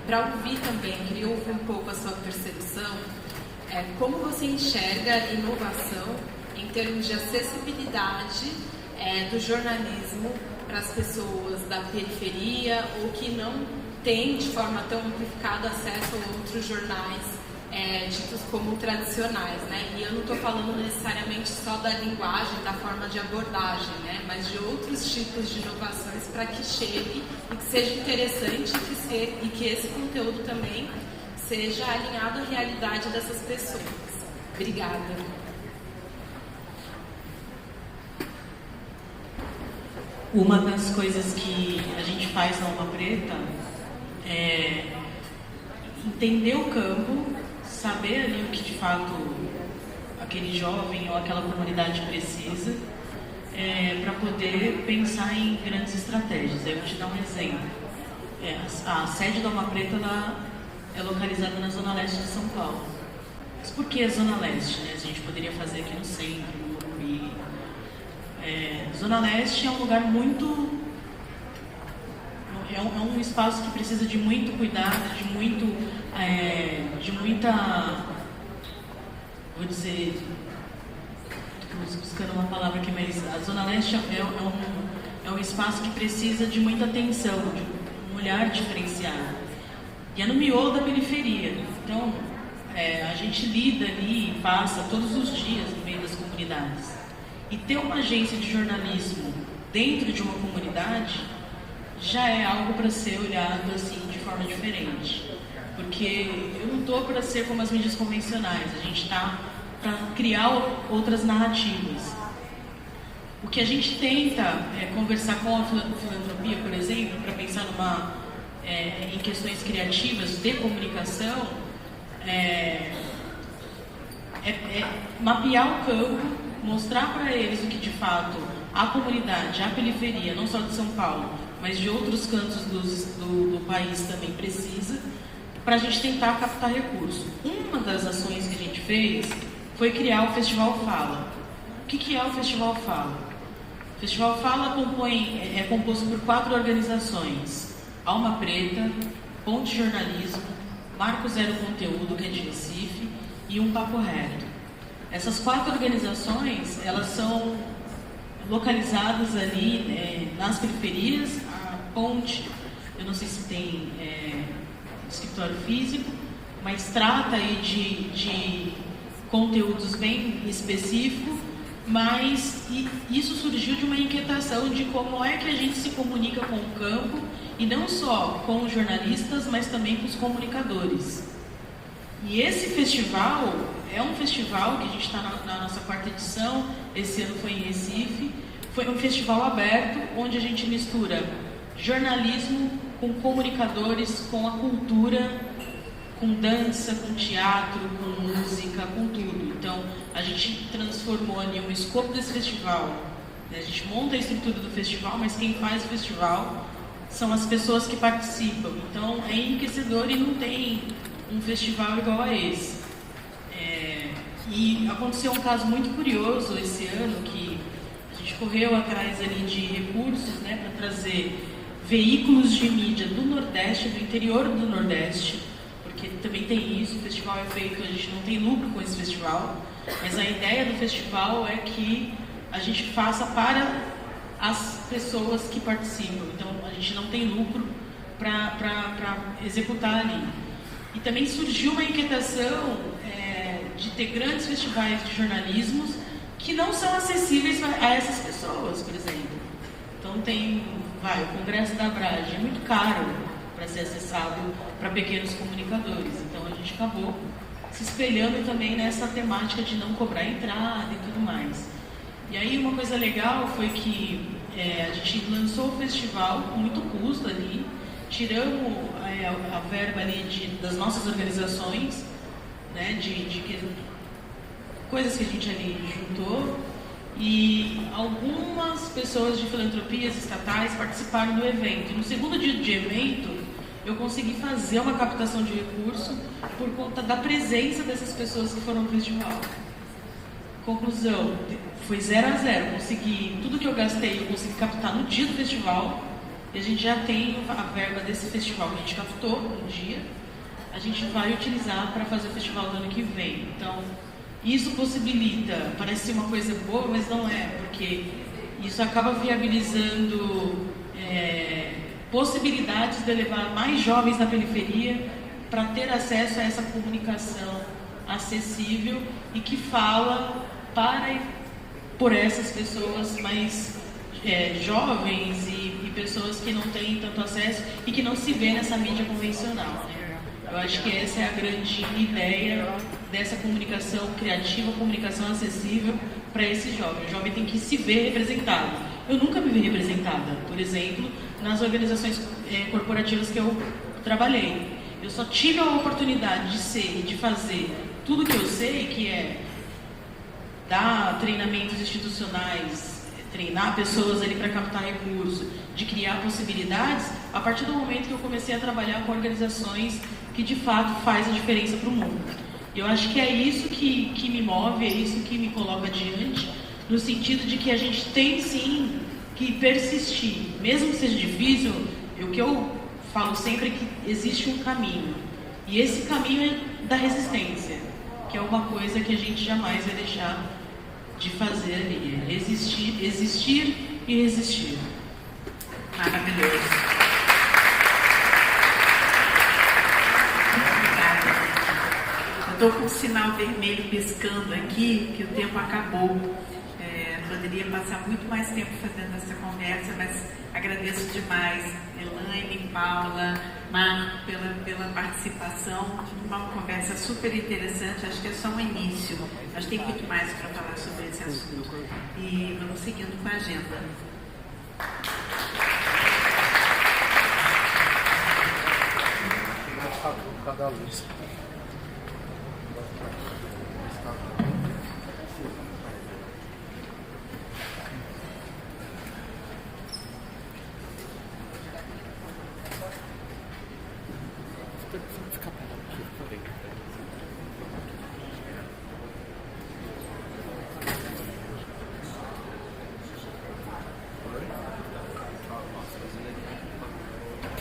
para ouvir também, queria ouvir um pouco a sua percepção como você enxerga a inovação em termos de acessibilidade do jornalismo para as pessoas da periferia ou que não têm de forma tão amplificada acesso a outros jornais ditos como tradicionais, né? E eu não estou falando necessariamente só da linguagem, da forma de abordagem, né? Mas de outros tipos de inovações para que chegue e que seja interessante e que esse conteúdo também seja alinhado à realidade dessas pessoas. Obrigada. Uma das coisas que a gente faz na Alma Preta é entender o campo, saber ali o que de fato aquele jovem ou aquela comunidade precisa, para poder pensar em grandes estratégias. Eu vou te dar um exemplo. A sede da Alma Preta é localizada na Zona Leste de São Paulo. Mas por que a Zona Leste? Né? A gente poderia fazer aqui no centro, no Morumbi. Zona Leste é um lugar muito... É um espaço que precisa de muito cuidado, de muita... Vou dizer... Estou buscando uma palavra aqui, mas a Zona Leste é um espaço que precisa de muita atenção, de um olhar diferenciado. E é no miolo da periferia. Então, a gente lida ali e passa todos os dias no meio das comunidades. E ter uma agência de jornalismo dentro de uma comunidade já é algo para ser olhado assim de forma diferente. Porque eu não estou para ser como as mídias convencionais, a gente está para criar outras narrativas. O que a gente tenta conversar com a filantropia, por exemplo, para pensar em questões criativas de comunicação, mapear o campo, mostrar para eles o que de fato a comunidade, a periferia, não só de São Paulo, mas de outros cantos do país também precisa, para a gente tentar captar recursos. Uma das ações que a gente fez foi criar o Festival Fala. O que é o Festival Fala? O Festival Fala é composto por 4 organizações: Alma Preta, Ponte Jornalismo, Marco Zero Conteúdo, que é de Recife, e Um Papo Reto. Essas 4 organizações, elas são localizadas ali nas periferias. A Ponte, eu não sei se tem escritório físico, mas trata aí de conteúdos bem específicos, mas isso surgiu de uma inquietação de como é que a gente se comunica com o campo, e não só com os jornalistas, mas também com os comunicadores. E esse festival é um festival que a gente está na nossa 4ª edição, esse ano foi em Recife. Foi um festival aberto, onde a gente mistura jornalismo com comunicadores, com a cultura, com dança, com teatro, com música, com tudo. Então, a gente transformou ali o escopo desse festival, né? A gente monta a estrutura do festival, mas quem faz o festival são as pessoas que participam. Então, é enriquecedor e não tem um festival igual a esse. E aconteceu um caso muito curioso esse ano, que a gente correu atrás ali de recursos, né, para trazer veículos de mídia do Nordeste, do interior do Nordeste, porque também tem isso, o festival é feito, a gente não tem lucro com esse festival, mas a ideia do festival é que a gente faça para as pessoas que participam. Então, a gente não tem lucro para executar ali. E também surgiu uma inquietação de ter grandes festivais de jornalismo que não são acessíveis a essas pessoas, por exemplo. Então tem, o Congresso da Abrage, é muito caro para ser acessado para pequenos comunicadores. Então a gente acabou se espelhando também nessa temática de não cobrar entrada e tudo mais. E aí uma coisa legal foi que a gente lançou o festival com muito custo ali, tiramos a verba ali das nossas organizações, né, de coisas que a gente ali juntou, e algumas pessoas de filantropias estatais participaram do evento. No segundo dia de evento, eu consegui fazer uma captação de recurso por conta da presença dessas pessoas que foram no festival. Conclusão, foi 0 a 0. Consegui, tudo que eu gastei, eu consegui captar no dia do festival, e a gente já tem a verba desse festival que a gente captou no dia. a gente vai utilizar para fazer o festival do ano que vem. Então, isso possibilita, parece ser uma coisa boa, mas não é, porque isso acaba viabilizando possibilidades de levar mais jovens na periferia para ter acesso a essa comunicação acessível e que fala para e por essas pessoas mais jovens e pessoas que não têm tanto acesso e que não se vê nessa mídia convencional, né? Eu acho que essa é a grande ideia dessa comunicação criativa, comunicação acessível para esse jovem. O jovem tem que se ver representado. Eu nunca me vi representada, por exemplo, nas organizações corporativas que eu trabalhei. Eu só tive a oportunidade de ser e de fazer tudo que eu sei, que é dar treinamentos institucionais, treinar pessoas ali para captar recursos, de criar possibilidades, a partir do momento que eu comecei a trabalhar com organizações que de fato faz a diferença para o mundo. Eu acho que é isso que me move, é isso que me coloca adiante, no sentido de que a gente tem sim que persistir, mesmo que seja difícil. O que eu falo sempre é que existe um caminho, e esse caminho é da resistência, que é uma coisa que a gente jamais vai deixar de fazer ali, é existir e resistir. Maravilhoso. Estou com o sinal vermelho piscando aqui, que o tempo acabou. Poderia passar muito mais tempo fazendo essa conversa, mas agradeço demais, Elaine, Paula, Marco, pela participação. Uma conversa super interessante, acho que é só um início. Acho que tem muito mais para falar sobre esse assunto. E vamos seguindo com a agenda. Cada luz.